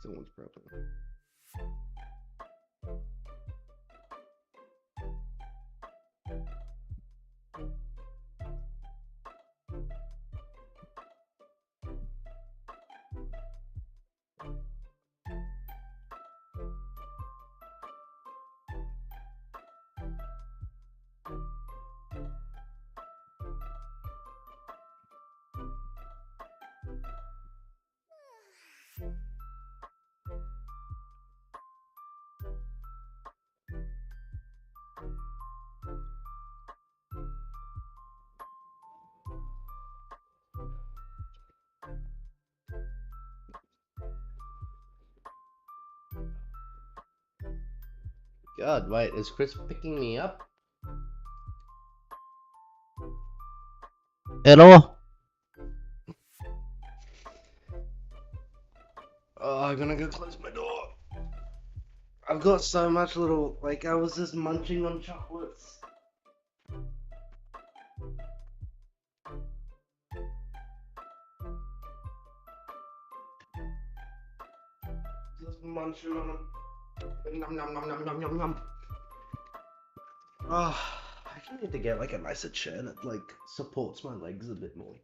Still one's broken. God, wait, is Chris picking me up? Hello? Oh, I'm gonna go close my door. I've got so much little, like, I was just munching on chocolates. Just munching on them. Nom nom nom nom nom nom nom. Oh, I just need to get like a nicer chair that like supports my legs a bit more.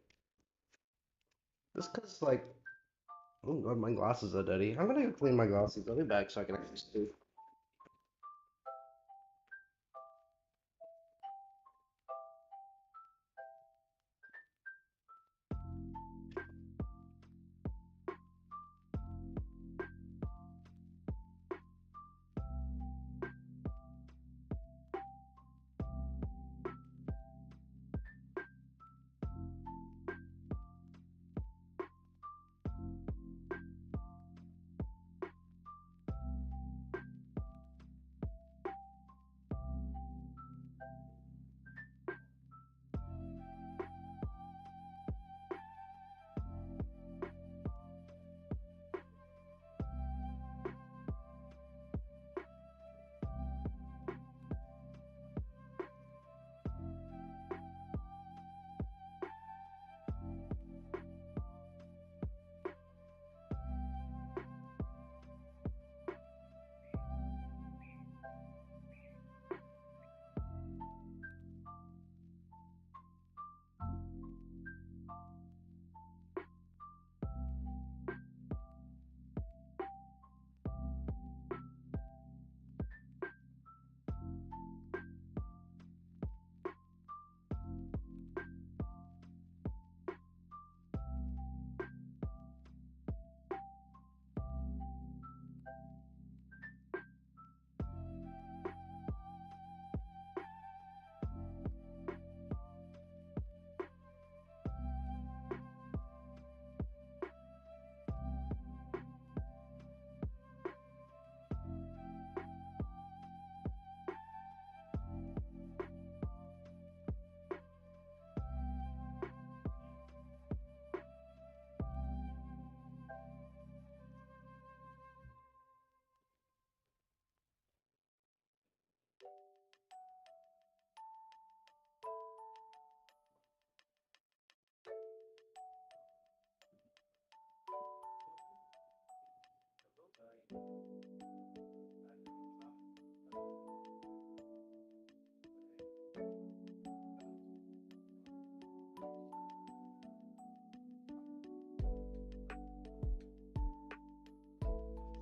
Just cause like, oh god, my glasses are dirty. I'm gonna go clean my glasses. I'll be back so I can actually see.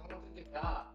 Someone take a car.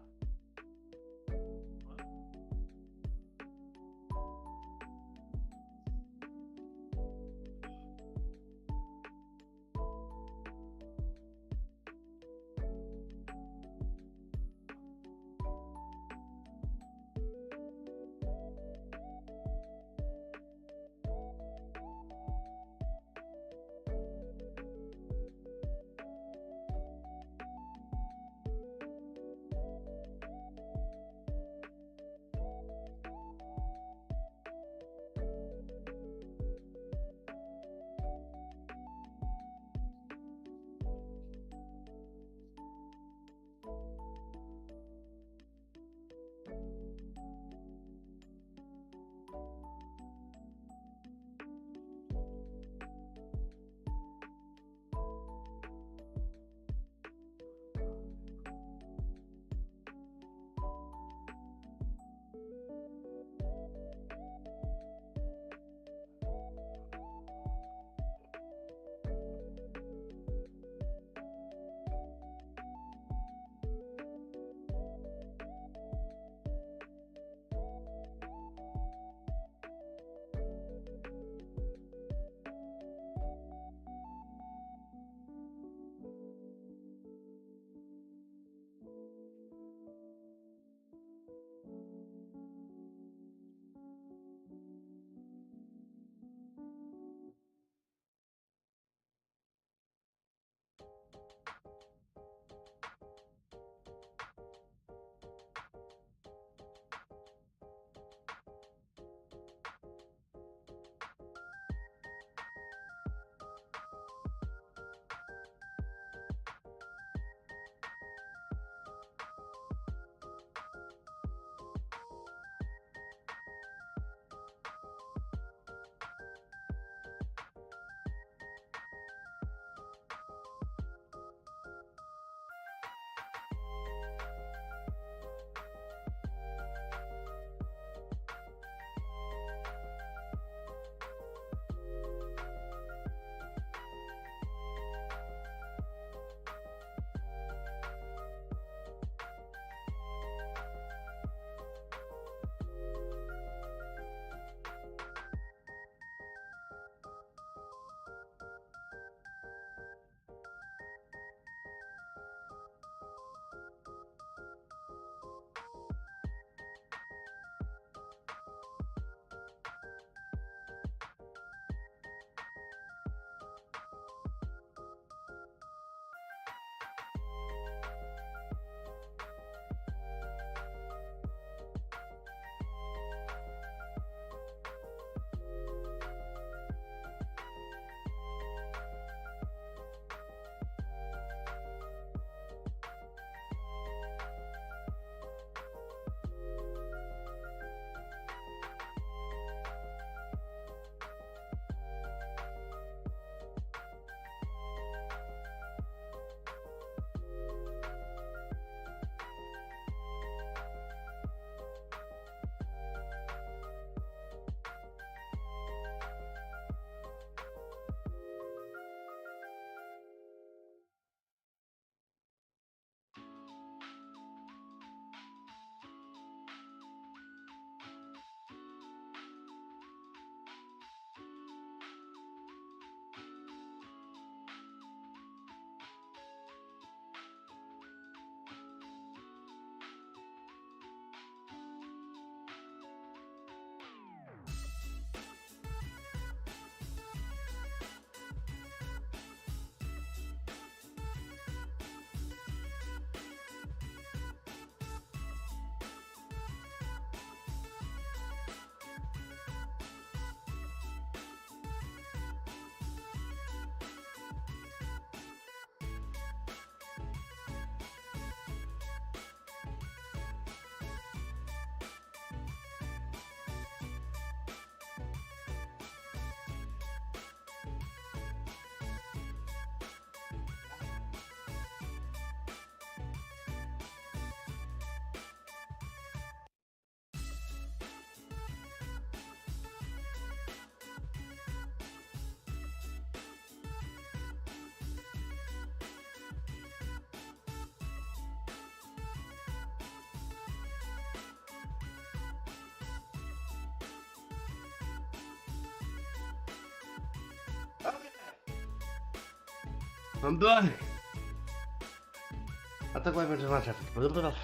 I'm back. I took my into my traffic.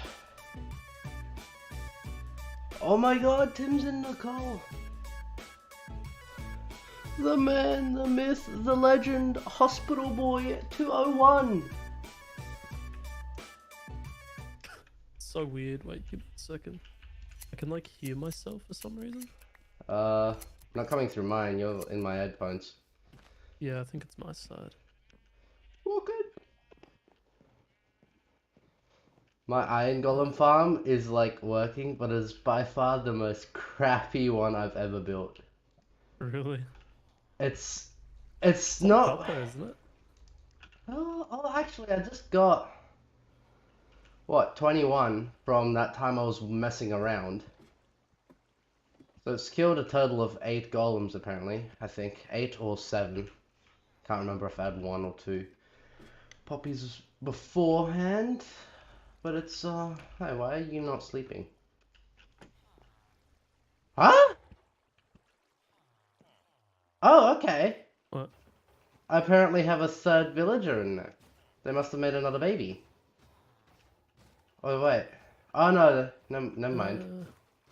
Oh my god, Tim's in the call. The man, the myth, the legend, Hospital Boy 201. So weird. Wait, give me a second. I can like hear myself for some reason. Not coming through mine, you're in my headphones. Yeah, I think it's my side. Oh, good. My Iron Golem farm is like working, but it's by far the most crappy one I've ever built. Really? It's It's all not. copper, isn't it? Oh, actually, I just got what 21 from that time I was messing around. So it's killed a total of 8 golems apparently. I think 8 or 7. Can't remember if I had 1 or 2 poppies beforehand. But it's hey, why are you not sleeping? Huh? Oh, okay. What? I apparently have a third villager in there. They must have made another baby. Oh wait. Oh no, never mind.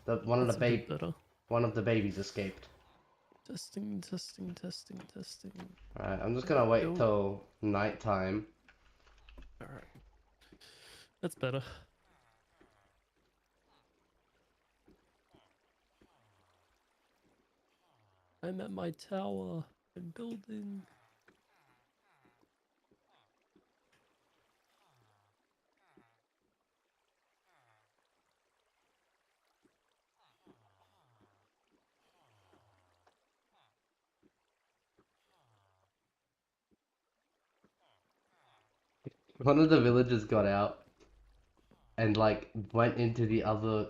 One of That's the a bit better. one of the babies escaped. Testing, testing, testing, testing. Alright, I'm just gonna wait till night time. Alright. That's better. I'm at my tower. I'm building. One of the villagers got out and like went into the other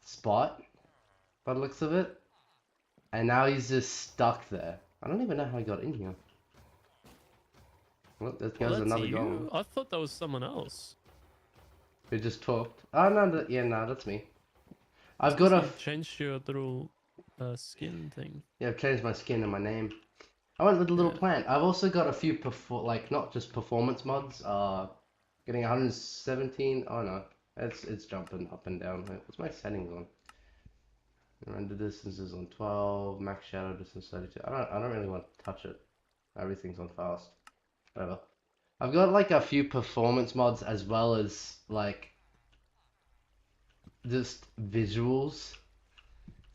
spot by the looks of it. And now he's just stuck there. I don't even know how he got in here. Look, there goes That's another you? golem. I thought that was someone else. Who just talked. Oh no, yeah, no, that's me. I've It's 'cause got a you changed your little skin thing. yeah, I've changed my skin and my name. I went with a little Yeah. plant. I've also got a few like not just performance mods. Getting 117. Oh no, it's jumping up and down. Wait, what's my settings on? Render distance is on 12. Max shadow distance 32. I don't really want to touch it. Everything's on fast. Whatever. I've got like a few performance mods as well as like just visuals.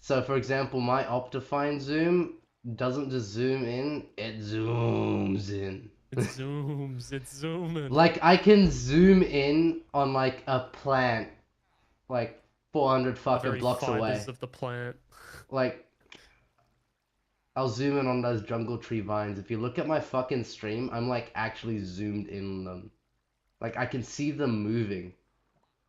So for example, my Optifine zoom doesn't just zoom in, it zooms in. It zooms, it's zooming. Like I can zoom in on like a plant like 400 The fucking very blocks away. fibers of the plant. Like I'll zoom in on those jungle tree vines. If you look at my fucking stream, I'm like actually zoomed in on them. Like I can see them moving.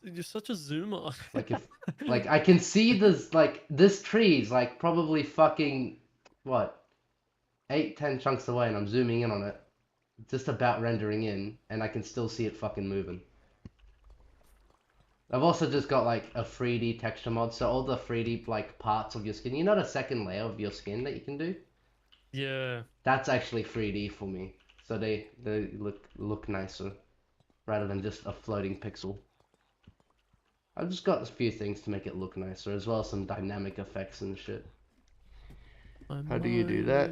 You're such a zoomer. Like if like I can see this like this tree's like probably fucking what 8-10 chunks away and I'm zooming in on it. Just about rendering in and I can still see it fucking moving. I've also just got like a 3D texture mod, so all the 3D like parts of your skin, you know the second layer of your skin that you can do? Yeah. That's actually 3D for me. So they look nicer rather than just a floating pixel. I've just got a few things to make it look nicer, as well as some dynamic effects and shit. How do you do that?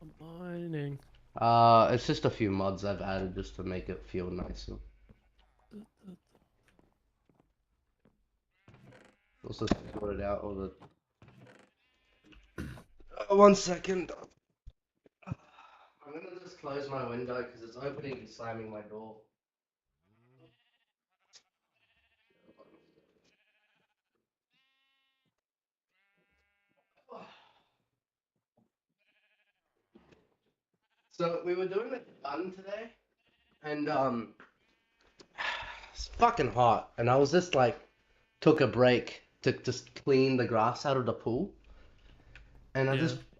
I'm mining. It's just a few mods I've added just to make it feel nicer. Also sorted out all the... 1 second. I'm gonna just close my window because it's opening and slamming my door. So we were doing a gun today, and it's fucking hot, and I was just like, took a break to just clean the grass out of the pool, and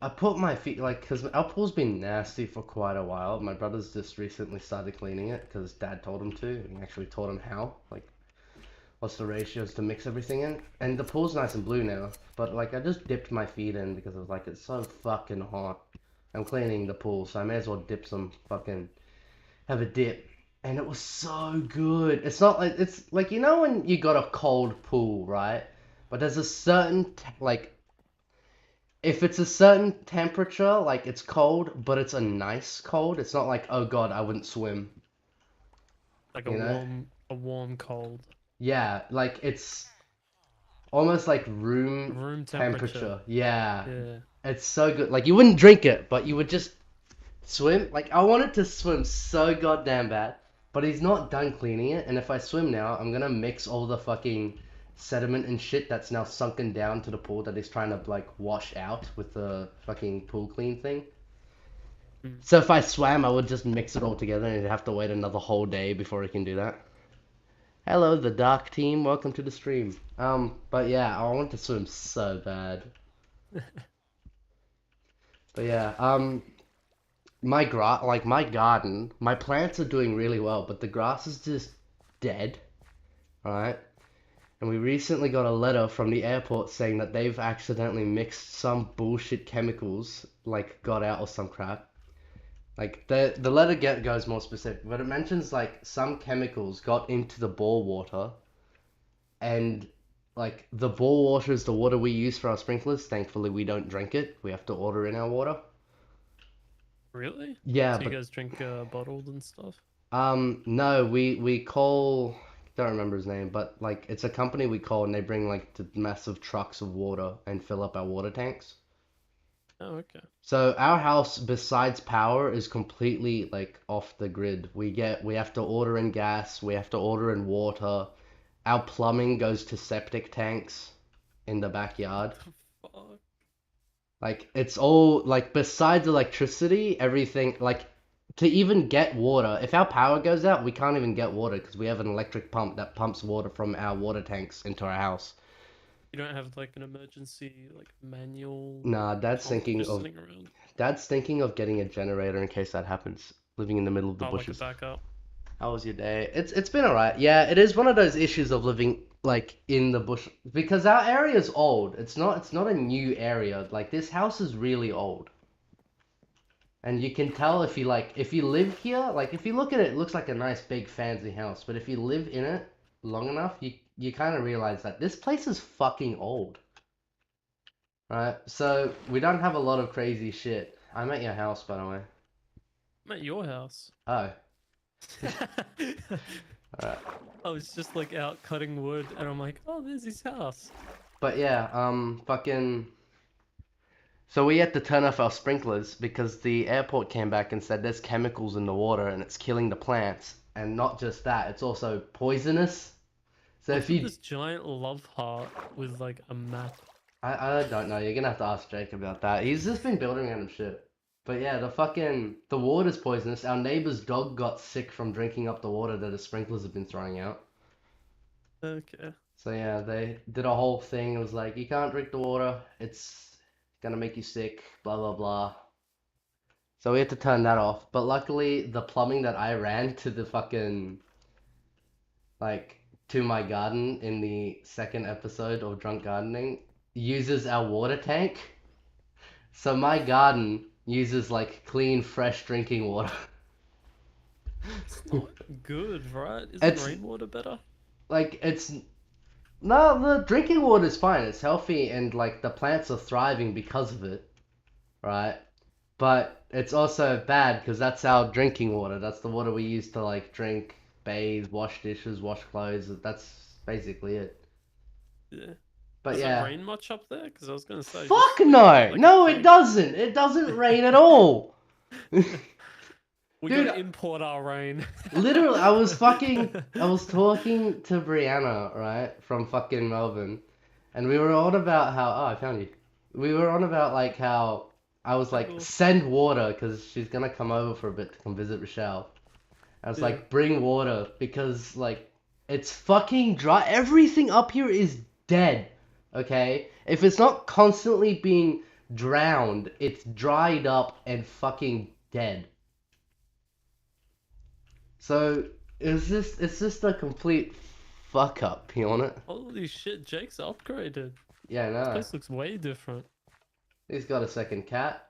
I put my feet like, cause our pool's been nasty for quite a while. My brother's just recently started cleaning it because Dad told him to, and he actually taught him how, like, what's the ratios to mix everything in, and the pool's nice and blue now. But like, I just dipped my feet in because I was like, it's so fucking hot. I'm cleaning the pool, so I may as well dip some fucking have a dip. And it was so good. It's not like it's like when you got a cold pool, right? But there's a certain like if it's a certain temperature, like it's cold, but it's a nice cold. It's not like, oh God, I wouldn't swim, Like you know? a warm cold. Yeah, like it's almost like room Room temperature. temperature. Yeah. Yeah. It's so good. Like you wouldn't drink it, but you would just swim. Like I wanted to swim so goddamn bad, but he's not done cleaning it. And if I swim now, I'm gonna mix all the fucking sediment and shit that's now sunken down to the pool that he's trying to like wash out with the fucking pool clean thing. Mm. So if I swam, I would just mix it all together and he'd have to wait another whole day before he can do that. Hello, the Dark Team. Welcome to the stream. But yeah, I want to swim so bad. But yeah, my garden, my plants are doing really well, but the grass is just dead, right? And we recently got a letter from the airport saying that they've accidentally mixed some bullshit chemicals, like got out or some crap. Like the letter goes more specific, but it mentions like some chemicals got into the bore water, and like the bore water is the water we use for our sprinklers. Thankfully, we don't drink it. We have to order in our water. Really? Yeah, So you but guys drink bottled and stuff? no, we call, don't remember his name, but like it's a company we call and they bring like the massive trucks of water and fill up our water tanks. Oh, okay. So our house, besides power, is completely like off the grid. We have to order in gas, we have to order in water. Our plumbing goes to septic tanks in the backyard. Fuck. Like it's all like besides electricity, everything like to even get water. If our power goes out, we can't even get water because we have an electric pump that pumps water from our water tanks into our house. You don't have like an emergency like manual Nah, pump just sitting around? Dad's thinking of getting a generator in case that happens, living in the middle of the Oh, like a bushes. backup. How was your day? It's been alright. Yeah, it is one of those issues of living like in the bush because our area is old. It's not a new area. Like this house is really old. And you can tell if you live here, like if you look at it, it looks like a nice big fancy house. But if you live in it long enough, you kind of realize that this place is fucking old. Right? So we don't have a lot of crazy shit. I'm at your house, by the way. I'm at your house. Oh, alright. I was just like out cutting wood and I'm like, oh, there's his house. But yeah, fucking. So we had to turn off our sprinklers because the airport came back and said there's chemicals in the water and it's killing the plants. And not just that, it's also poisonous. So What's if with you, this giant love heart with like a map? I don't know, you're gonna have to ask Jake about that. He's just been building random shit. But yeah, the water's poisonous. Our neighbor's dog got sick from drinking up the water that the sprinklers have been throwing out. Okay. So yeah, they did a whole thing. It was like, you can't drink the water. It's gonna make you sick, blah blah blah. So we had to turn that off. But luckily, the plumbing that I ran to the fucking like to my garden in the second episode of Drunk Gardening uses our water tank. So my garden uses like clean, fresh drinking water. It's not good, right? Isn't It's rainwater better? like it's no, the drinking water is fine. It's healthy and like the plants are thriving because of it, right? But it's also bad because that's our drinking water. That's the water we use to like drink, bathe, wash dishes, wash clothes. That's basically it. Yeah. But Does it yeah. rain much up there? Because I was gonna say, Fuck just like no! like a No, it creek. doesn't. It doesn't rain at all. We Dude, gotta import our rain. literally, I was talking to Brianna, right, from fucking Melbourne, and we were on about how, oh, I found you. We were on about like how I was like, Cool. send water because she's gonna come over for a bit to come visit Rochelle. I was Yeah. like, bring water because like it's fucking dry. Everything up here is dead. Okay? If it's not constantly being drowned, it's dried up and fucking dead. So it's just a complete fuck up, you want it? Holy shit, Jake's upgraded. Yeah, This no. place looks way different. He's got a second cat.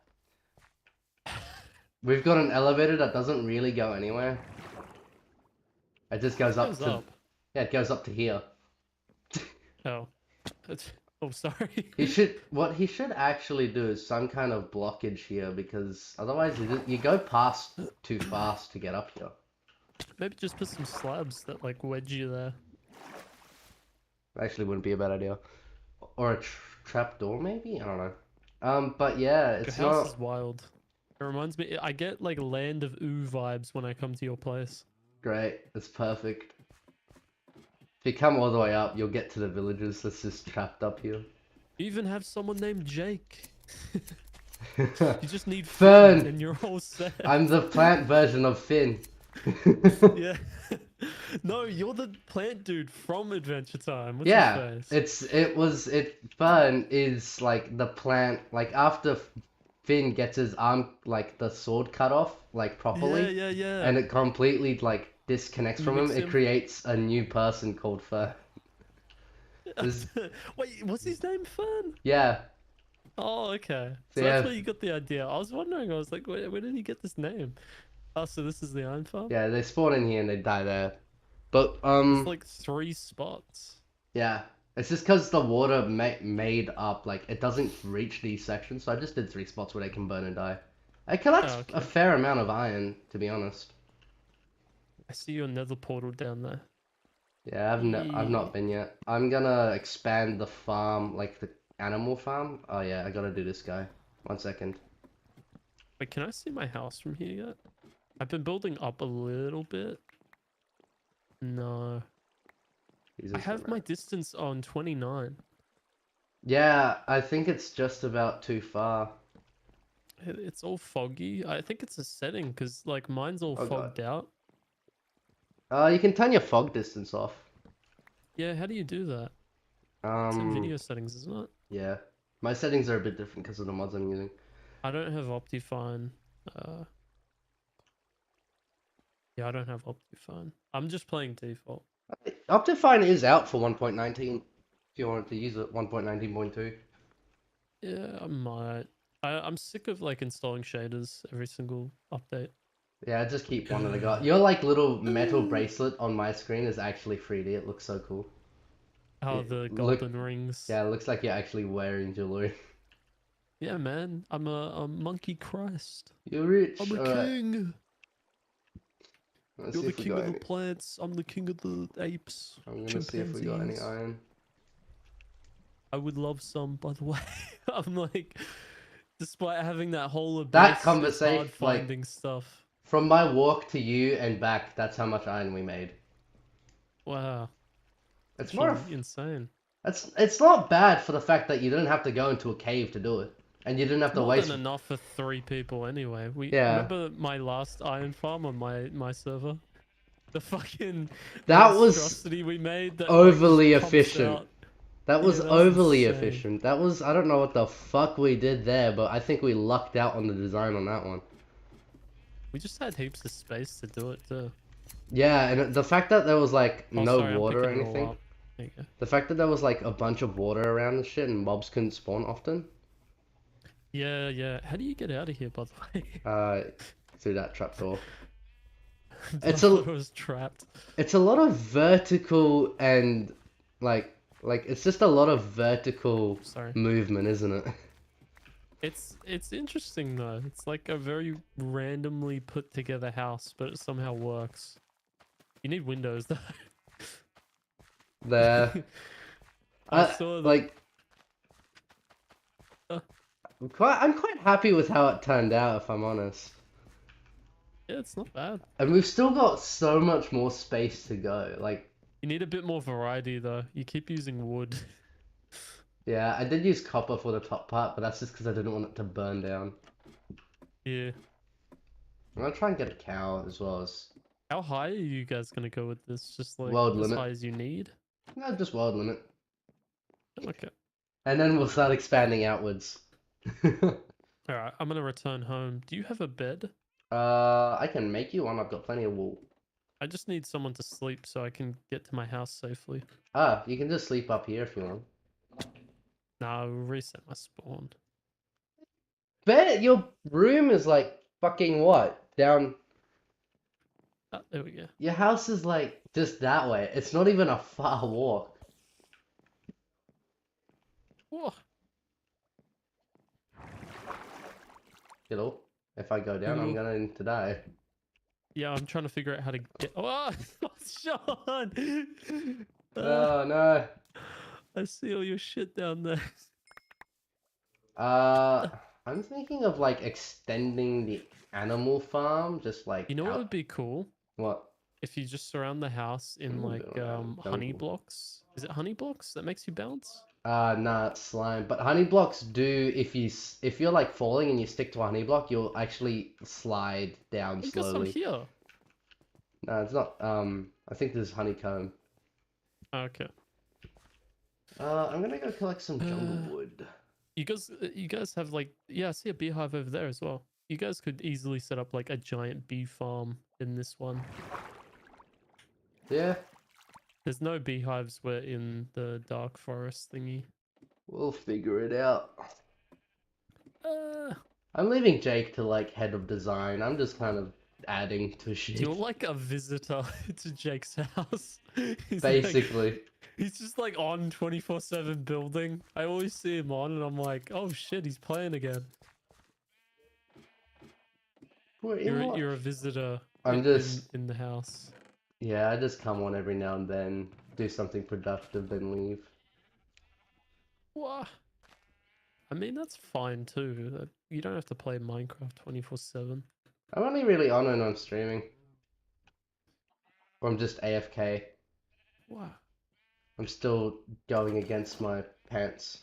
We've got an elevator that doesn't really go anywhere. It just goes It up goes to, up. yeah, it goes up to here. Oh. Oh, sorry. What he should actually do is some kind of blockage here because otherwise you go past too fast to get up here. Maybe just put some slabs that like wedge you there. Actually, wouldn't be a bad idea. Or a trap door, maybe? I don't know. But yeah, Your it's house not is wild. It reminds me, I get like Land of Ooh vibes when I come to your place. great. It's perfect. If you come all the way up, you'll get to the villages that's just trapped up here. You even have someone named Jake. You just need Finn Fern! and you're all set. I'm the plant version of Finn. Yeah. No, you're the plant dude from Adventure Time. What's his Yeah, face? Fern is like the plant, like after Finn gets his arm, like the sword cut off, like Yeah, properly, yeah, yeah. and it completely like disconnects from him, Mimics it him. creates a new person called Fern. This, Wait, what's his name? Fern? yeah, Oh, okay. so So that's yeah, where you got the idea. I was wondering, I was like, where did he get this name? Oh, so this is the Iron Farm? yeah, they spawn in here and they die there. But There's like 3 spots. yeah, it's just because the water made up, like it doesn't reach these sections, so I just did 3 spots where they can burn and die. It collects Oh, a okay. fair amount of iron, to be honest. I see your nether portal down there. Yeah, I've Yeah. not been yet. I'm gonna expand the farm, like the animal farm. Oh yeah, I gotta do this guy. 1 second. Wait, can I see my house from here yet? I've been building up a little bit. No. I Jesus, have my distance on 29. yeah, I think it's just about too far. It's all foggy. I think it's a setting because like mine's all Oh god. fogged out. You can turn your fog distance off. Yeah, how do you do that? It's in Um, video settings, isn't it? yeah. My settings are a bit different because of the mods I'm using. I don't have Optifine. Uh, yeah, I don't have Optifine. I'm just playing default. Optifine is out for 1.19. If you wanted to use it, 1.19.2. Yeah, I might. I'm sick of like installing shaders every single update. Yeah, I just keep one that I got. Your like little metal bracelet on my screen is actually 3D. It looks so cool. Oh, It the look golden rings. Yeah, it looks like you're actually wearing jewelry. Yeah, man. I'm a monkey Christ. You're rich. I'm a Alright, king. let's You're see the if we king got of the any. plants. I'm the king of the apes. I'm gonna see if we got any Chimpanzees. iron. I would love some, by the way. I'm like, despite having that whole That abyss, it's conversation, hard like, finding stuff. from my walk to you and back, that's how much iron we made. Wow, It's more actually of, insane. it's not bad for the fact that you didn't have to go into a cave to do it. And you didn't have It's to more than waste, enough for 3 people anyway. We yeah. remember my last iron farm on my server? The fucking That was monstrosity we made that like just overly pumps efficient. out. That Yeah, was that was overly insane. efficient. That was, I don't know what the fuck we did there, but I think we lucked out on the design on that one. We just had heaps of space to do it too. Yeah, and the fact that there was like Oh, no sorry, I'm water or picking it all anything, up. There you go. the fact that there was like a bunch of water around and shit and mobs couldn't spawn often, Yeah, yeah. How do you get out of here, by the way? uh, through that trapdoor. I It's thought a I was trapped. it's a lot of vertical and like it's just a lot of vertical Sorry. movement, isn't it? It's interesting though. It's like a very randomly put together house, but it somehow works. You need windows though. There, I saw that. like Uh, I'm quite happy with how it turned out, if I'm honest. yeah, it's not bad. And we've still got so much more space to go. Like, You need a bit more variety though. You keep using wood. yeah, I did use copper for the top part, but that's just because I didn't want it to burn down. Yeah. I'm gonna try and get a cow as well as How high are you guys gonna go with this? Just like world as limit. high as you need? No, just world limit. Okay. And then we'll start expanding outwards. Alright, I'm gonna return home. Do you have a bed? I can make you one. I've got plenty of wool. I just need someone to sleep so I can get to my house safely. Ah, you can just sleep up here if you want. Nah, I'll reset my spawn. Bet your room is like Fucking what? Down. There we go. Your house is like just that way. It's not even a far walk. Whoa. You know, if I go down, I'm Ooh. going to die. Yeah, I'm trying to figure out how to get. Oh, Sean! Oh no. I see all your shit down there. Uh, I'm thinking of like extending the animal farm, just like You know what would out. be cool? What? If you just surround the house in I'm like doing out of honey jungle. blocks. Is it honey blocks that makes you bounce? Nah, it's slime. But honey blocks do if you're like falling and you stick to a honey block, you'll actually slide down I got some slowly. here. No, it's not. I think there's honeycomb. Okay. I'm gonna go collect some jungle wood. You guys have like, yeah, I see a beehive over there as well. You guys could easily set up like a giant bee farm in this one. Yeah, There's no beehives where in the dark forest thingy. we'll figure it out. Uh, I'm leaving Jake to like head of design. I'm just kind of adding to shit. you're like a visitor to Jake's house. He's like, Basically. he's just like on 24/7 building. I always see him on and I'm like, oh shit, he's playing again. You're a visitor I'm just in the house. yeah, I just come on every now and then, do something productive, then leave. What? I mean, that's fine too. You don't have to play Minecraft 24/7. I'm only really on when I'm streaming. Or I'm just AFK. Wow. I'm still going against my pants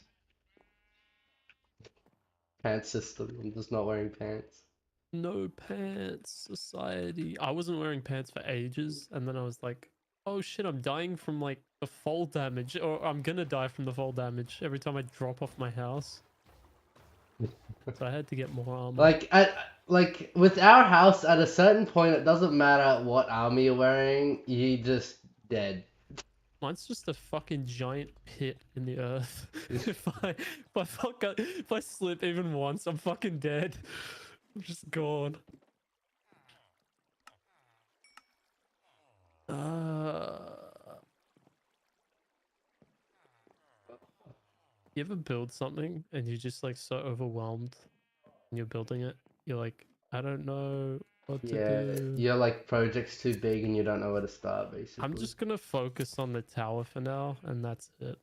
system. I'm just not wearing pants. No pants society. I wasn't wearing pants for ages, and then I was like, oh shit, I'm dying from like the fall damage, or I'm gonna die from the fall damage every time I drop off my house. So I had to get more armor. Like with our house, at a certain point, it doesn't matter what armor you're wearing, you just dead. Mine's just a fucking giant pit in the earth. If I slip even once, I'm fucking dead. I'm just gone. You ever build something and you're just like so overwhelmed when you're building it? You're like, I don't know what to Yeah, do. your like project's too big and you don't know where to start, basically. I'm just gonna focus on the tower for now, and that's it.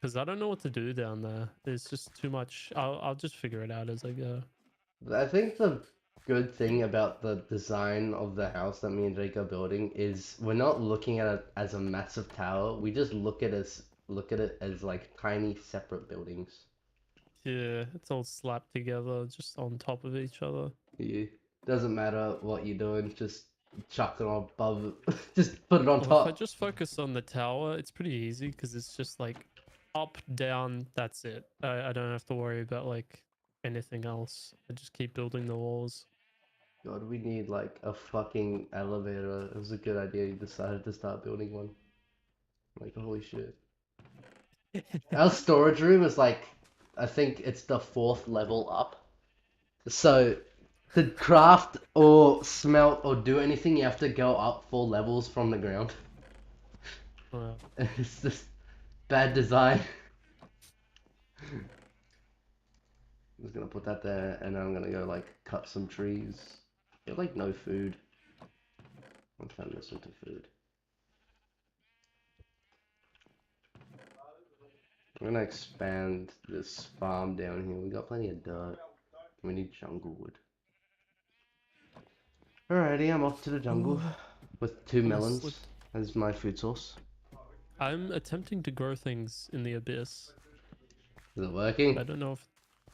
Because I don't know what to do down there. There's just too much. I'll just figure it out as I go. I think the good thing about the design of the house that me and Jake are building is we're not looking at it as a massive tower. We just look at it as like tiny separate buildings. Yeah, it's all slapped together, just on top of each other. Yeah. Doesn't matter what you're doing, just chuck it on above it. Just put it on Well, if I top. just focus on the tower, it's pretty easy because it's just like up, down, that's it. I don't have to worry about like anything else. I just keep building the walls. God, we need like a fucking elevator. It was a good idea you decided to start building one. Like, holy shit. Our storage room is like, I think it's the 4th level up. So, to craft or smelt or do anything, you have to go up 4 levels from the ground. Well, It's just bad design. I'm just gonna put that there, and I'm gonna go like cut some trees. You have like no food. I'm trying to listen to food. I'm gonna expand this farm down here. We got plenty of dirt. We need jungle wood. Alrighty, I'm off to the jungle with 2 melons as my food source. I'm attempting to grow things in the abyss. Is it working? I don't know if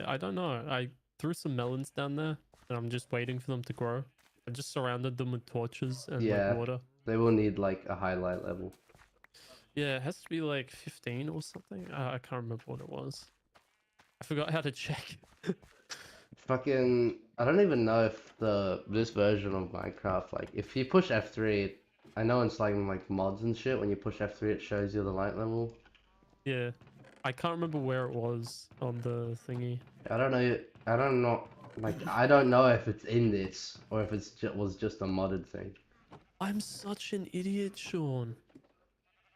I don't know. I threw some melons down there and I'm just waiting for them to grow. I just surrounded them with torches and Yeah. like water. They will need like a highlight level. Yeah, it has to be like 15 or something. I can't remember what it was. I forgot how to check. Fucking, I don't even know if this version of Minecraft, like, if you push F3, I know it's like mods and shit, when you push F3 it shows you the light level. Yeah. I can't remember where it was on the thingy. I don't know, I don't know, Like, I don't know if it's in this or if was just a modded thing. I'm such an idiot, Sean.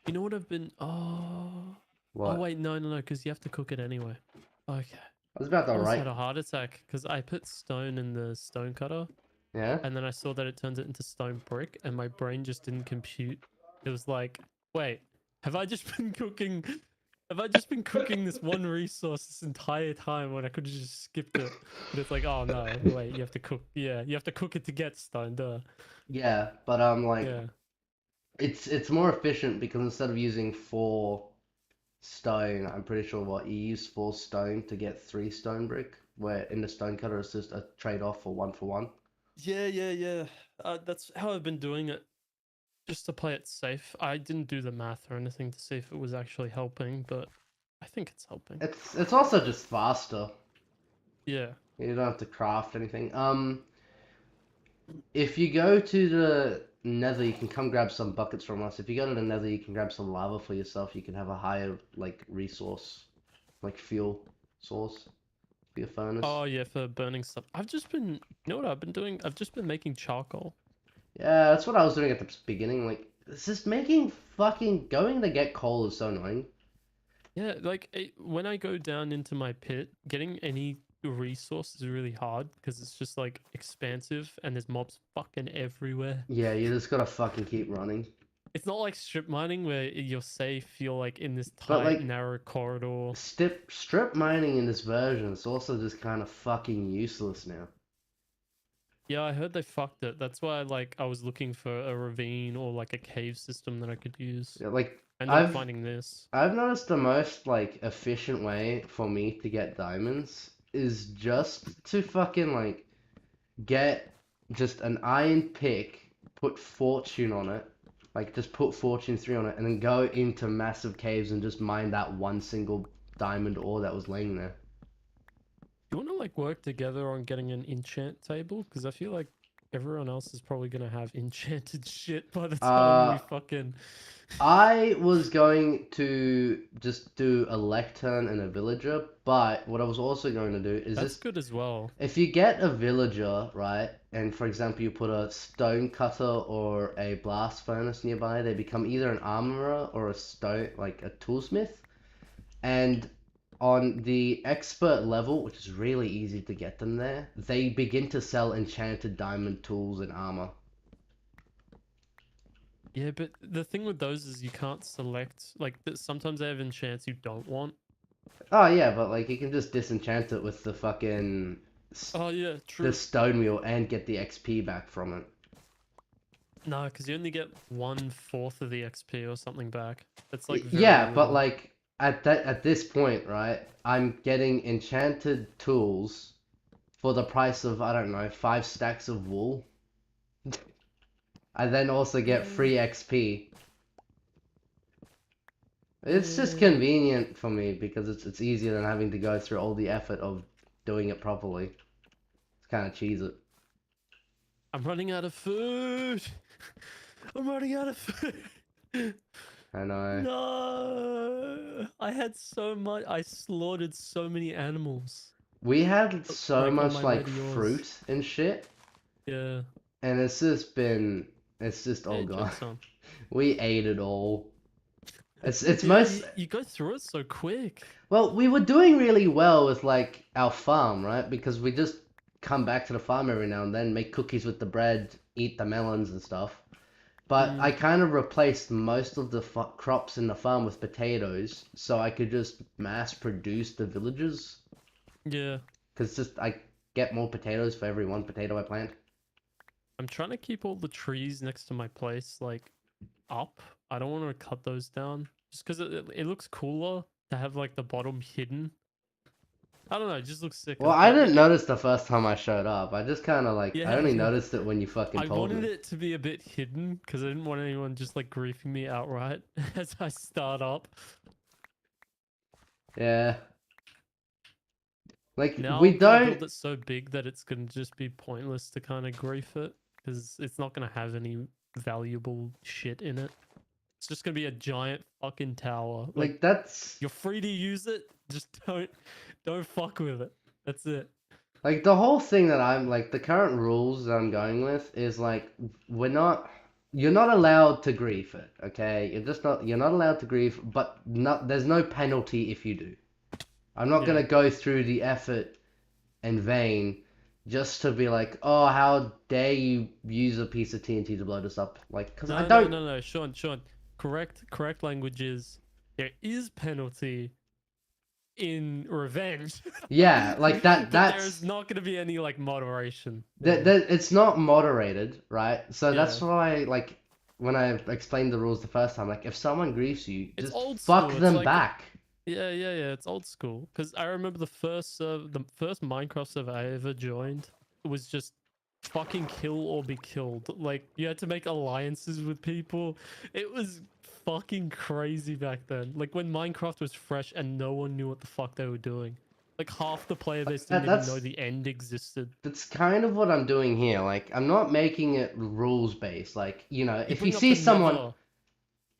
You know what I've been? Oh What? wait, no, because you have to cook it anyway. Okay. I was about I to almost write. had a heart attack because I put stone in the stone cutter, Yeah? and then I saw that it turns it into stone brick, and my brain just didn't compute. It was like, wait, have I just been cooking? Have I just been cooking this one resource this entire time when I could have just skipped it? But it's like, oh no, wait, you have to cook. Yeah, you have to cook it to get stone. Duh. Yeah, but like Yeah. it's more efficient because instead of using 4 stone, I'm pretty sure what you use 4 stone to get 3 stone brick, where in the stone cutter it's just a trade-off for 1 for 1. Yeah. That's how I've been doing it, just to play it safe. I didn't do the math or anything to see if it was actually helping, but I think it's helping. It's also just faster. Yeah. You don't have to craft anything. If you go to the Nether, you can come grab some buckets from us. If you go to the Nether, you can grab some lava for yourself. You can have a higher like resource, like fuel source for your furnace. Oh yeah, for burning stuff. I've just been, you know what I've been doing? I've just been making charcoal. Yeah, that's what I was doing at the beginning. Like, it's just making fucking going to get coal is so annoying. Yeah, like when I go down into my pit, getting any resource is really hard because it's just like expansive and there's mobs fucking everywhere. Yeah, you just gotta fucking keep running. It's not like strip mining where you're safe, you're like in this But tight, like, narrow corridor. strip mining in this version is also just kind of fucking useless now. Yeah, I heard they fucked it. That's why like I was looking for a ravine or like a cave system that I could use. Yeah, like, I ended up I've finding this. I've noticed the most like efficient way for me to get diamonds is just to fucking like get just an iron pick, put fortune on it, like just put fortune 3 on it, and then go into massive caves and just mine that one single diamond ore that was laying there. You want to like work together on getting an enchant table? Because I feel like everyone else is probably gonna have enchanted shit by the time we Uh, fucking. I was going to just do a lectern and a villager, but what I was also going to do is That's just good as well. if you get a villager, right, and for example you put a stone cutter or a blast furnace nearby, they become either an armorer or a stone, like a toolsmith. And on the expert level, which is really easy to get them there, they begin to sell enchanted diamond tools and armor. Yeah, but the thing with those is you can't select like sometimes they have enchants you don't want. Oh yeah, but like you can just disenchant it with the fucking Oh yeah, the true. stone wheel and get the XP back from it. No, because you only get 1/4 of the XP or something back. It's like very Yeah, but little. like at this point, right? I'm getting enchanted tools for the price of I don't know 5 stacks of wool. I then also get Yeah, free XP. It's just yeah. convenient for me because it's easier than having to go through all the effort of doing it properly. It's kind of cheese it. I'm running out of food. I'm running out of food. I know. No, I had so much. I slaughtered so many animals, We had so like on much my way like to yours. fruit and shit, Yeah. and it's just all Hey, gone. joke's on. We ate it all. It's Yeah, most you go through it so quick. well, we were doing really well with like our farm, right? Because we just come back to the farm every now and then, make cookies with the bread, eat the melons and stuff. But Mm, I kind of replaced most of the crops in the farm with potatoes, so I could just mass produce the villages. yeah. Because just I get more potatoes for every one potato I plant. I'm trying to keep all the trees next to my place like up. I don't want to cut those down just because it looks cooler to have like the bottom hidden. I don't know, it just looks Well, sicker. I But didn't notice the first time I showed up. I just kind of like I yeah, only yeah. noticed it when you fucking I told wanted me. it to be a bit hidden because I didn't want anyone just like griefing me outright as I start up. Yeah. Like Now we I'm gonna don't build it so big that it's gonna just be pointless to kind of grief it because it's not gonna have any valuable shit in it. It's just gonna be a giant fucking tower. Like like that's you're free to use it, just don't fuck with it. That's it. Like the whole thing that I'm like the current rules that I'm going with is like we're not you're not allowed to grief it, okay? You're not allowed to grief, but not there's no penalty if you do. I'm not Yeah. gonna go through the effort in vain just to be like, oh, how dare you use a piece of TNT to blow this up? Like, because I No, no, don't. no, no, Sean. Correct language is there is penalty in revenge, Yeah, like that. but there is That's not going to be any like moderation. that. Yeah. That it's not moderated, right? So that's Yeah. why, like, when I explained the rules the first time, like, if someone griefs you, It's just old fuck school. It's them like back. yeah. It's old school. Because I remember the first Minecraft server I ever joined was just fucking kill or be killed. Like you had to make alliances with people. It was fucking crazy back then. Like when Minecraft was fresh and no one knew what the fuck they were doing. Like half the player base didn't even know That's the end existed. kind of what I'm doing here. Like, I'm not making it rules based. Like, You if you bring up see the someone. never.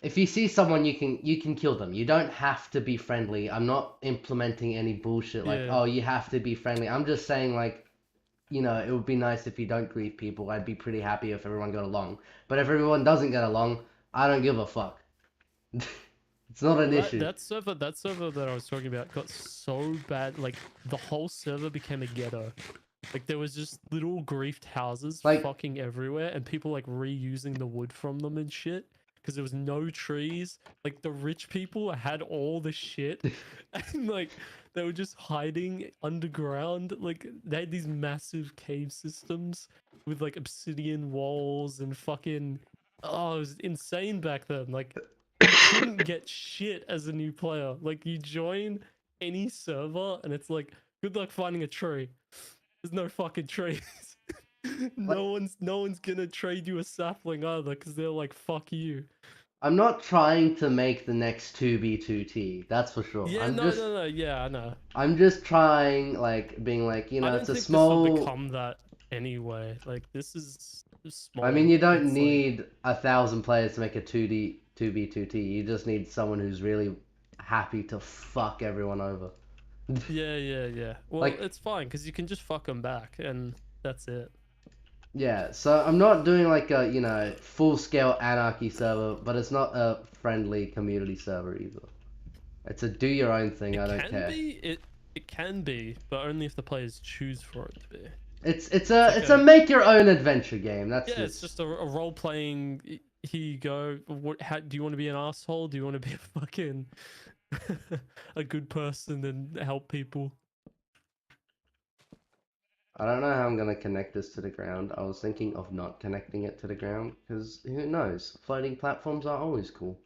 If you see someone, you can kill them. You don't have to be friendly. I'm not implementing any bullshit like, Yeah. oh, you have to be friendly. I'm just saying like, it would be nice if you don't grieve people. I'd be pretty happy if everyone got along. But if everyone doesn't get along, I don't give a fuck. It's not an Well, issue. that server that I was talking about got so bad. Like the whole server became a ghetto. Like there was just little griefed houses Like, fucking everywhere, and people like reusing the wood from them and shit. Because there was no trees. Like the rich people had all the shit, and like they were just hiding underground. Like they had these massive cave systems with like obsidian walls and fucking. Oh, it was insane back then. Like you couldn't get shit as a new player. Like you join any server and it's like, good luck finding a tree. There's no fucking trees. like No one's gonna trade you a sapling either because they're like, fuck you. I'm not trying to make the next 2B2T. That's for sure. Yeah, no. Yeah, I know. I'm just trying like being like, I it's don't a think this will small. become that anyway. Like this is I mean, small. you don't It's like need 1,000 players to make a 2B2T. You just need someone who's really happy to fuck everyone over. yeah. Well, Like, it's fine because you can just fuck them back and that's it. yeah, so I'm not doing like a, full-scale anarchy server, but it's not a friendly community server either. It's a do your own thing, It I don't can care. be. It can be, but only if the players choose for it to be. It's It's a like it's a a make your own adventure game. That's yeah. It's just just a role playing. Here you go. What? How do you want to be an asshole? Do you want to be a fucking a good person and help people? I don't know how I'm gonna connect this to the ground. I was thinking of not connecting it to the ground because who knows? Floating platforms are always cool.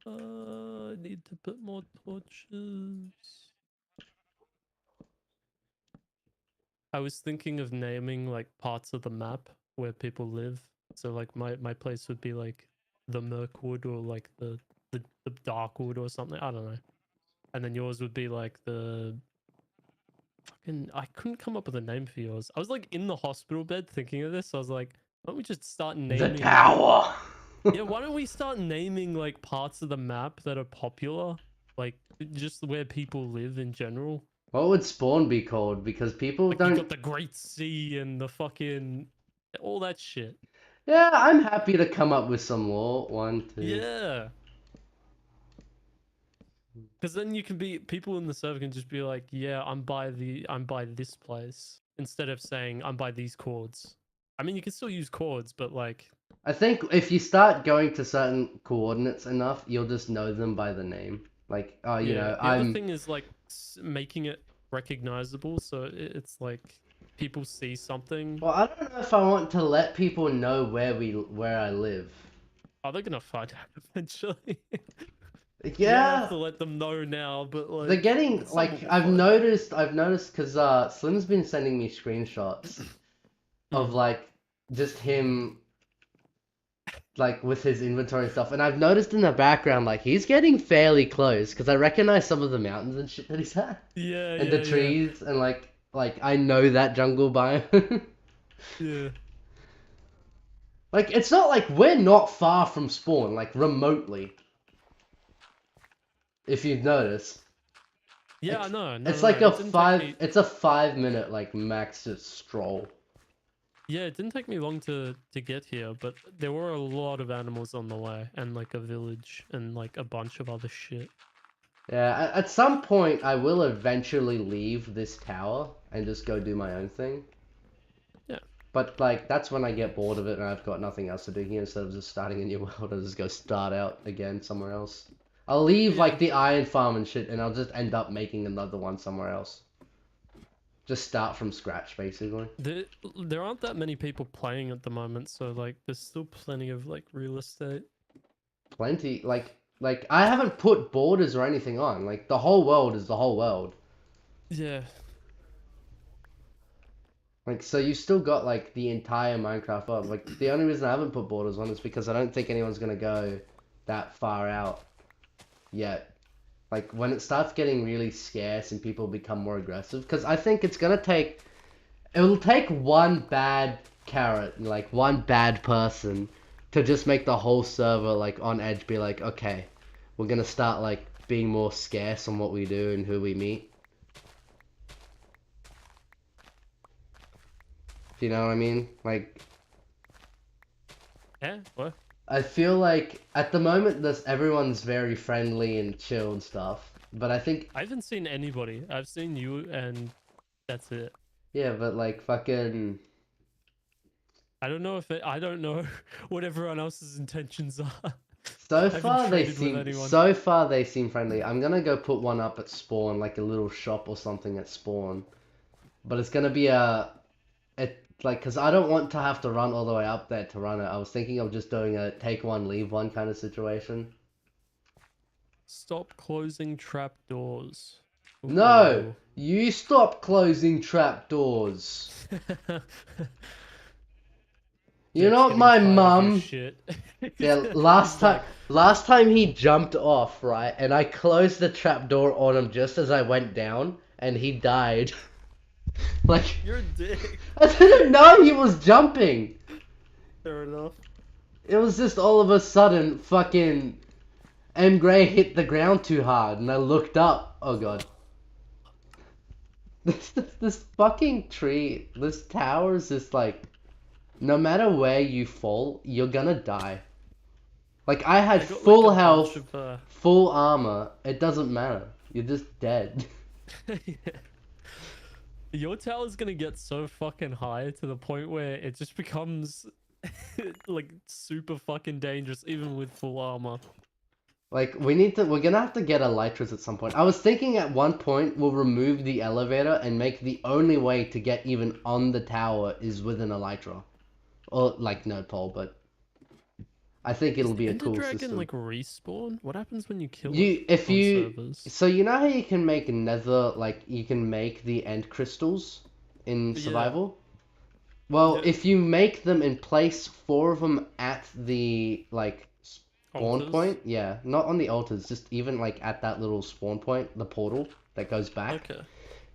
I need to put more torches. I was thinking of naming like parts of the map where people live. So like my place would be like the Mirkwood or like the Darkwood or something. I don't know. And then yours would be like the fucking I couldn't come up with a name for yours. I was like in the hospital bed thinking of this. I was like, why don't we just start The naming tower. yeah, why don't we start naming like parts of the map that are popular? Like just where people live in general. What would spawn be called? Because people Like you don't. got the Great Sea and the fucking all that shit. Yeah, I'm happy to come up with some lore. One, two. Yeah. Because then you can be people in the server can just be like, yeah, I'm by this place instead of saying I'm by these chords. I mean, you can still use chords, but like, I think if you start going to certain coordinates enough, you'll just know them by the name. Like, oh, yeah. The other I'm. thing is like making it recognizable, so it's like people see something. Well, I don't know if I want to let people know where I live. Oh, they're gonna find out eventually. You don't have Yeah, to let them know now, but they're like, getting someone like will find out. I've noticed because Slim's been sending me screenshots of Mm. like just him like with his inventory and stuff, and I've noticed in the background like he's getting fairly close because I recognize some of the mountains and shit that he's at, and the Yeah. trees and like I know that jungle biome. Yeah. Like it's not like we're not far from spawn, like remotely, if you've noticed. Yeah, It's no, no, it's no, no. like It didn't take me. it's a 5 minute like max just stroll. Yeah, it didn't take me long to get here, but there were a lot of animals on the way, and like a village, and like a bunch of other shit. Yeah, at some point I will eventually leave this tower and just go do my own thing. Yeah. But like that's when I get bored of it and I've got nothing else to do here instead of just starting a new world, I'll just go start out again somewhere else. I'll leave Yeah. like the iron farm and shit and I'll just end up making another one somewhere else. Just start from scratch basically. There, there aren't that many people playing at the moment, so like there's still plenty of like real estate. Plenty like I haven't put borders or anything on. Like the whole world is the whole world. Yeah. Like, so you still got, like, the entire Minecraft world. Like, the only reason I haven't put borders on is because I don't think anyone's gonna go that far out yet. Like, when it starts getting really scarce and people become more aggressive, because I think it's gonna take... It'll take one bad carrot, like, one bad person, to just make the whole server, like, on edge be like, okay, we're gonna start, like, being more scarce on what we do and who we meet. Do you know what I mean? Like... Yeah. What? I feel like at the moment this everyone's very friendly and chill and stuff. But I think I haven't seen anybody. I've seen you, and that's it. yeah, but like fucking I don't know if I don't know what everyone else's intentions are. so I haven't far they traded with seem anyone. so far they seem friendly. I'm gonna go put one up at spawn, like a little shop or something at spawn. But it's gonna be it like because I don't want to have to run all the way up there to run it. I was thinking of just doing a take one leave one kind of situation. Stop closing trapdoors. No, Ooh. you stop closing trapdoors. You're Jake's not getting my tired of your mum. shit. Yeah, He's like, last time he jumped off, right, and I closed the trapdoor on him just as I went down, and he died. Like, you're a dick. I didn't know he was jumping. Fair enough. It was just all of a sudden, fucking M. Gray hit the ground too hard, and I looked up. Oh god. This fucking tree, this tower is just like, no matter where you fall, you're gonna die. Like, I had I got full like a bunch health, of full armor. It doesn't matter. You're just dead. yeah. Your tower's gonna get so fucking high to the point where it just becomes like super fucking dangerous even with full armor. Like, we're gonna have to get elytras at some point. I was thinking at one point we'll remove the elevator and make the only way to get even on the tower is with an elytra. Or, like, no pole, but I think Does it'll the be a Ender cool Dragon system. like respawn? What happens when you kill You, it if on you, servers? so you know how you can make nether, like, you can make the end crystals in Yeah. survival? Well, Yeah. if you make them and place 4 of them at the, like, spawn Altars? point, yeah, not on the altars, just even, like, at that little spawn point, the portal that goes back. Okay.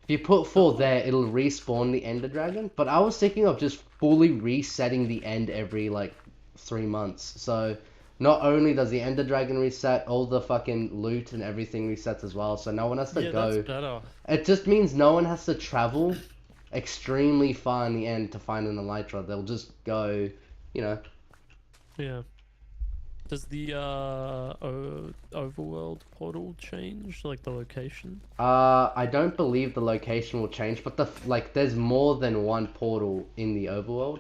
If you put 4 Oh. there, it'll respawn the Ender Dragon. But I was thinking of just fully resetting the end every, like, 3 months. So, not only does the Ender Dragon reset, all the fucking loot and everything resets as well. So no one has to Yeah, go. that's better. It just means no one has to travel extremely far in the end to find an elytra. They'll just go, you know. Yeah. Does the overworld portal change, like the location? I don't believe the location will change, but there's more than one portal in the overworld.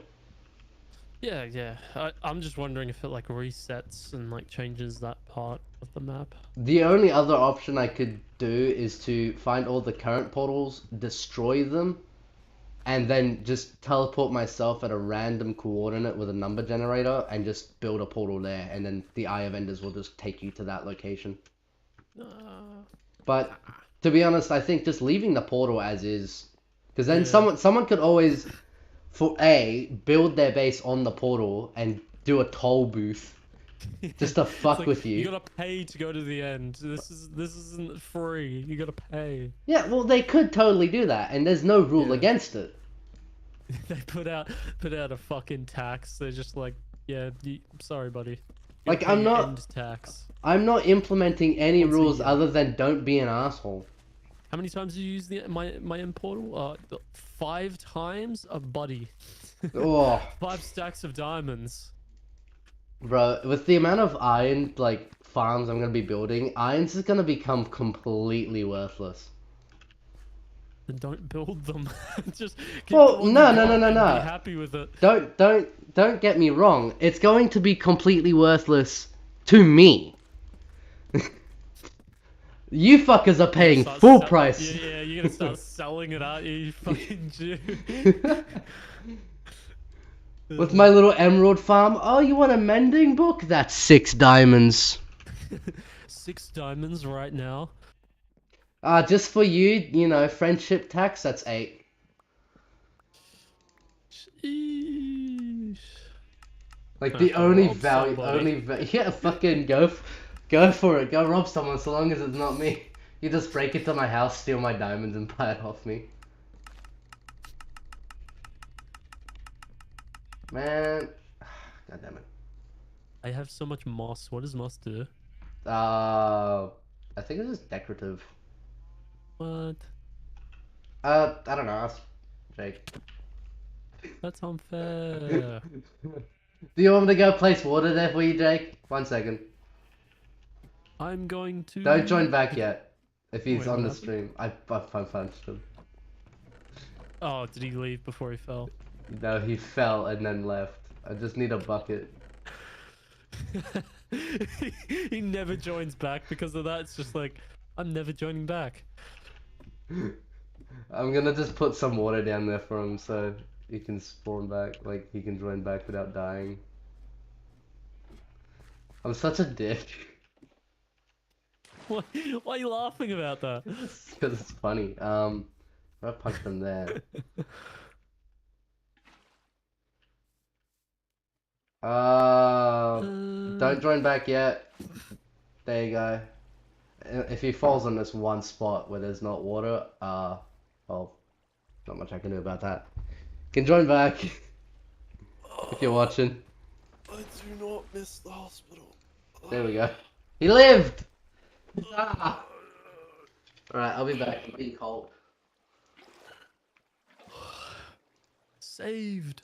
Yeah, yeah. I'm just wondering if it like resets and like changes that part of the map. The only other option I could do is to find all the current portals, destroy them, and then just teleport myself at a random coordinate with a number generator and just build a portal there, and then the Eye of Enders will just take you to that location. But to be honest, I think just leaving the portal as is, because then Yeah. someone could always, build their base on the portal and do a toll booth just to It's fuck like, with you you. gotta pay to go to the end. This isn't free. You gotta pay. Yeah, well, they could totally do that, and there's no rule Yeah. against it. They put out a fucking tax. They're just like, yeah, sorry, buddy. You Like, gotta pay I'm your not- end tax. I'm not implementing any Once a rules year. other than don't be an asshole. How many times did you use my end portal? 5 times a buddy. Oh, 5 stacks of diamonds. bro, with the amount of iron like farms I'm gonna be building, iron's is gonna become completely worthless. Then don't build them. Just keep the Well, ones you no, no, no, got no, and be no. happy with it. Don't get me wrong. It's going to be completely worthless to me. You fuckers are You're gonna paying start full Yeah, price. yeah, you're gonna start selling it out, you fucking Jew. With my little emerald farm. Oh, you want a mending book? That's 6 diamonds. 6 diamonds right now. Just for you, you know, friendship tax, that's 8. Sheesh. Like I the have to only rob value, somebody. yeah, fucking go for it. Go rob someone so long as it's not me. You just break into my house, steal my diamonds, and buy it off me. Man, god damn it. I have so much moss. What does moss do? I think it's just decorative. What? I don't know. Ask Jake. That's unfair. Do you want me to go place water there for you, Jake? 1 second. I'm going Don't to... join back yet. If he's Wait, on what the happened? stream, I punched him. Oh, did he leave before he fell? No, he fell and then left. I just need a bucket. He never joins back because of that. It's just like, I'm never joining back. I'm gonna just put some water down there for him so he can spawn back, like he can join back without dying. I'm such a dick. Why are you laughing about that? Because it's funny. I punched him there. Don't join back yet. There you go. If he falls on this one spot where there's not water, well, not much I can do about that. Can join back if you're watching. I do not miss the hospital. There we go. He lived! Ah. Alright, I'll be back. I'm being cold. Saved.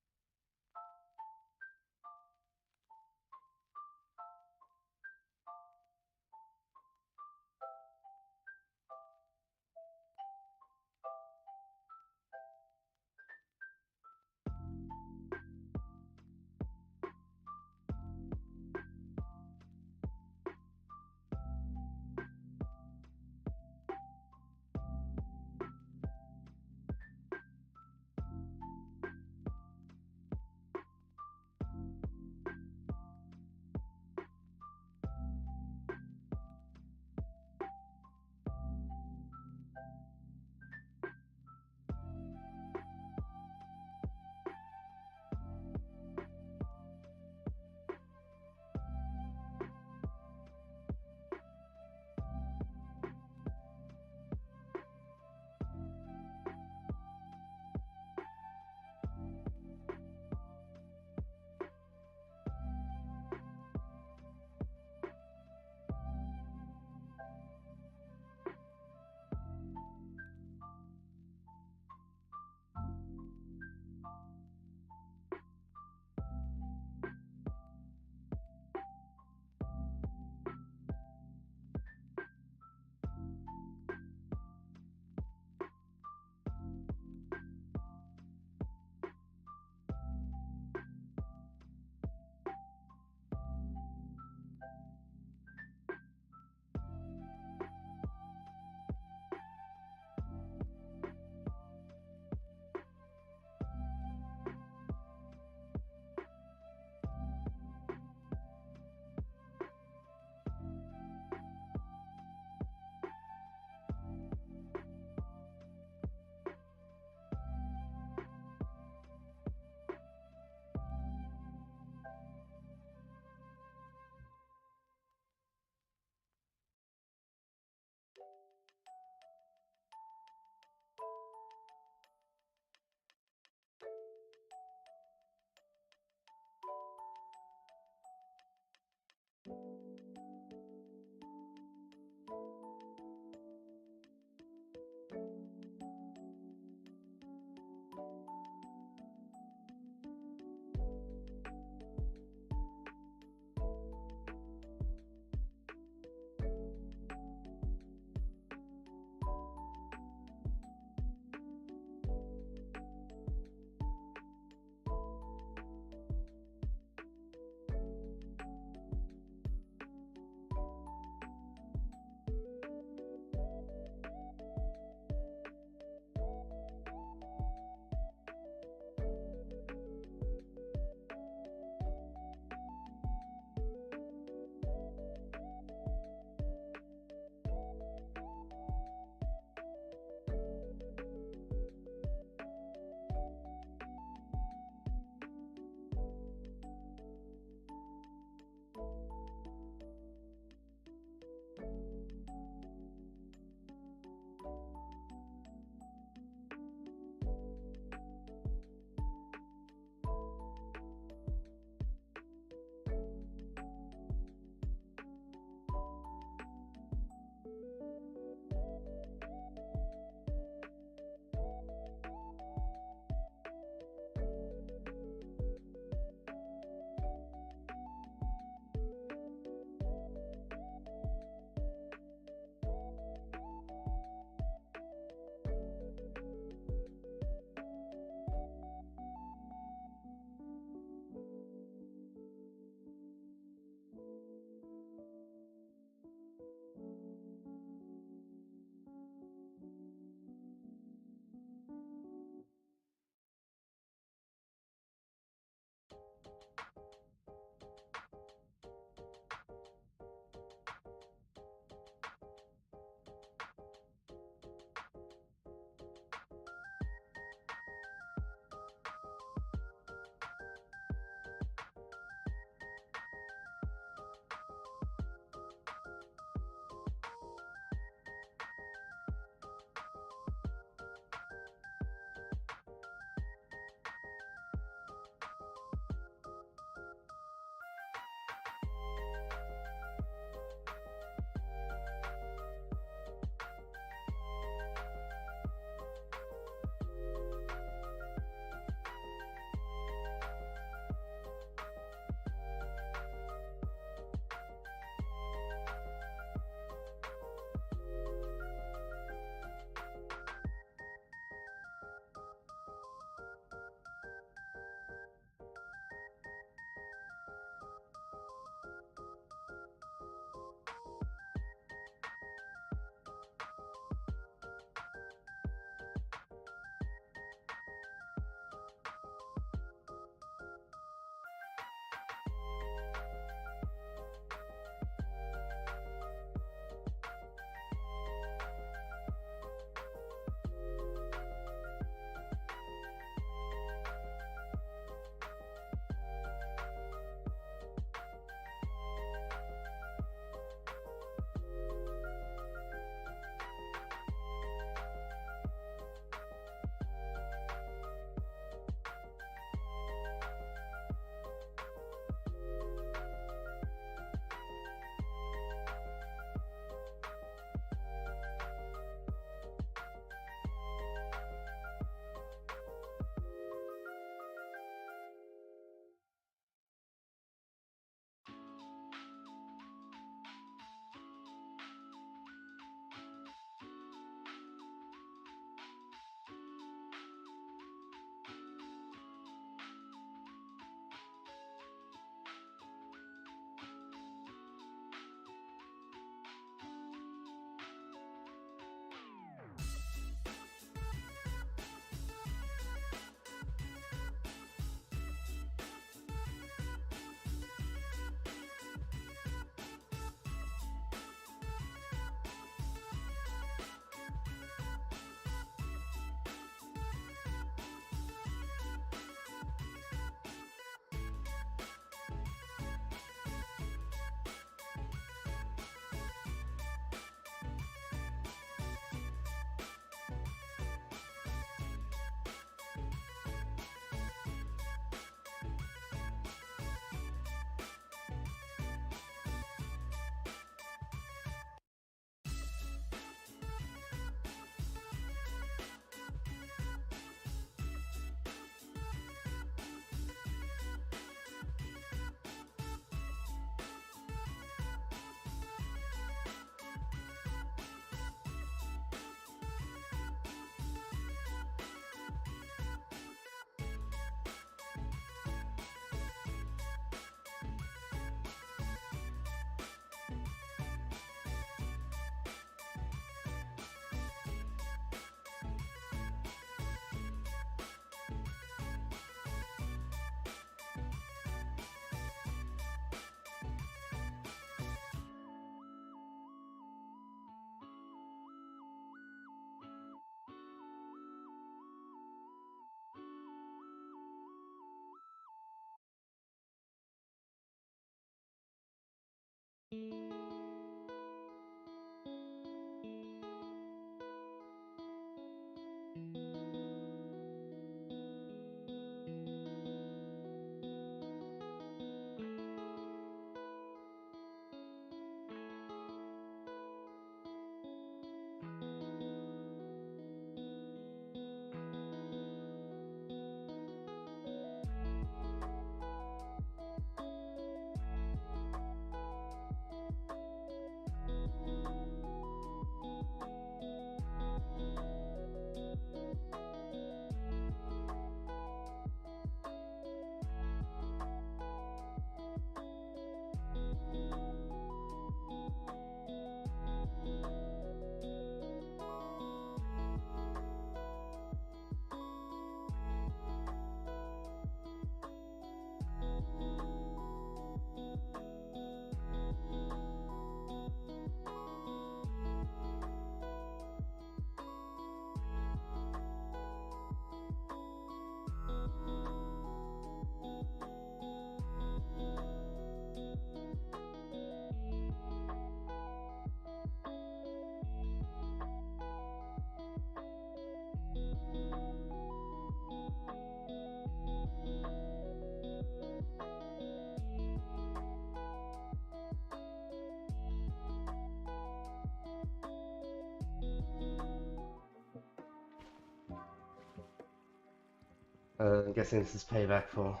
I'm guessing this is payback for.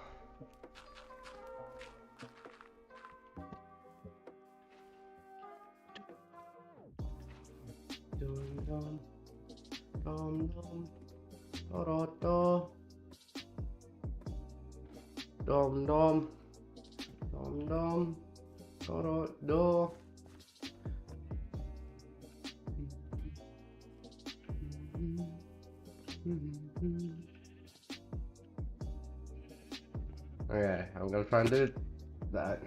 Dum dum dum dum da da dum dum dum dum da da. Okay, I'm gonna try and do that.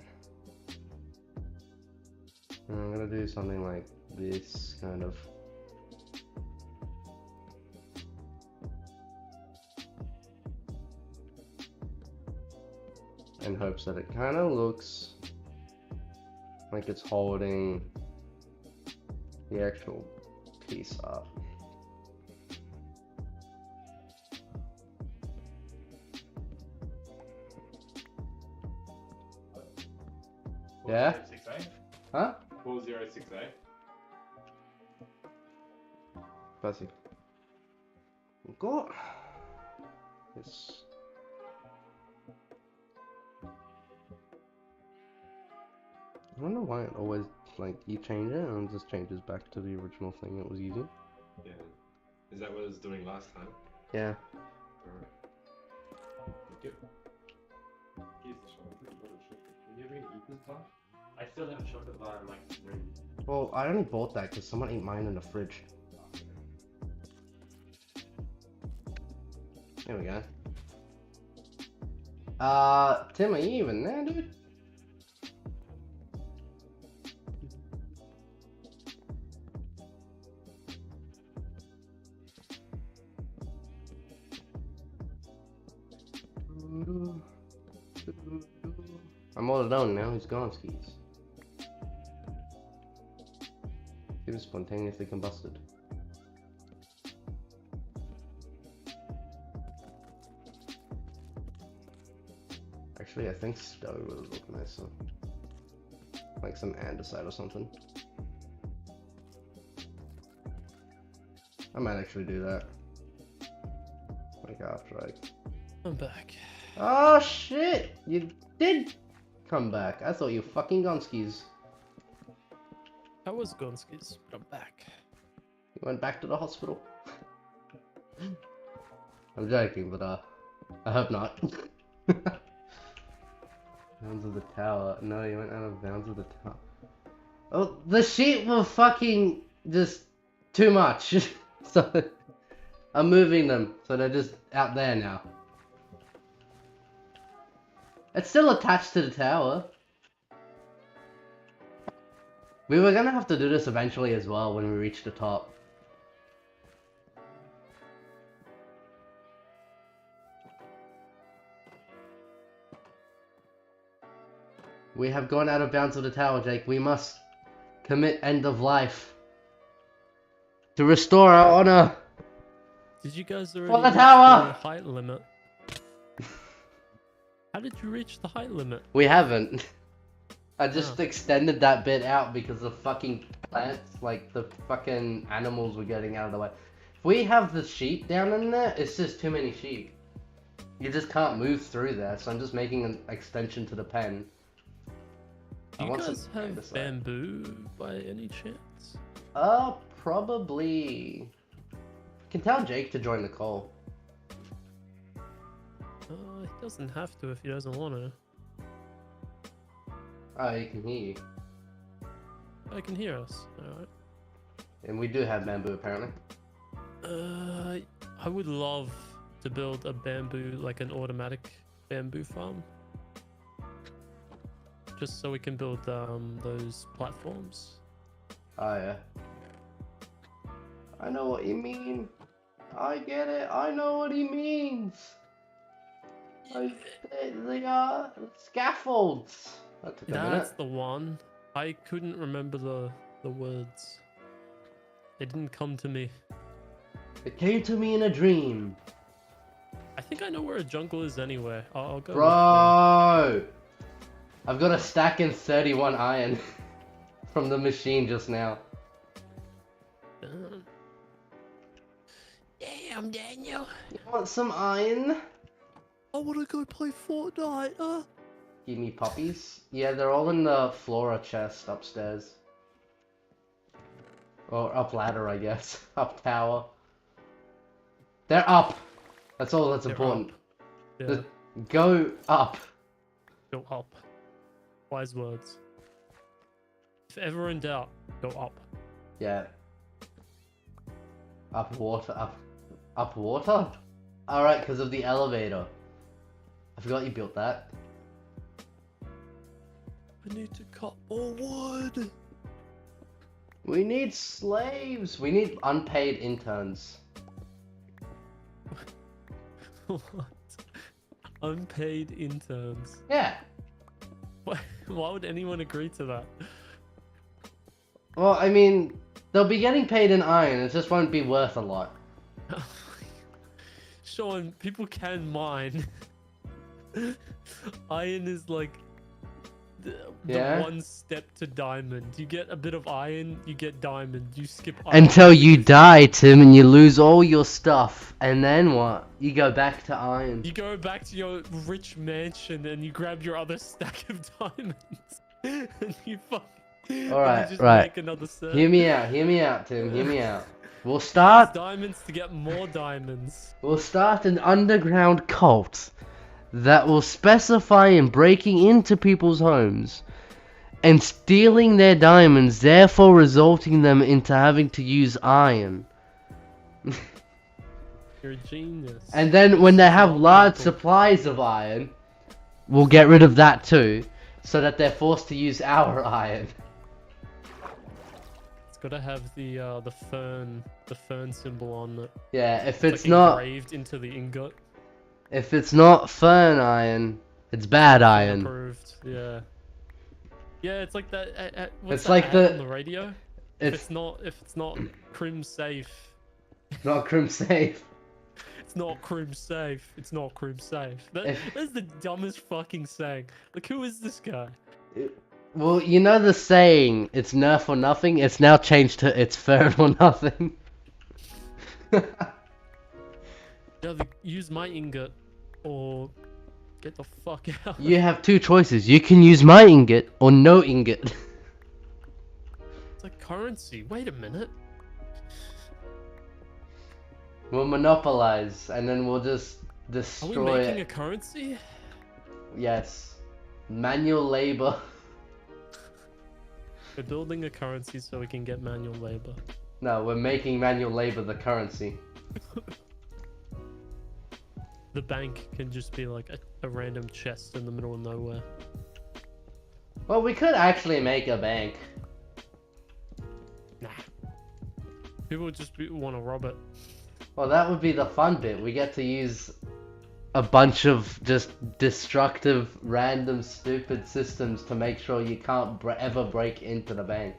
And I'm gonna do something like this, kind of. In hopes that it kind of looks like it's holding the actual piece up. Yeah? 406A? Huh? 406A? Vas-y. Go. Yes. I don't know why it always, like, you change it and it just changes back to the original thing it was using. Yeah. Is that what it was doing last time? Yeah. Alright. Thank you. Here's the chocolate. What a chocolate. Can you ever eat this bar? I still have a chocolate bar in my room. Well, I only bought that because someone ate mine in the fridge. There we go. Tim, are you even there, dude? I'm all alone now, he's gone skis. He was spontaneously combusted. Actually, I think stove would look nicer. Like some andesite or something. I might actually do that. Like after I'm back. Oh shit! You did come back. I thought you fucking gone skis. I was Gonskis, but I'm back. You went back to the hospital. I'm joking, but I hope not. Bounds of the tower. No, you went out of bounds of the tower. Oh, the sheep were fucking just too much. So I'm moving them, so they're just out there now. It's still attached to the tower. We were gonna have to do this eventually as well when we reach the top. We have gone out of bounds of the tower, Jake. We must commit end of life to restore our honor. Did you guys For already the reach tower! the height limit? How did you reach the height limit? We haven't. I just Oh. extended that bit out because the fucking plants, like the fucking animals were getting out of the way. If we have the sheep down in there, it's just too many sheep. You just can't move through there, so I'm just making an extension to the pen. Do I you want some guys have andesite. bamboo by any chance? Probably. Can tell Jake to join the call. He doesn't have to if he doesn't want to. Oh, he can hear you. I can hear us. Alright. And we do have bamboo, apparently. I would love to build a bamboo, like an automatic bamboo farm. Just so we can build those platforms. Oh, yeah. I know what you mean. I get it. I know what he means. They are scaffolds. That took a That's minute. the one. I couldn't remember the words. They didn't come to me. It came to me in a dream. I think I know where a jungle is anyway. I'll go. look Bro! I've got a stack in 31 iron from the machine just now. for it. Damn, Daniel. You want some iron? I want to go play Fortnite. Give me puppies. Yeah, they're all in the flora chest upstairs. Or up ladder, I guess. Up tower. They're up! That's all that's They're important. Yeah, Just go up. go up. Wise words. If ever in doubt, go up. Yeah. Up water, up water? Alright, because of the elevator. I forgot you built that. I need to cut more wood. We need slaves. We need unpaid interns. What? Unpaid interns. Yeah. Why would anyone agree to that? Well, I mean, they'll be getting paid in iron. It just won't be worth a lot. Sean, people can mine. Iron is like the Yeah? one step to diamond. You get a bit of iron, you get diamond. You skip iron. Until you die, Tim, and you lose all your stuff. And then what? You go back to iron. You go back to your rich mansion and you grab your other stack of diamonds. And you fuck. Alright, and you just right. make another set. Hear me out, Tim. Hear me out. We'll Use start. diamonds to get more diamonds. We'll start an underground cult that will specify in breaking into people's homes and stealing their diamonds, therefore resulting them into having to use iron. You're a genius. And then when they have Smart large people. supplies of iron, we'll get rid of that too, so that they're forced to use our iron. It's gotta have the fern symbol on it. Yeah, if It's it's like not engraved into the ingot. fern iron, it's bad iron. Approved. Yeah. Yeah, it's like that. What's It's that like ad the- on the radio. It's If it's not crim safe, not crim safe. it's not crim safe. It's not crim safe. That's the dumbest fucking saying. Like, who is this guy? Well, you know the saying, it's nerf or nothing? It's now changed to it's fern or nothing. Either use my ingot or get the fuck out. You have two choices. You can use my ingot or no ingot. It's like currency. Wait a minute. We'll monopolize and then we'll just Are we destroy making it. a currency? Yes. Manual labor. We're building a currency so we can get manual labor. No, we're making manual labor the currency. The bank can just be like a random chest in the middle of nowhere. Well, we could actually make a bank. Nah. People would just want to rob it. Well, that would be the fun bit. We get to use a bunch of just destructive, random, stupid systems to make sure you can't ever break into the bank.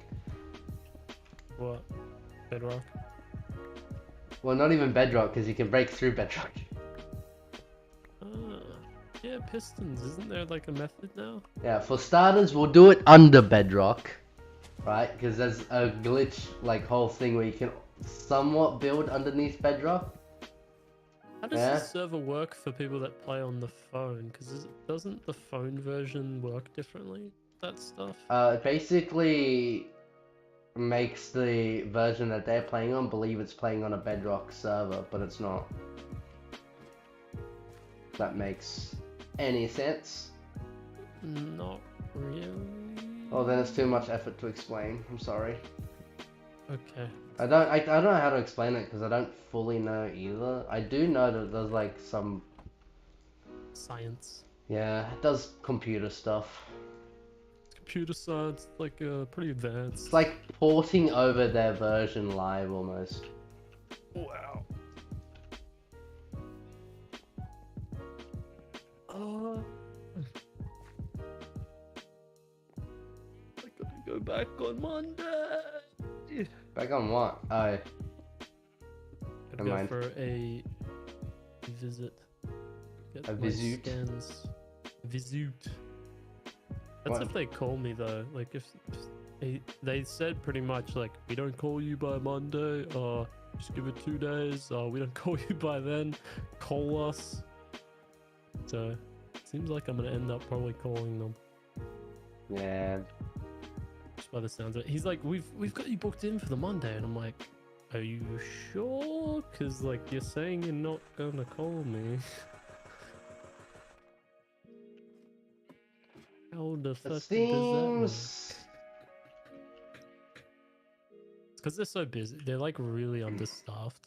What? Bedrock? Well, not even Bedrock, because you can break through Bedrock. Yeah, pistons. Isn't there like a method now? Yeah, for starters, we'll do it under Bedrock, right? Because there's a glitch, like, whole thing where you can somewhat build underneath Bedrock. How does Yeah. this server work for people that play on the phone? Because doesn't the phone version work differently? That stuff? It basically makes the version that they're playing on believe it's playing on a Bedrock server, but it's not. If that makes any sense. Not really. Oh, then it's too much effort to explain. I'm sorry. Okay. I don't know how to explain it because I don't fully know either. I do know that there's like some, Science. yeah, it does computer stuff. Computer science, like pretty advanced. It's like porting over their version live almost. Wow. I gotta go back on Monday. Back on what? Oh, Gotta Never go mind. for a visit. Get A my visit? Scans. Visit. That's What? if they call me though. Like if they said pretty much like we don't call you by Monday. Just give it 2 days. We don't call you by then. Call us. So it seems like I'm gonna end up probably calling them. yeah. Just by the sounds of it. He's like, we've got you booked in for the Monday, and I'm like, are you sure? Cause like you're saying you're not gonna call me. How the fuck It does that work? seems. It's because they're so busy. They're like really understaffed.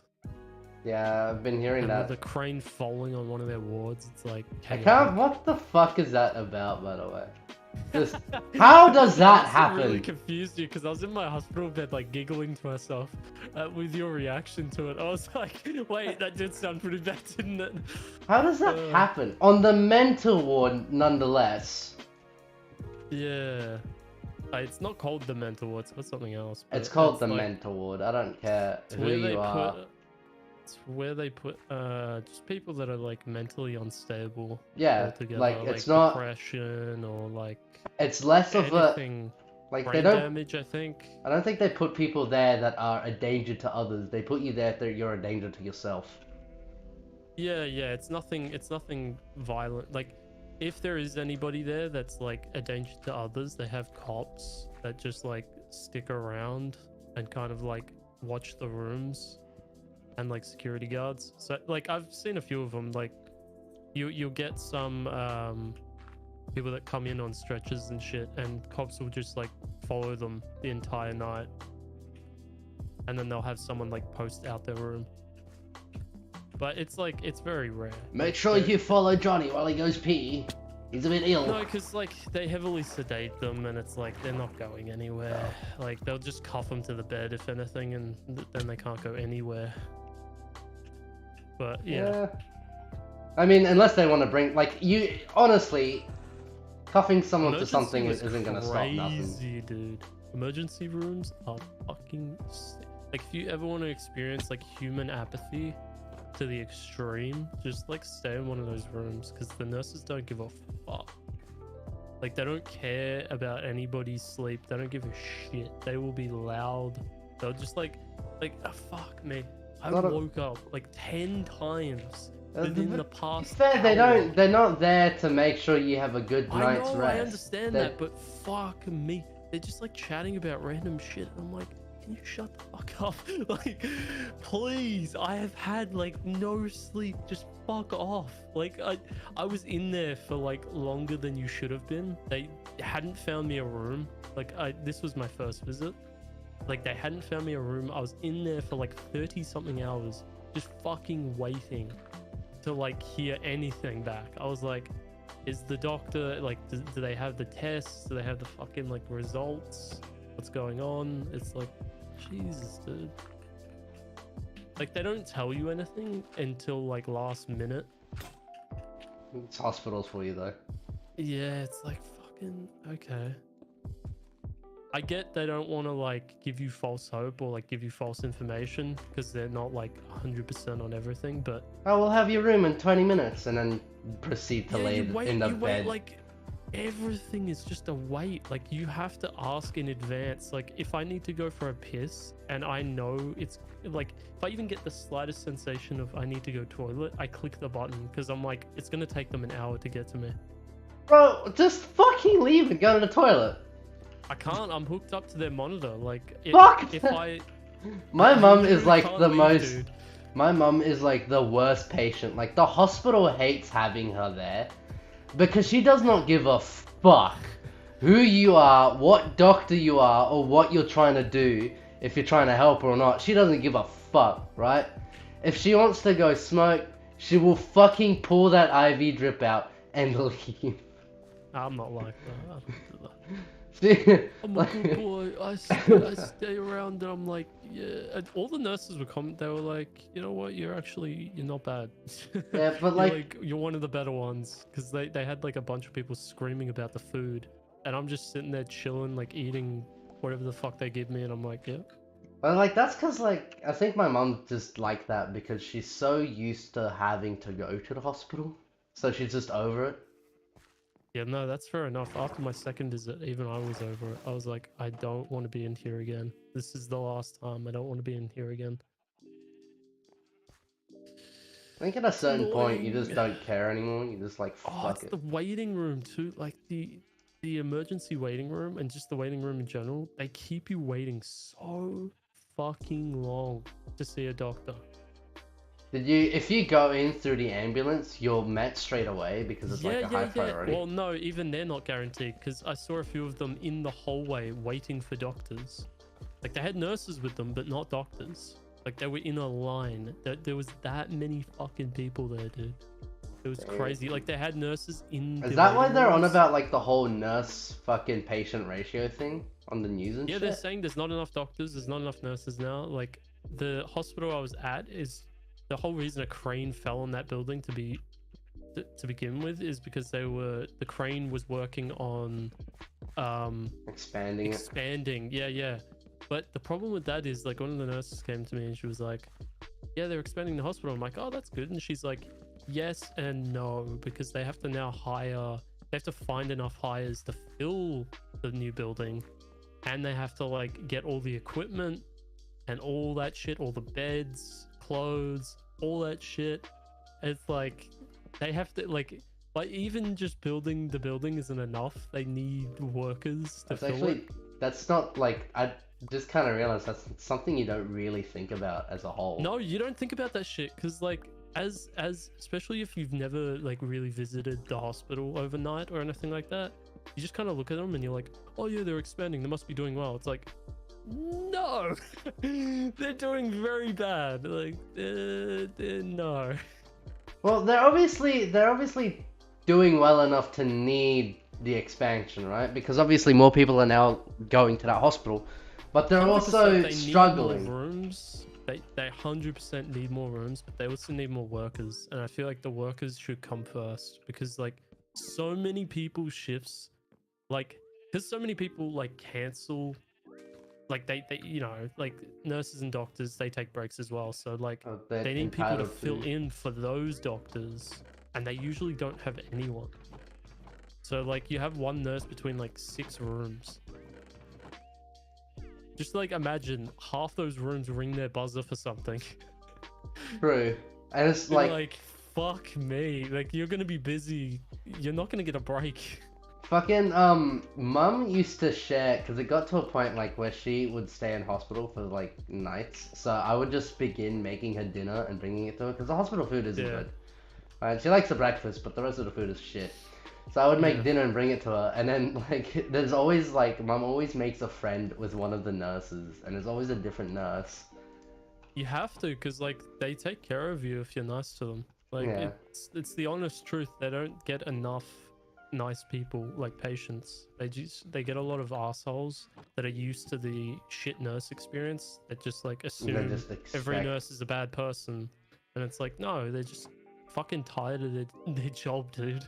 Yeah, I've been hearing And with that. the crane falling on one of their wards, it's like. I chaotic. can't. What the fuck is that about, by the way? Just how does that Honestly, really happen? confused you because I was in my hospital bed like giggling to myself with your reaction to it. I was like, wait, that did sound pretty bad, didn't it? How does that Uh. happen on the mental ward, nonetheless? Yeah. It's not called the mental ward, it's called something else. but It's called the like- mental ward. I don't care It's who where they you are. put. It's where they put just people that are like mentally unstable. Yeah, Altogether, like it's not. depression or like It's less of a anything. like they Brain don't. damage, I think. I don't think they put people there that are a danger to others. They put you there that you're a danger to yourself. Yeah, it's nothing. It's nothing violent. Like, if there is anybody there that's like a danger to others, they have cops that just like stick around and kind of like watch the rooms, and like security guards. So like I've seen a few of them. Like, you'll get some people that come in on stretchers and shit, and cops will just like follow them the entire night, and then they'll have someone like post out their room. But it's like, it's very rare. Make Like, sure they're- you follow Johnny while he goes pee. He's a bit ill. No, because like they heavily sedate them, and it's like they're not going anywhere. Like they'll just cuff them to the bed if anything, and then they can't go anywhere. But yeah, I mean, unless they want to bring, like, you honestly, cuffing someone to Emergency something was isn't gonna stop nothing. crazy, dude. Emergency rooms are fucking like, if you ever want to experience like human apathy to the extreme, just like stay in one of those rooms, because the nurses don't give a fuck. Like, they don't care about anybody's sleep. They don't give a shit. They will be loud. They'll just like fuck me. I Not a- woke up like 10 times within the past. Fair, they hour. don't. They're not there to make sure you have a good I night's know, rest. I understand They're- that, but fuck me. They're just like chatting about random shit. I'm like, can you shut the fuck up? Like, please. I have had like no sleep. Just fuck off. Like, I was in there for like longer than you should have been. They hadn't found me a room. Like, this was my first visit. Like, they hadn't found me a room. I was in there for like 30 something hours, just fucking waiting to like hear anything back. I was like, is the doctor like, do they have the tests? Do they have the fucking like results? What's going on? It's like, Jesus, dude. Like, they don't tell you anything until like last minute. It's hospitals for you though. Yeah, it's like fucking okay. I get they don't want to like give you false hope or like give you false information because they're not like 100% on everything, but Oh, we'll have your room in 20 minutes, and then proceed to yeah, lay in the you wait bed. like everything is just a wait. Like you have to ask in advance. Like if I need to go for a piss and I know it's like if I even get the slightest sensation of I need to go toilet, I click the button because I'm like it's gonna take them an hour to get to me. Bro, just fucking leave and go to the toilet. I can't. I'm hooked up to their monitor. Like Fuck! if I My I mum is literally like can't the leave, most. dude. My mum is like the worst patient. Like the hospital hates having her there because she does not give a fuck who you are, what doctor you are, or what you're trying to do. If you're trying to help her or not, she doesn't give a fuck, right? If she wants to go smoke, she will fucking pull that IV drip out and leave. I'm not like that. I don't do that. She, I'm a like, good boy. I stay around and I'm like, yeah. And all the nurses would comment. They were like, you know what? You're not bad. Yeah, but You're you're one of the better ones because they had like a bunch of people screaming about the food, and I'm just sitting there chilling, like eating whatever the fuck they give me, and I'm like, yeah. But like that's cause like I think my mum just like that because she's so used to having to go to the hospital, so she's just over it. Yeah, no, that's fair enough. After my second visit, even I was over it. I was like, I don't want to be in here again. This is the last time. I don't want to be in here again. I think at a certain point you just Annoying. don't care anymore. You just like Oh, fuck it's it. the waiting room too. Like the emergency waiting room and just the waiting room in general. They keep you waiting so fucking long to see a doctor. If you go in through the ambulance, you're met straight away because it's like a high priority. Well, no, even they're not guaranteed because I saw a few of them in the hallway waiting for doctors. Like they had nurses with them, but not doctors. Like they were in a line. There was that many fucking people there, dude. It was crazy. Like they had nurses in. Is the that why waiting they're on rooms. about like the whole nurse fucking patient ratio thing on the news and Yeah, shit? they're saying there's not enough doctors, there's not enough nurses now. Like the hospital I was at is the whole reason a crane fell on that building to begin with is because the crane was working on Expanding it. Yeah. But the problem with that is like one of the nurses came to me and she was like, yeah, they're expanding the hospital. I'm like, oh, that's good. And she's like, yes and no, because they have to now they have to find enough hires to fill the new building, and they have to like get all the equipment and all that shit, all the beds, clothes, all that shit. It's like they have to like even just building the building isn't enough. They need workers to That's fill actually it. that's not like I just kind of realized that's something you don't really think about as a whole. No, you don't think about that shit because like as especially if you've never like really visited the hospital overnight or anything like that, you just kind of look at them and you're like, oh yeah, they're expanding, they must be doing well. It's like, no, they're doing very bad. Like no. Well, they're obviously doing well enough to need the expansion, right? Because obviously more people are now going to that hospital, but they're 100% also they struggling. need more rooms. They 100% need more rooms, but they also need more workers. And I feel like the workers should come first because like so many people's shifts, like because so many people like cancel, like they you know, like nurses and doctors, they take breaks as well. So like They're they need people to entitled fill in for those doctors, and they usually don't have anyone. So like you have one nurse between like 6 rooms. Just like imagine half those rooms ring their buzzer for something. True, and it's You're like like, fuck me. Like you're gonna be busy. You're not gonna get a break. fucking mum used to share because it got to a point like where she would stay in hospital for like nights, so I would just begin making her dinner and bringing it to her because the hospital food isn't Yeah. good. Right, she likes the breakfast, but the rest of the food is shit. So I would make Yeah. dinner and bring it to her, and then like there's always like mum always makes a friend with one of the nurses, and there's always a different nurse. You have to, because like they take care of you if you're nice to them. Like Yeah. it's the honest truth. They don't get enough nice people, like patients. They get a lot of assholes that are used to the shit nurse experience that just like They assume just every expect. nurse is a bad person. And it's like, no, they're just fucking tired of their job, dude.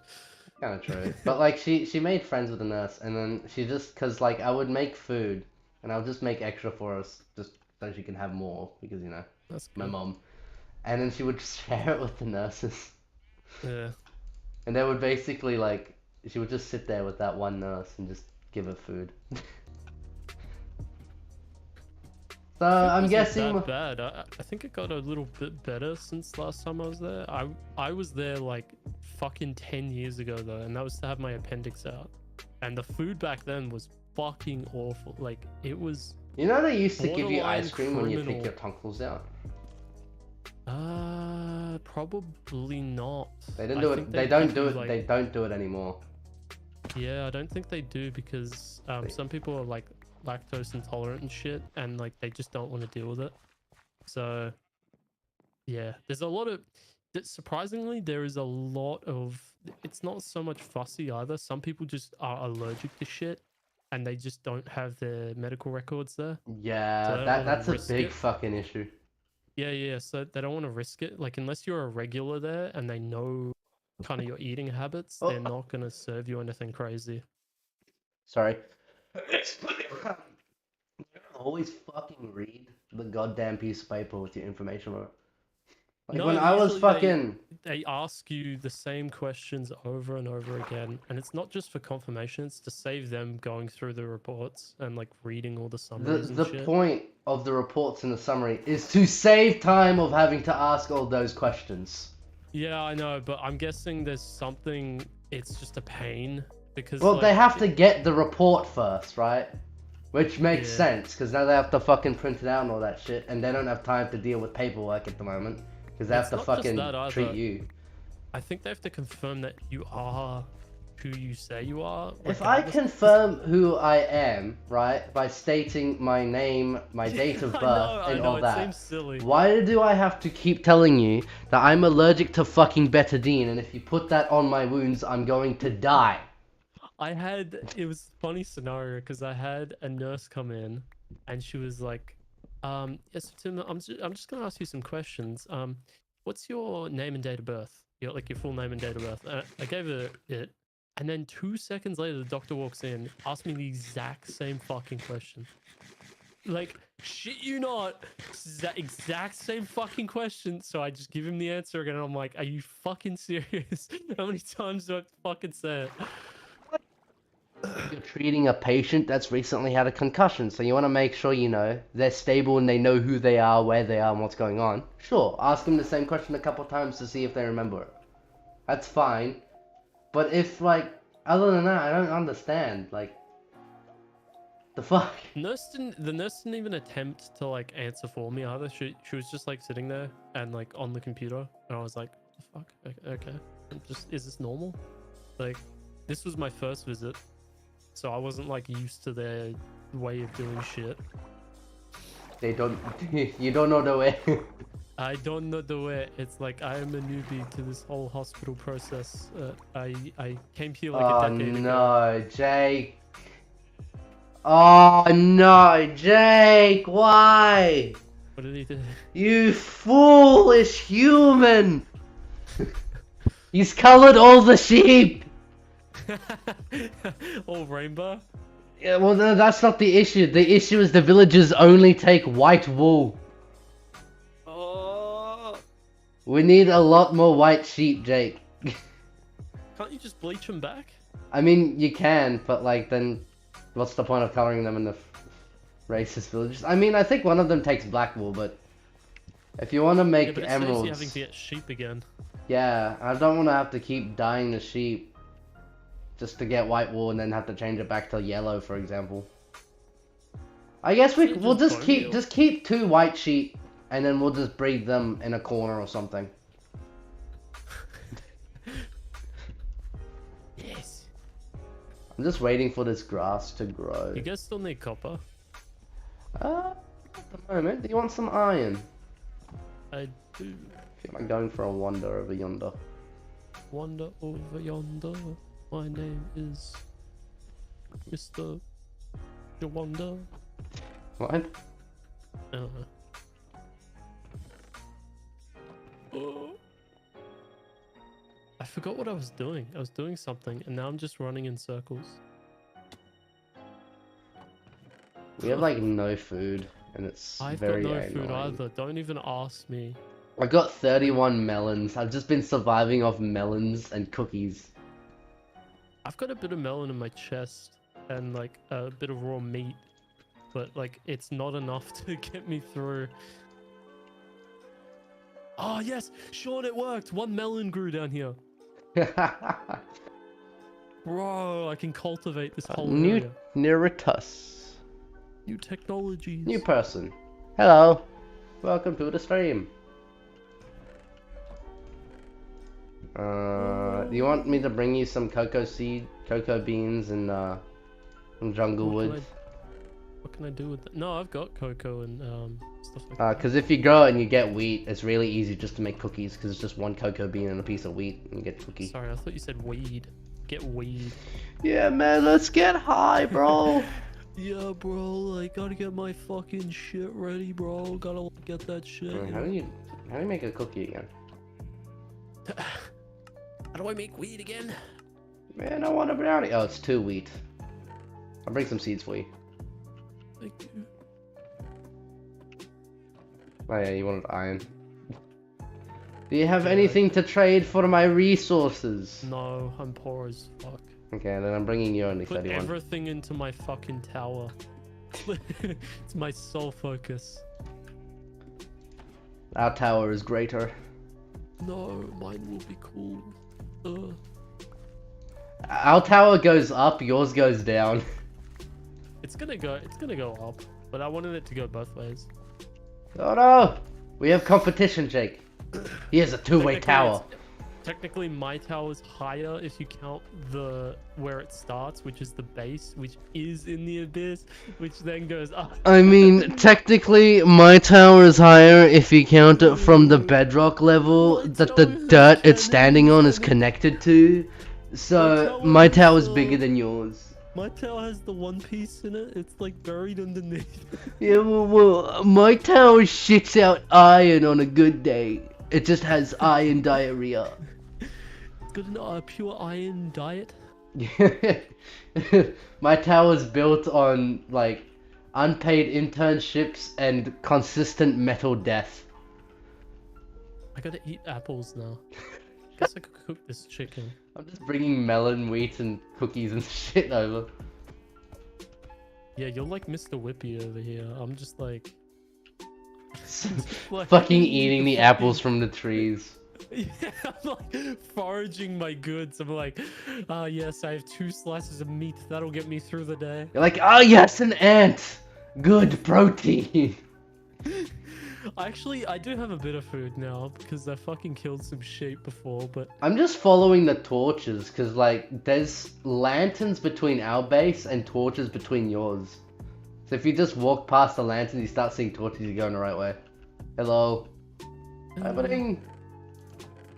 Kind of true. But like she made friends with the nurse, and then she just cause like I would make food, and I would just make extra for us just so she can have more because you know That's my good. mom, and then she would share it with the nurses, Yeah. and they would basically like she would just sit there with that one nurse and just give her food. So Food I'm wasn't guessing. that bad. I think it got a little bit better since last time I was there. I was there like fucking 10 years ago though, and that was to have my appendix out. And the food back then was fucking awful. Like it was You know they used to give you borderline ice cream when you pick criminal. your tonsils out. Probably not. They didn't I do think it. They give don't do you, it. like- They don't do it anymore. Yeah, I don't think they do because They- some people are like lactose intolerant and shit, and like they just don't want to deal with it. So yeah, there's a lot of. Surprisingly, there is a lot of. It's not so much fussy either. Some people just are allergic to shit, and they just don't have their medical records there. So Yeah, they don't wanna that's a risk big it. fucking issue. Yeah. So they don't want to risk it. Like unless you're a regular there and they know kind of your eating habits, Oh. they're not gonna serve you anything crazy. Sorry. Always fucking read the goddamn piece of paper with your information on it. Like No, when I was usually fucking. they ask you the same questions over and over again, and it's not just for confirmation, it's to save them going through the reports and like reading all the summaries and The shit. point of the reports in the summary is to save time of having to ask all those questions. Yeah, I know, but I'm guessing there's something. It's just a pain because Well, like, they have to get the report first, right? Which makes Yeah. sense, because now they have to fucking print it out and all that shit, and they don't have time to deal with paperwork at the moment, because they have It's to not just fucking that either. treat you. I think they have to confirm that you are who you say you are. If I regardless. confirm who I am, right, by stating my name, my date of birth, I and know, all it that, seems silly. why do I have to keep telling you that I'm allergic to fucking betadine, and if you put that on my wounds, I'm going to die? It was a funny scenario because I had a nurse come in and she was like, yes, Tim, I'm just gonna ask you some questions. What's your name and date of birth? Like your full name and date of birth. I gave her it, and then 2 seconds later, the doctor walks in, asked me the exact same fucking question. Like, shit you not, exact same fucking question. So I just give him the answer again, and I'm like, are you fucking serious? How many times do I have to fucking say it? You're treating a patient that's recently had a concussion, so you want to make sure, you know, they're stable and they know who they are, where they are, and what's going on. Sure, ask them the same question a couple times to see if they remember it. That's fine. But if, like, other than that, I don't understand. Like, the fuck? The nurse didn't even attempt to like answer for me either. She was just like sitting there and like on the computer, and I was like, the fuck? Okay. Is this normal? Like, this was my first visit, so I wasn't like used to their way of doing shit. They don't. You don't know the way. I don't know the way. It's like I am a newbie to this whole hospital process. I came here like a decade ago. No, Jake. Oh no, Jake, why? What did he do? You foolish human! He's colored all the sheep! All rainbow? Yeah, well, no, that's not the issue. The issue is the villagers only take white wool. Oh. We need a lot more white sheep, Jake. Can't you just bleach them back? I mean, you can, but like, then what's the point of coloring them in the racist villages? I mean, I think one of them takes black wool, but if you want to Yeah, make but it saves emeralds, you having to get sheep again. yeah, I don't want to have to keep dyeing the sheep just to get white wool and then have to change it back to yellow, for example. I guess Should've we'll just just bone keep 2 white sheep and then we'll just breed them in a corner or something. Yes. I'm just waiting for this grass to grow. You guys still need copper? At the moment, do you want some iron? I do. I feel like going for a wander over yonder. Wander over yonder. My name is Mr. Jawanda. What? I don't know. Oh. forgot what I was doing. I was doing something, and now I'm just running in circles. We have like no food, and it's I've very got no food annoying. either. Don't even ask me. I got 31 melons. I've just been surviving off melons and cookies. I've got a bit of melon in my chest and like a bit of raw meat, but like it's not enough to get me through. Oh yes, Sean, it worked. One melon grew down here. Bro, I can cultivate this whole New area. Neritus. New technologies. New person. Hello. Welcome to the stream. Do you want me to bring you some cocoa beans, and some jungle wood? What can I do with that? No, I've got cocoa and stuff like that. Because if you grow it and you get wheat, it's really easy just to make cookies, because it's just one cocoa bean and a piece of wheat, and you get cookie. Sorry, I thought you said weed. Get weed. Yeah, man, let's get high, bro. Yeah, bro, I gotta get my fucking shit ready, bro. Gotta get that shit. How do you make a cookie again? How do I make weed again? Man, I want a brownie. Oh, it's 2 wheat. I'll bring some seeds for you. Thank you. Oh yeah, you wanted iron. Do you have anything to trade for my resources? No, I'm poor as fuck. Okay, then I'm bringing you only Put 31. everything into my fucking tower. It's my sole focus. Our tower is greater. No, mine will be cool. Our tower goes up, yours goes down. It's gonna go up, but I wanted it to go both ways. Oh no! We have competition, Jake. Here's a two-way tower. Technically, my tower is higher if you count where it starts, which is the base, which is in the abyss, which then goes up. I mean, technically, my tower is higher if you count it from the bedrock level that the dirt it's standing on is connected to. So, my tower's bigger than yours. My tower has the one piece in it. It's like buried underneath. Yeah, well, my tower shits out iron on a good day. It just has iron diarrhea. It's got a pure iron diet. My tower's built on, like, unpaid internships and consistent metal death. I gotta eat apples now. Guess I could cook this chicken. I'm just bringing melon, wheat, and cookies and shit over. Yeah, you're like Mr. Whippy over here. I'm just like... Fucking eating the apples from the trees. Yeah, I'm like foraging my goods. I'm like, ah, yes, I have 2 slices of meat. That'll get me through the day. You're like, oh yes, an ant! Good protein! Actually, I do have a bit of food now because I fucking killed some sheep before, but... I'm just following the torches, because, like, there's lanterns between our base and torches between yours. So if you just walk past the lantern, you start seeing torches, you're going the right way. Hello. Hi, buddy.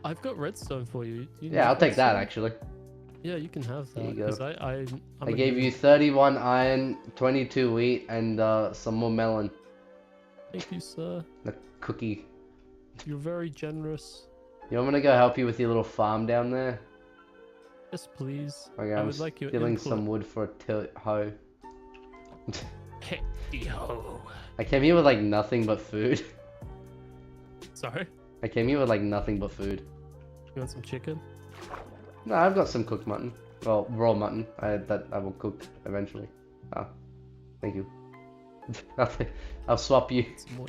I've got redstone for you. Yeah, I'll take that, actually. Yeah, you can have that. There you go. Because I gave you 31 iron, 22 wheat, and some more melon. Thank you, sir. A cookie. You're very generous. You want me to go help you with your little farm down there? Yes, please. Okay, I I'm would like your stealing input. some wood for a hoe. Yo. I came here with like nothing but food. Sorry? I came here with like nothing but food. You want some chicken? No, I've got some cooked mutton. Well, raw mutton. That I will cook eventually. Ah, thank you. I'll swap you. Some more.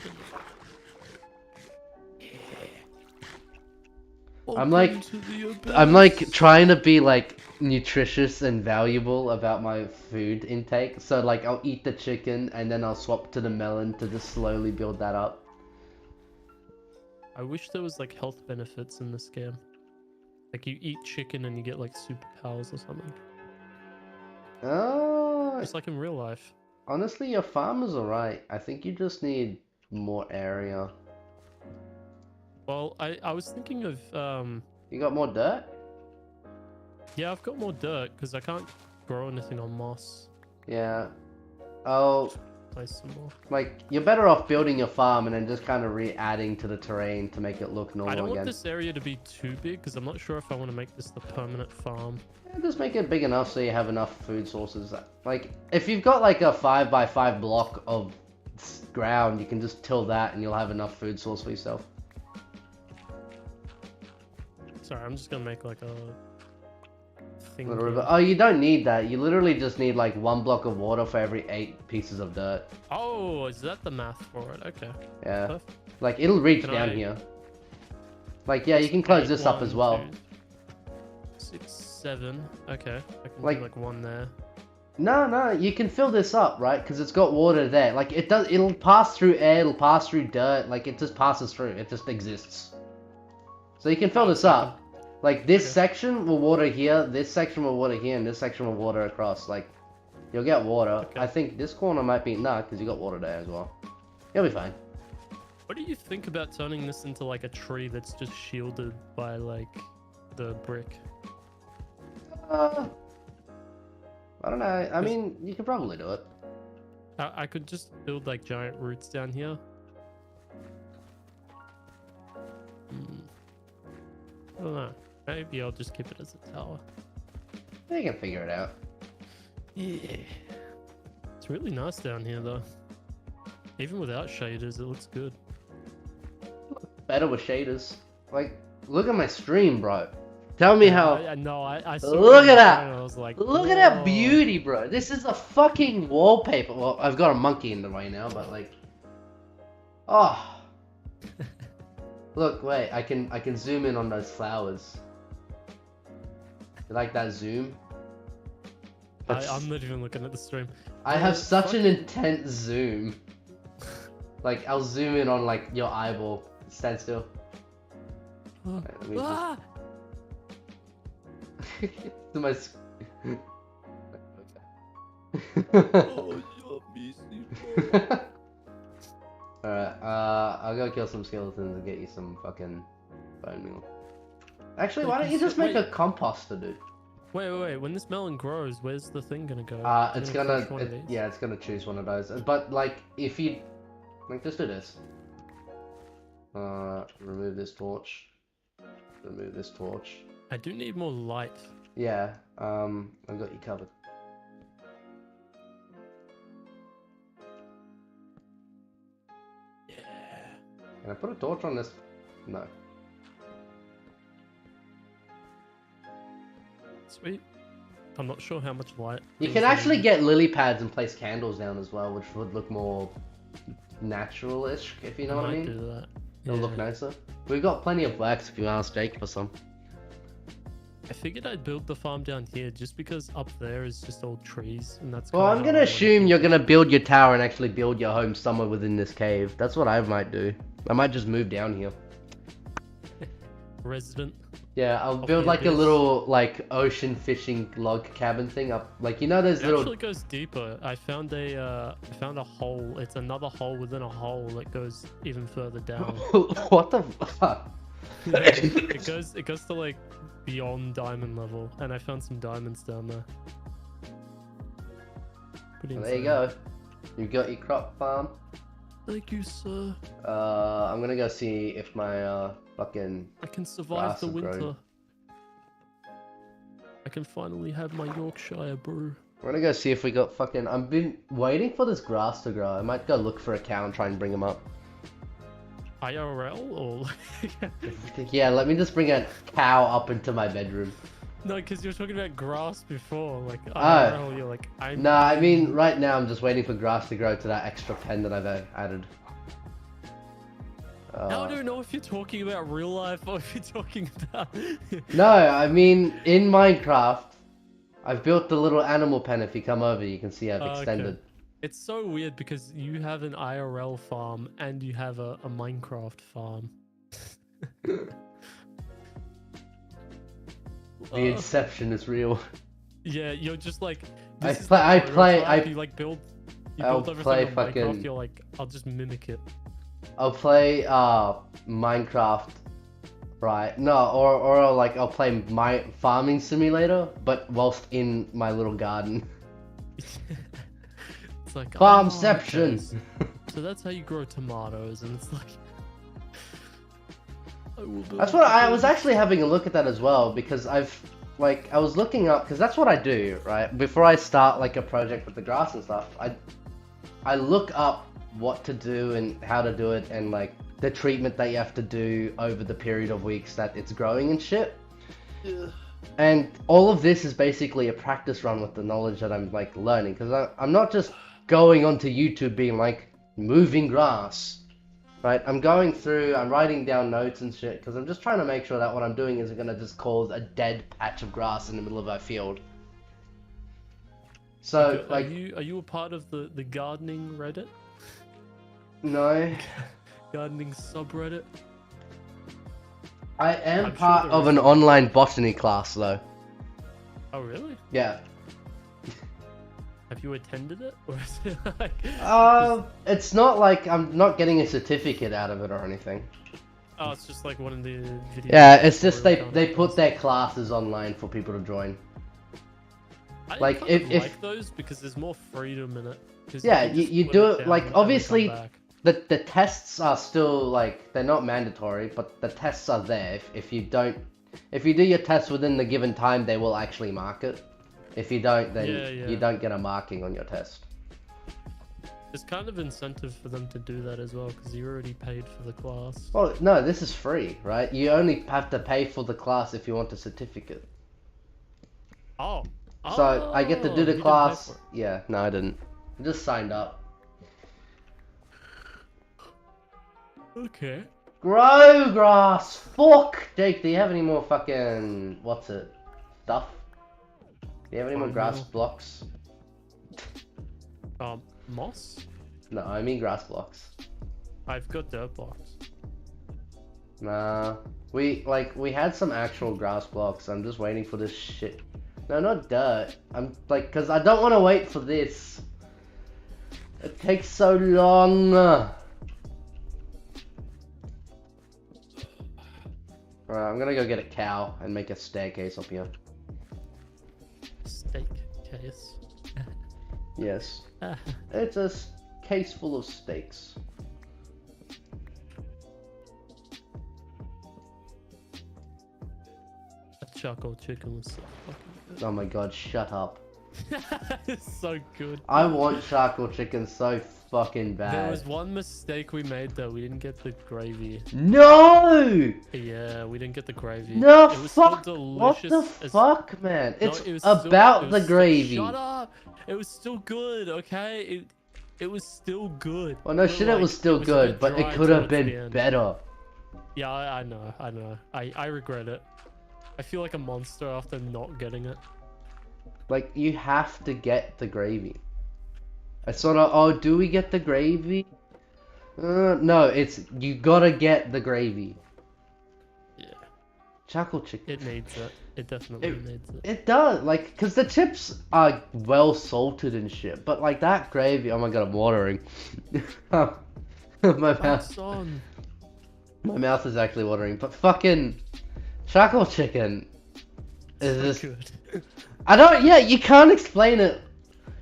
I'm like trying to be like nutritious and valuable about my food intake. So like I'll eat the chicken and then I'll swap to the melon to just slowly build that up. I wish there was like health benefits in this game. Like you eat chicken and you get like superpowers or something. Oh, Just like in real life. honestly, your farm is alright. I think you just need more area. Well, I was thinking of You got more dirt? yeah, I've got more dirt because I can't grow anything on moss. Yeah. Oh, place some more. Like, you're better off building your farm and then just kind of re-adding to the terrain to make it look I normal don't want again. this area to be too big because I'm not sure if I want to make this the permanent farm. Yeah, just make it big enough so you have enough food sources. Like, if you've got like a 5x5 block of ground, you can just till that and you'll have enough food source for yourself. Sorry, I'm just gonna make like a thing. Little here. river. Oh, you don't need that. You literally just need like 1 block of water for every 8 pieces of dirt. Oh, is that the math for it? Okay. Yeah. Perfect. Like, it'll reach Can down I- here. Like, yeah, you can close this up as well. 6, 7. Okay. I can Like- do like one there. No, you can fill this up, right? Because it's got water there. Like, it'll pass through air, it'll pass through dirt. Like, it just passes through. It just exists. So you can fill this up. Like, this Okay. section will water here, this section will water here, and this section will water across. Like, you'll get water. Okay. I think this corner might be... Nah, because you got water there as well. You'll be fine. What do you think about turning this into like a tree that's just shielded by like the brick? I don't know. I mean, you could probably do it. I could just build like giant roots down here. I don't know. Maybe I'll just keep it as a tower. You can figure it out. Yeah. It's really nice down here though. Even without shaders, it looks good. Better with shaders. Like, look at my stream, bro. Tell me how... I saw Look it at that! and I was like, Look at that "Whoa." beauty, bro. This is a fucking wallpaper. Well, I've got a monkey in the way now, but like... Oh. Look, wait. I can zoom in on those flowers. You like that zoom? I'm not even looking at the stream. I have Oh, such an fucking- intense zoom. Like, I'll zoom in on, like, your eyeball. Stand still. Oh. Let me just- Ah! To my Oh, you're busy. Alright, I'll go kill some skeletons and get you some fucking bone meal. Actually, why don't you just make a composter, dude? Wait. When this melon grows, where's the thing gonna go? It's crush gonna, one of these? yeah, it's gonna choose one of those. But, like, if you, like, just do this. Remove this torch. Remove this torch. I do need more light. Yeah, I've got you covered. Yeah. Can I put a torch on this? No. Sweet. I'm not sure how much light. You these can actually need. get lily pads and place candles down as well, which would look more natural-ish, if you know what I might mean. do that. It'll look Yeah. nicer. We've got plenty of wax if you ask Jake for some. I figured I'd build the farm down here just because up there is just all trees and that's. Well, kinda I'm how gonna I wanna assume keep you're it. gonna build your tower and actually build your home somewhere within this cave. That's what I might do. I might just move down here. resident. Yeah, I'll Of build the like a abyss. little like ocean fishing log cabin thing up. Like, you know those It little. actually goes deeper. I found a hole. It's another hole within a hole that goes even further down. What the fuck? it goes to like beyond diamond level, and I found some diamonds down there. Pretty Well, there you insane. go. You got your crop farm. Thank you, sir. I'm gonna go see if my fucking. I can survive Grass the have grown. winter. I can finally have my Yorkshire brew. I'm gonna go see if we got fucking. I've been waiting for this grass to grow. I might go look for a cow and try and bring him up. IRL or Yeah, let me just bring a cow up into my bedroom. no? Because you were talking about grass before. Like Oh. IRL, you're like I'm. No, I mean right now I'm just waiting for grass to grow to that extra pen that I've added. How do you know if you're talking about real life or if you're talking about? No, I mean in Minecraft, I've built the little animal pen. If you come over, you can see I've Okay. extended. It's so weird because you have an IRL farm and you have a Minecraft farm. The inception is real. Yeah, you're just like. I this is play- the I play- prototype, I- You like build. You I'll build play everything on Minecraft. fucking- You're like, I'll just mimic it. I'll play Minecraft, right? No, or like I'll play my farming simulator, but whilst in my little garden. It's like Farmception. So that's how you grow tomatoes, and it's like. That's what I was actually having a look at that as well, because I was looking up, because that's what I do, right? Before I start like a project with the grass and stuff, I look up what to do and how to do it, and like the treatment that you have to do over the period of weeks that it's growing and shit. Yeah. And all of this is basically a practice run with the knowledge that I'm like learning, because I'm not just going onto YouTube being like moving grass. Right, I'm going through, I'm writing down notes and shit, because I'm just trying to make sure that what I'm doing isn't going to just cause a dead patch of grass in the middle of our field. So, Are you a part of the gardening Reddit? No. Gardening subreddit? I am I'm part sure of an online botany class, though. Oh, really? Yeah. Have you attended it? Or is it like... It's not like I'm not getting a certificate out of it or anything. Oh, it's just like one of the videos. Yeah, it's just they put their classes online for people to join. I like, kind of if like those because there's more freedom in it. Yeah, can just you put do it it down like and then come obviously back. the tests are still like they're not mandatory, but the tests are there. If you do your tests within the given time, they will actually mark it. If you don't, then Yeah. you don't get a marking on your test. There's kind of incentive for them to do that as well because you already paid for the class. Well, no, this is free, right? You only have to pay for the class if you want a certificate. Oh. So I get to do you the didn't pay class. for it. Yeah, no, I didn't. I just signed up. Okay. Grow grass. Fuck, Jake. Do you have any more fucking stuff? Do you have any more Fine, grass no. blocks? Moss? No, I mean grass blocks. I've got dirt blocks. Nah, we had some actual grass blocks. I'm just waiting for this shit. No, not dirt. I'm like, cause I don't want to wait for this. It takes so long. Alright, I'm gonna go get a cow and make a staircase up here. Steak case. Yes. It's a case full of steaks. A charcoal chicken was so fucking Oh my god, shut up. good. It's so good. I want charcoal chicken so fucking bad. There was one mistake we made though. We didn't get the gravy. No! Yeah, we didn't get the gravy. No, It was fuck! still What the delicious as- fuck, man? No, It's it was about it the was still- gravy. Shut up! It was still good, okay? It was still good. Well, no But, shit, it was like, still a bit good, but it dry could have towards the been end. better. Yeah, I know. I regret it. I feel like a monster after not getting it. Like, you have to get the gravy. It's not a, oh, do we get the gravy? No, it's, you gotta get the gravy. Yeah, Charcoal chicken. it needs it. It definitely needs it. It does, like, because the chips are well salted and shit, but like that gravy, oh my god, I'm watering. my mouth, That's on. my mouth is actually watering, but fucking charcoal chicken is So just, good. I don't, yeah, you can't explain it.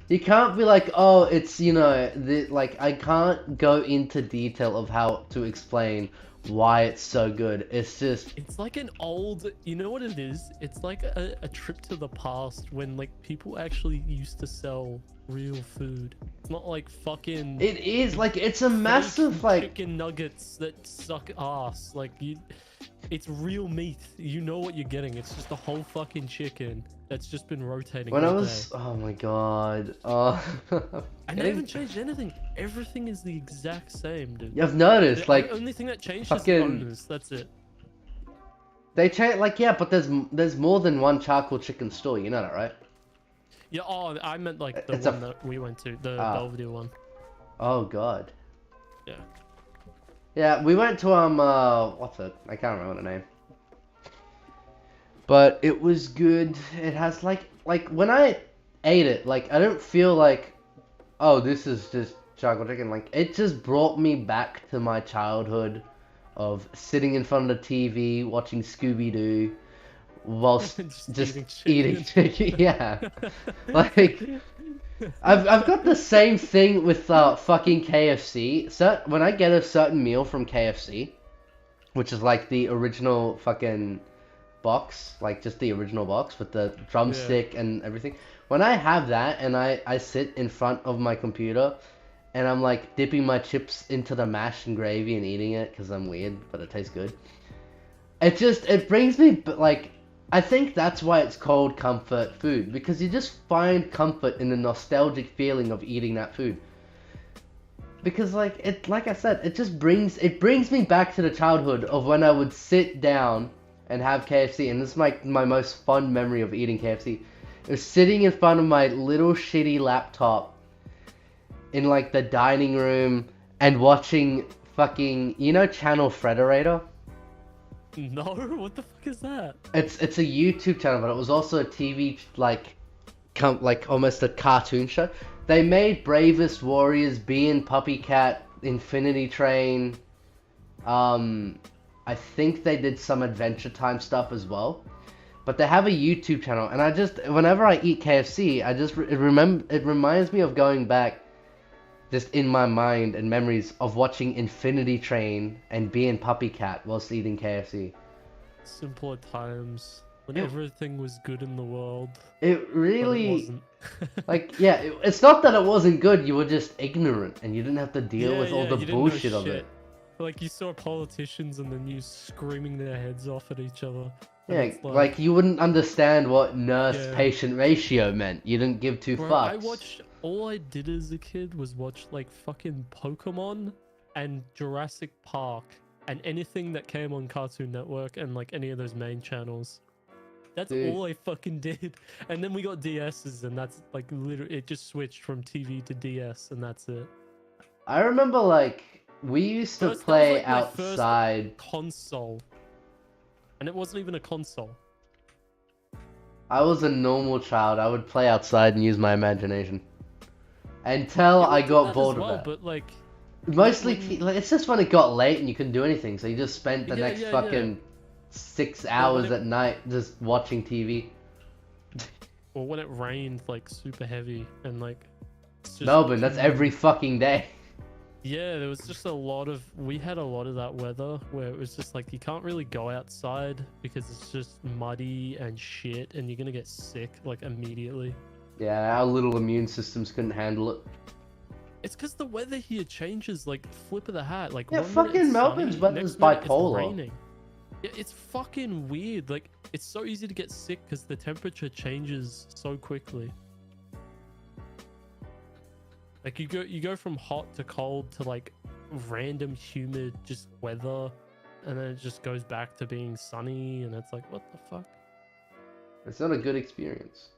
You can't be like, oh, it's, you know, like, I can't go into detail of how to explain why it's so good. It's just, It's like an old, you know what it is? It's like a trip to the past when like people actually used to sell real food. It's not like fucking it is, like, it's a fake massive, like, chicken nuggets that suck ass. Like it's real meat. You know what you're getting. It's just a whole fucking chicken that's just been rotating. when I all was, day. oh my god, oh. And they haven't changed anything. Everything is the exact same, dude. You've noticed, The like, only thing that changed is fucking- the owners. That's it. they change, like, yeah, but there's more than one charcoal chicken store, you know that, right? Yeah. Oh, I meant like the It's a- one that we went to, the Ah. Belvedere one. Oh god. Yeah. Yeah, we went to, what's it? I can't remember the name. But it was good. It has, like, when I ate it, like, I don't feel like, oh, this is just charcoal chicken. Like, it just brought me back to my childhood of sitting in front of the TV, watching Scooby-Doo, whilst just Just eating eating chicken. Yeah. Like, I've got the same thing with fucking KFC. So when I get a certain meal from KFC, which is like the original fucking box, like just the original box with the drumstick and everything. When I have that and I sit in front of my computer and I'm like dipping my chips into the mash and gravy and eating it because I'm weird, but it tastes good. It brings me like I think that's why it's called comfort food, because you just find comfort in the nostalgic feeling of eating that food. Because like I said, it brings me back to the childhood of when I would sit down and have KFC, and this is my most fun memory of eating KFC. It was sitting in front of my little shitty laptop in like the dining room and watching fucking, you know, Channel Frederator? No, what the fuck is that? It's a YouTube channel, but it was also a TV like almost a cartoon show. They made Bravest Warriors, Bee and Puppy Cat, Infinity Train. I think they did some Adventure Time stuff as well. But they have a YouTube channel, and I just whenever I eat KFC, it reminds me of going back, just in my mind and memories of watching Infinity Train and Bee and Puppy Cat whilst eating KFC. Simpler times when It- everything was good in the world. It But really, it wasn't. it's not that it wasn't good. You were just ignorant, and you didn't have to deal with all the you didn't know bullshit of shit. it. Like you saw politicians in the news screaming their heads off at each other. And Yeah, it's like you wouldn't understand what Yeah. nurse-patient ratio meant. You didn't give two Bro, fucks. all I did as a kid was watch like fucking Pokemon and Jurassic Park and anything that came on Cartoon Network and like any of those main channels. That's Dude. all I fucking did. And then we got DS's, and that's like literally it just switched from TV to DS, and that's it. I remember like we used to First, that was, play like, my first outside. Console. And it wasn't even a console. I was a normal child. I would play outside and use my imagination. Until Yeah, I we did got that bored as well, of that. but like Mostly, when- like, it's just when it got late and you couldn't do anything, so you just spent the Yeah, next yeah, fucking 6 when hours it- at night just watching TV. or when it rained like super heavy and like it's just Melbourne, that's every fucking day. Yeah, there was just we had a lot of that weather where it was just like you can't really go outside because it's just muddy and shit and you're gonna get sick like immediately. Yeah, our little immune systems couldn't handle it. It's because the weather here changes like flip of the hat. Like Yeah, 1 minute fucking it's Melbourne's sunny, weather's next minute it's bipolar. raining. Yeah, it's fucking weird. Like it's so easy to get sick because the temperature changes so quickly. Like you go from hot to cold to like random humid just weather, and then it just goes back to being sunny, and it's like what the fuck? It's not a good experience.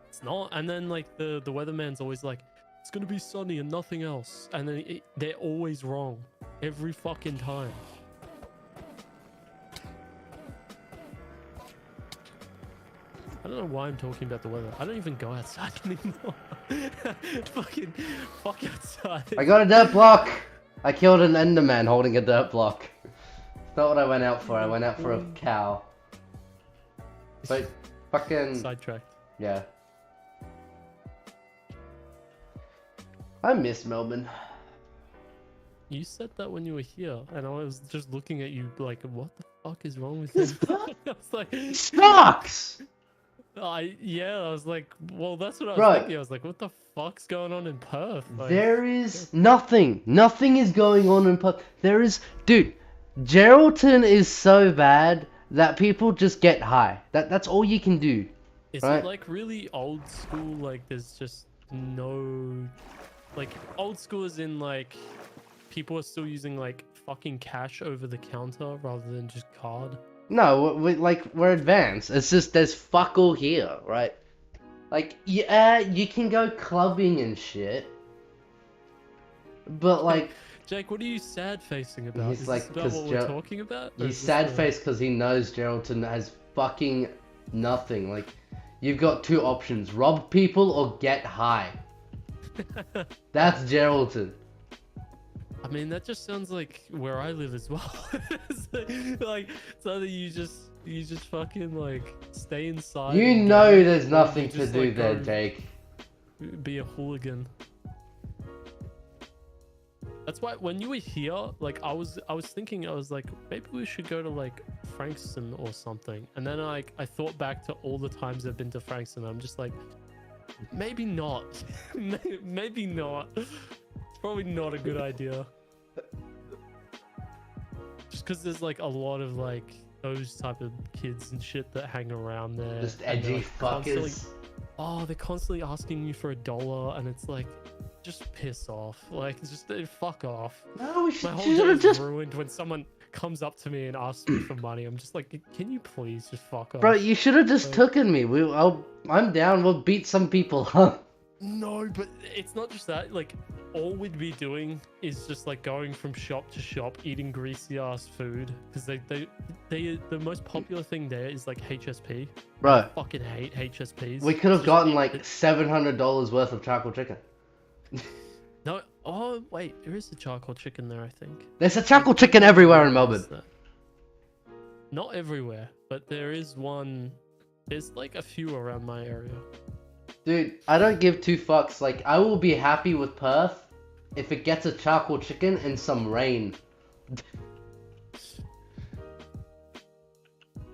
It's not. And then like the weatherman's always like it's gonna be sunny and nothing else, and then they're always wrong every fucking time. I don't know why I'm talking about the weather. I don't even go outside anymore. Fuck outside. I got a dirt block! I killed an Enderman holding a dirt block. It's not what I went out for. I went out for a cow. But fucking Sidetracked. yeah. I miss Melbourne. You said that when you were here, and I was just looking at you like, what the fuck is wrong with This you? fuck I was like, sucks! I was like, well, that's what I was Right. thinking. I was like, what the fuck's going on in Perth? Like, There is nothing. Nothing is going on in Perth. There is, dude. Geraldton is so bad that people just get high. That's all you can do. is right. it like really old school? Like, there's just no, like, old school is in like, people are still using like fucking cash over the counter rather than just card. No, we're advanced. It's just there's fuck all here, right? Like, yeah, you can go clubbing and shit, but like, Jake, what are you sad facing about? He's Is like, this about 'cause what we're talking about? Or he's is this sad the- faced because he knows Geraldton has fucking nothing. Like, you've got two options: rob people or get high. That's Geraldton. I mean, that just sounds like where I live as well. It's like, it's either you just fucking like stay inside. You and know get it, there's or nothing you to just, do like, there, go- Jake. be a hooligan. That's why when you were here, like I was thinking, I was like, maybe we should go to like Frankston or something. And then I thought back to all the times I've been to Frankston. I'm just like, maybe not. Maybe not. It's probably not a good idea. Just because there's like a lot of like those type of kids and shit that hang around there. Just and they're, edgy like, fuckers. Oh, they're constantly asking you for $1, and it's like, just piss off. Like, just fuck off. No, we My whole should day have is just. ruined when someone comes up to me and asks me for money. I'm just like, can you please just fuck off? Bro, you should have just Like- taken me. I'm down. We'll beat some people up. No, but it's not just that. Like, all we'd be doing is just like going from shop to shop, eating greasy ass food. Because the most popular thing there is like HSP. Bro, I fucking hate HSPs. we could have Just- gotten like $700 worth of charcoal chicken. No, oh wait, there is a charcoal chicken there, I think. There's a charcoal chicken everywhere in Melbourne. Not everywhere, but there is one. There's like a few around my area. Dude, I don't give two fucks. Like, I will be happy with Perth if it gets a charcoal chicken and some rain.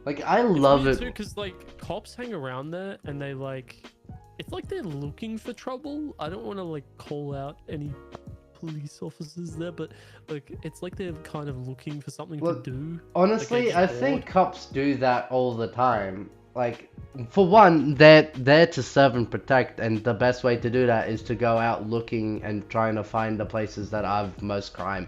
Like, I love it. too, because like cops hang around there and they like, it's like they're looking for trouble. I don't want to like call out any police officers there, but like it's like they're kind of looking for something Look, to do. Honestly, just I think cops do that all the time. Like, for one, they're there to serve and protect, and the best way to do that is to go out looking and trying to find the places that have most crime.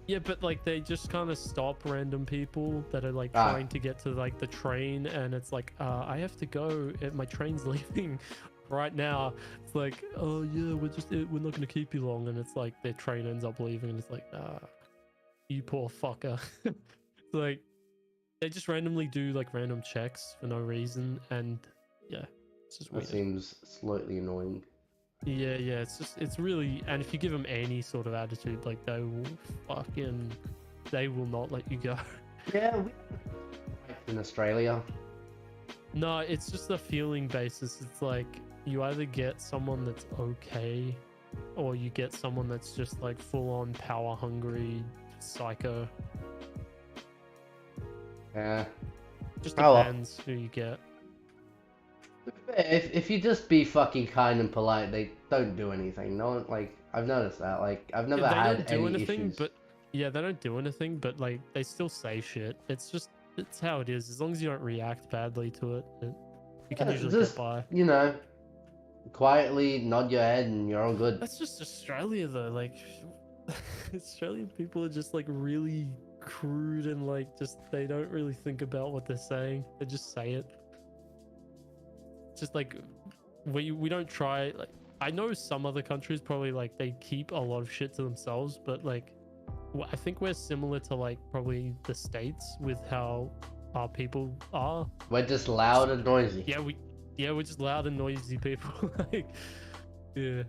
Yeah, but like they just kind of stop random people that are like trying to get to like the train, and it's like, I have to go. My train's leaving right now. It's like, oh yeah, we're not gonna keep you long, and it's like their train ends up leaving, and it's like, you poor fucker. Like they just randomly do like random checks for no reason, and yeah, it's just That weird. seems slightly annoying. Yeah, it's really, and if you give them any sort of attitude, like they will not let you go. Yeah, in Australia. No, it's just a feeling basis. It's like you either get someone that's okay, or you get someone that's just like full on power hungry psycho. Yeah. Just Oh, well. depends who you get. If you just be fucking kind and polite, they don't do anything. No one, like, I've noticed that. Like, I've never They had don't do any anything, issues. but yeah, they don't do anything, but like they still say shit. It's how it is. As long as you don't react badly to it, you can Yeah, usually just- get by. You know, quietly nod your head and you're all good. That's just Australia though. Like Australian people are just like really crude and like just they don't really think about what they're saying. They just say it. Just like we don't try. Like I know some other countries probably like they keep a lot of shit to themselves, but like I think we're similar to like probably the States with how our people are. We're just loud and noisy. Yeah, we're just loud and noisy people. Like, yeah.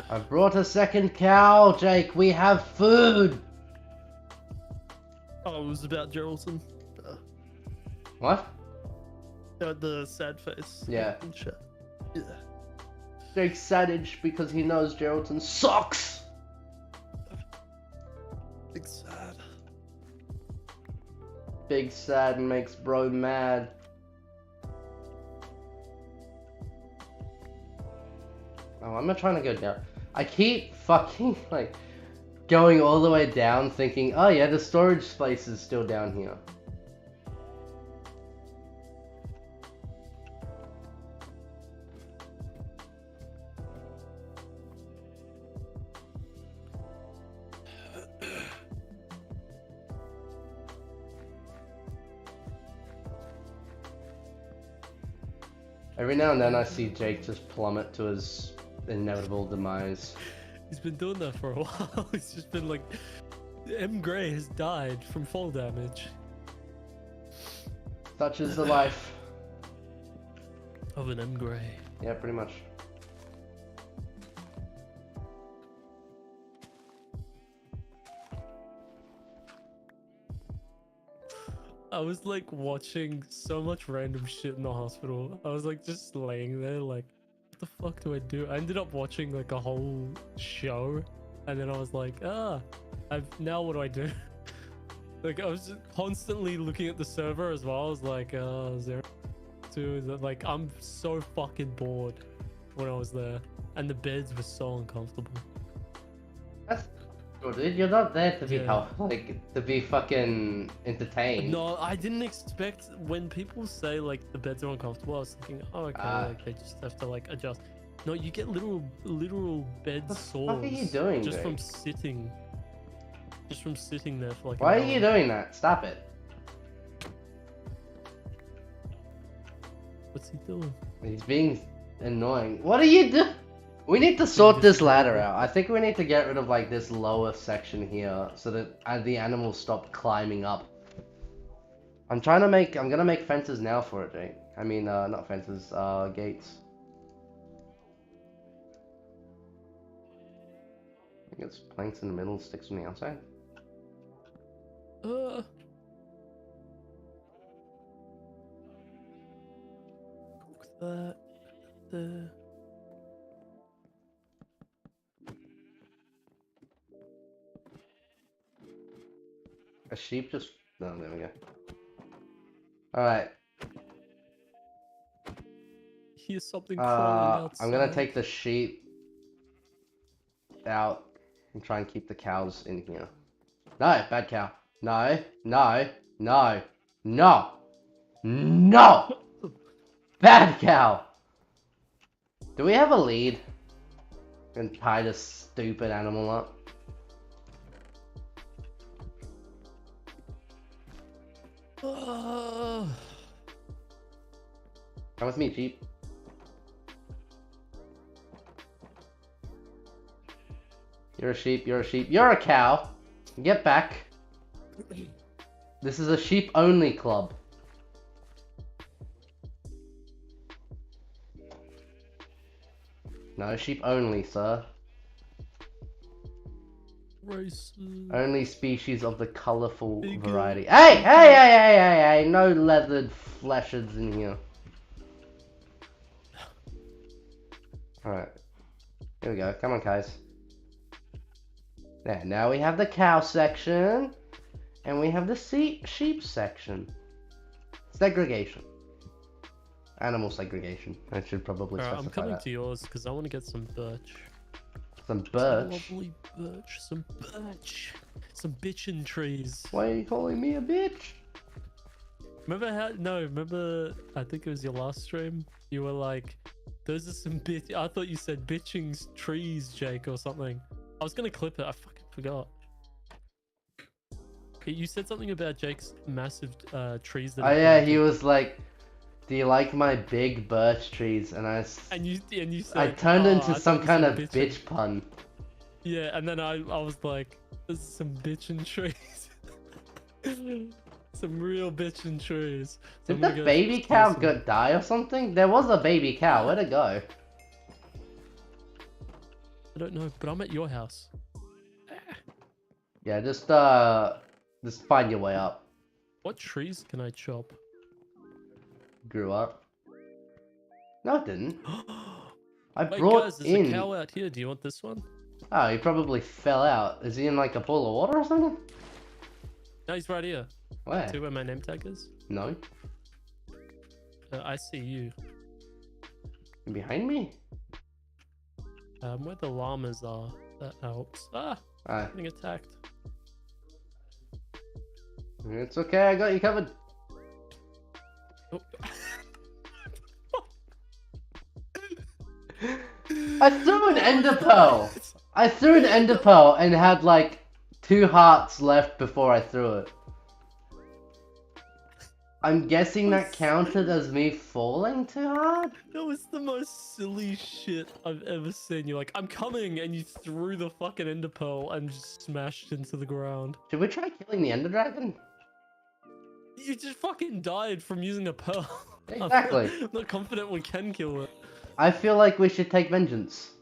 I brought a second cow, Jake. We have food. Oh, it was about Geraldton. What? The sad face. Yeah. And shit. Yeah. Jake's savage because he knows Geraldton sucks. Big sad. Big sad makes bro mad. Oh, I'm not trying to go down. I keep fucking like going all the way down thinking, oh yeah, the storage space is still down here. Every now and then I see Jake just plummet to his inevitable demise. He's been doing that for a while. He's just been like, M. Gray has died from fall damage. Such is the life. Of an M. Gray. Yeah, pretty much. I was like watching so much random shit in the hospital. I was like just laying there like, what the fuck do I do? I ended up watching like a whole show, and then I was like, now what do I do? Like I was just constantly looking at the server as well. I was like, 0-2. Like I'm so fucking bored when I was there, and the beds were so uncomfortable. That's cool, dude. You're not there to be Yeah. to be fucking entertained. No, I didn't expect when people say like the beds are uncomfortable. I was thinking, oh okay, like they just have to like adjust. No, you get literal bed sores. What are you doing, just dude? from sitting? Just from sitting there for like. Why an are you hour. doing that? Stop it. What's he doing? He's being annoying. What are you doing? We need to sort this ladder out. I think we need to get rid of like this lower section here so that the animals stop climbing up. I'm gonna make fences now for it, Jake. I mean, not fences, gates. I think it's planks in the middle, sticks on the outside. Cook that there. A sheep just... No, there we go. Alright. Here's something crawling outside. I'm gonna take the sheep out and try and keep the cows in here. No, bad cow. No, no, no, no, no! Bad cow! Do we have a lead? And tie this stupid animal up? Come with me, sheep. You're a sheep, you're a sheep, you're a cow! Get back. This is a sheep-only club. No, sheep only, sir. Racist. Only species of the colourful Bigger. variety. Hey, hey, hey, hey, hey, hey! No leathered fleshes in here. Alright. Here we go. Come on, guys. There, now we have the cow section. And we have the sheep section. Segregation. Animal segregation. I should probably Alright, specify I'm coming that. to yours because I want to get some birch. Some Some birch. lovely birch. Some birch. Some bitchin' trees. Why are you calling me a bitch? Remember how? No, remember? I think it was your last stream. You were like, "Those are some bitch." I thought you said bitching trees, Jake, or something. I was gonna clip it. I fucking forgot. You said something about Jake's massive trees that. Oh yeah, he was like, "Do you like my big birch trees?" And And you said. I turned "Oh, into I some thought you kind of said bitch pun. Yeah, and then I was like, "There's some bitchin' trees." Some real bitchin' trees. So Did I'm the gonna go baby kill cow some- die or something? There was a baby cow. Where'd it go? I don't know, but I'm at your house. Yeah, just find your way up. What trees can I chop? Grew up. No, it didn't. I Wait, brought guys, there's in. a cow out here. Do you want this one? Oh, he probably fell out. Is he in like a pool of water or something? No, he's right here. Where? See where my name tag is? No. I see you. Behind me? Where the llamas are. That helps. Ah, Ah, getting attacked. it's okay. I got you covered. Oh. I threw an ender pearl. I threw an ender pearl and had like 2 hearts left before I threw it. I'm guessing that counted as me falling too hard? That was the most silly shit I've ever seen. You're like, I'm coming, and you threw the fucking ender pearl and just smashed into the ground. Should we try killing the ender dragon? You just fucking died from using a pearl. Exactly. I'm not confident we can kill it. I feel like we should take vengeance.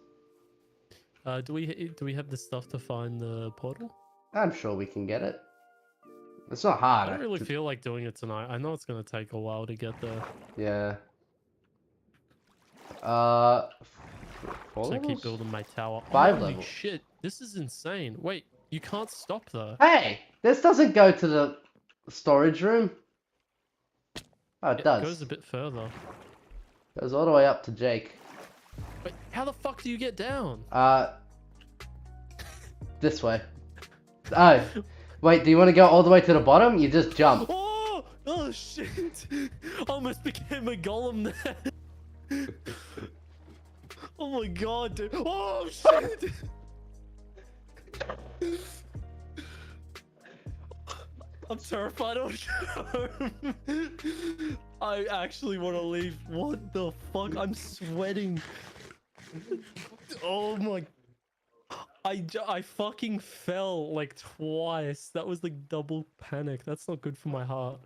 Do we have the stuff to find the portal? I'm sure we can get it. It's not I hard. don't really feel like doing it tonight. I know it's gonna take a while to get there. Yeah. Four So I keep levels? building my tower. 5 Holy levels. shit, this is insane. Wait, you can't stop though. Hey, this doesn't go to the storage room. Oh, it It does. goes a bit further. Goes all the way up to Jake. Wait, how the fuck do you get down? This way. Oh, wait, do you want to go all the way to the bottom? You just jump. Oh! Oh shit! Almost became a golem there. Oh my god, dude. Oh shit! I'm terrified of home. I actually want to leave. What the fuck? I'm sweating. Oh my. I fucking fell like twice. That was like double panic. That's not good for my heart.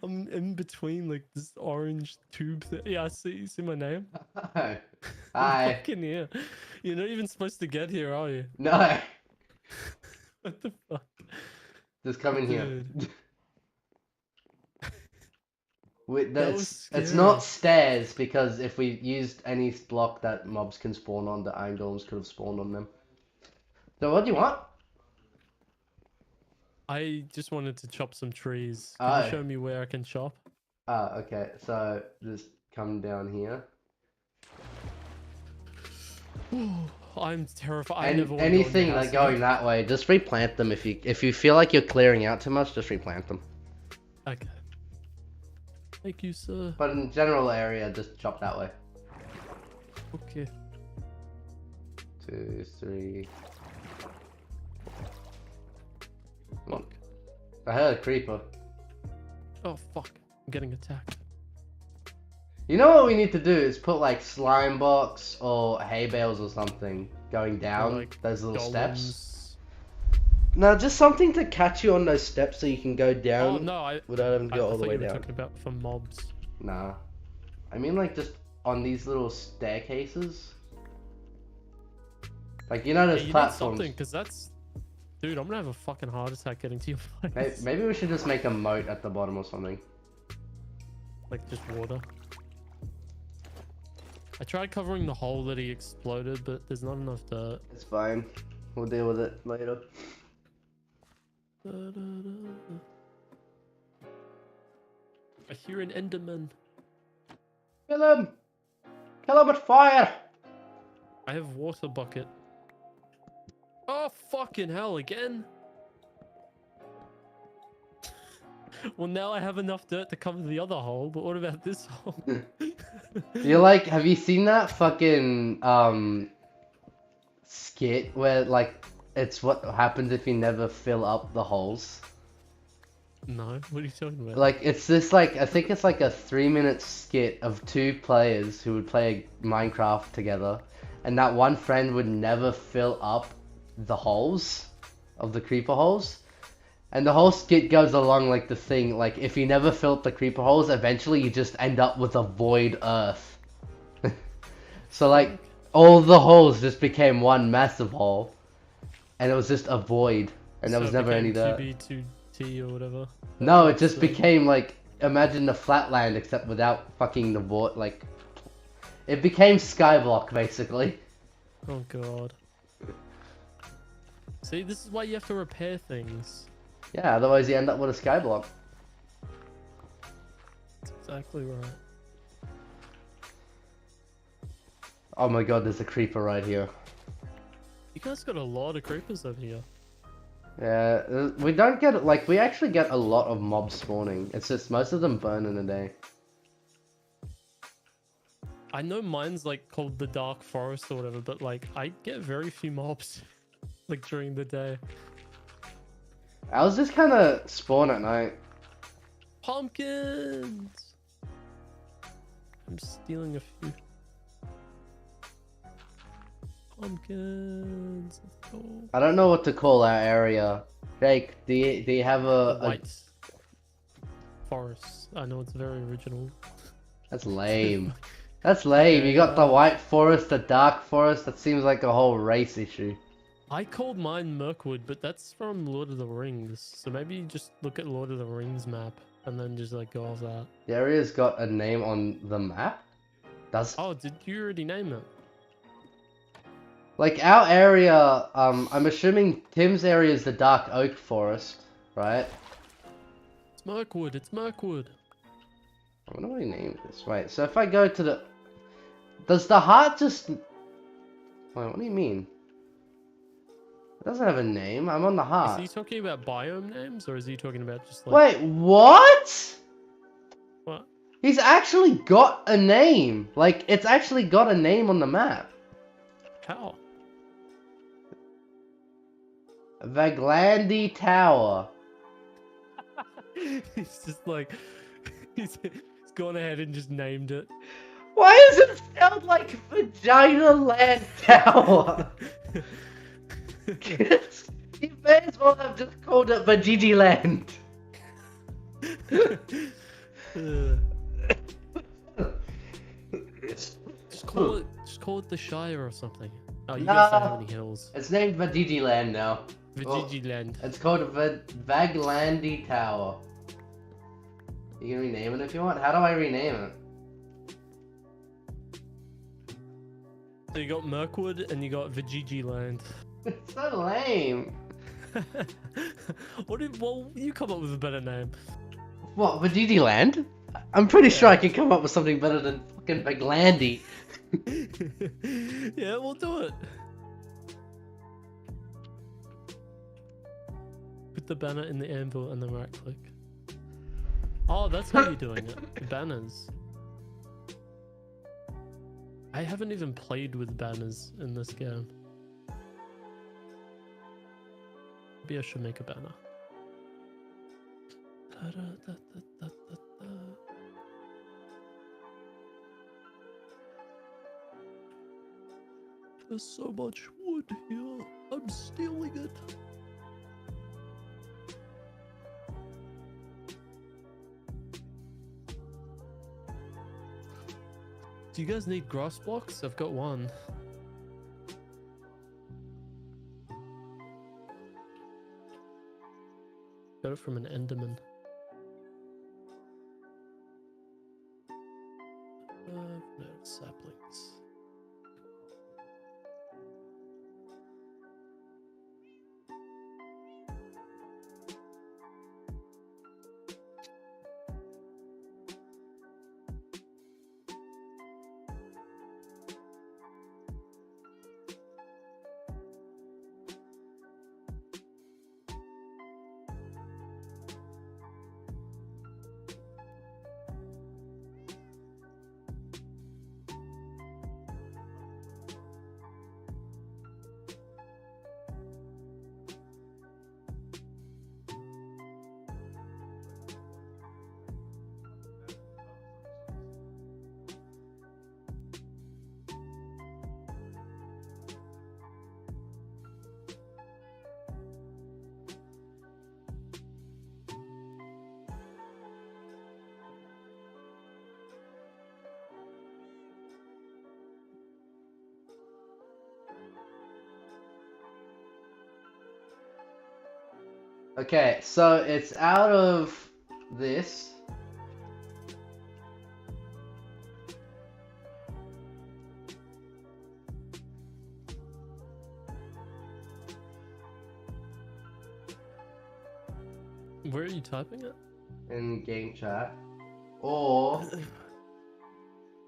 I'm in between like this orange tube thing. Yeah, I see. You see my name? Hi. I'm fucking here. You're not even supposed to get here, are you? No. What the fuck? Just come in here. Dude. Wait, That was it's scary. not stairs because if we used any block that mobs can spawn on, the iron golems could have spawned on them. So what do you want? I just wanted to chop some trees. Can Oh. you show me where I can chop? Okay. So just come down here. I'm terrified. I And never wanna go in your anything house like going again. that way, just replant them. If you feel like you're clearing out too much, just replant them. Okay. Thank you, sir. But in general area, just chop that way. Okay. 2, 3. Fuck. I heard a creeper. Oh fuck. I'm getting attacked. You know what we need to do is put like slime box or hay bales or something going down like those little steps. Golems. No, just something to catch you on those steps so you can go down Oh no, I without having to go all thought the way you were down. talking about for mobs. Nah. I mean like just on these little staircases. Like you know Yeah, those you need platforms. something, cause that's, dude. I'm gonna have a fucking heart attack getting to your place. Maybe we should just make a moat at the bottom or something. Like just water. I tried covering the hole that he exploded, but there's not enough dirt. It's fine. We'll deal with it later. I hear an Enderman. Kill him! Kill him with fire! I have water bucket. Oh fucking hell again! Well, now I have enough dirt to cover the other hole, but what about this hole? You're like, have you seen that fucking skit where like it's what happens if you never fill up the holes? No, what are you talking about? Like it's this like I think it's like a 3-minute skit of 2 players who would play Minecraft together, and that one friend would never fill up the holes of the creeper holes. And the whole skit goes along like the thing, like if you never fill up the creeper holes, eventually you just end up with a void earth. So like all the holes just became one massive hole, and it was just a void, and there So was it never any became there. 2B2T or whatever. No, it just So- became like, imagine the flatland except without fucking the void. Like it became Skyblock basically. Oh god. See, this is why you have to repair things. Yeah, otherwise you end up with a Skyblock. That's exactly right. Oh my god, there's a creeper right here. You guys got a lot of creepers over here. Yeah, we don't get like we actually get a lot of mobs spawning. It's just most of them burn in a day. I know mine's like called the Dark Forest or whatever, but like I get very few mobs like during the day. Ours just kind of spawn at night. Pumpkins! I'm stealing a few. Pumpkins. Let's go. I don't know what to call our area. Jake, do you have a White forest. I know it's very original. That's lame. That's lame. You got the white forest, the dark forest. That seems like a whole race issue. I called mine Mirkwood, but that's from Lord of the Rings. So maybe you just look at Lord of the Rings map and then just like go off that. The area's got a name on the map? Does Oh, did you already name it? like our area, I'm assuming Tim's area is the Dark Oak Forest, right? It's Mirkwood. It's Mirkwood. I wonder what he named this. Wait, so if I go to the... Does the heart just... Wait, what do you mean? It doesn't have a name. I'm on the Is heart. he talking about biome names or is he talking about just like... Wait, what? What? He's actually got a name. Like, it's actually got a name on the map. How? Vaglandi Tower. He's just like... He's gone ahead and just named it. Why does it sound like Vagina Land Tower? You may as well have just called it Vajiji Land. Just call it the Shire or something. Oh, you guys don't have any hills. It's named Vajiji Land now. Vijiji Land. It's called Vaglandi Tower. You can rename it if you want. How do I rename it? So you got Mirkwood and you got Vijiji Land. It's so lame. Well, you come up with a better name. What, Vajiji Land? I'm pretty sure I can come up with something better than fucking Vaglandi. Yeah, we'll do it. Put the banner in the anvil and then right click. Oh, that's how you're doing it. Banners. I haven't even played with banners in this game. Maybe I should make a banner. There's so much wood here. I'm stealing it. Do you guys need grass blocks? I've got one. Got it from an Enderman. No, saplings. Okay, so it's out of this. Where are you typing it? In game chat. Or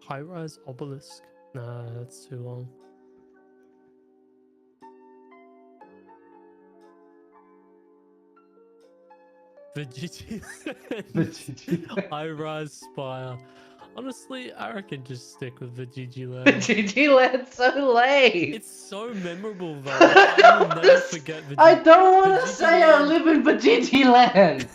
High-rise obelisk. Nah, that's too long. Veggie. High-rise spire. Honestly, I reckon just stick with Veggie Land. Vajiji Land's so lame. It's so memorable though. I will never forget Veggie. I don't want to Vajiji say I Land. live in Vajiji Land.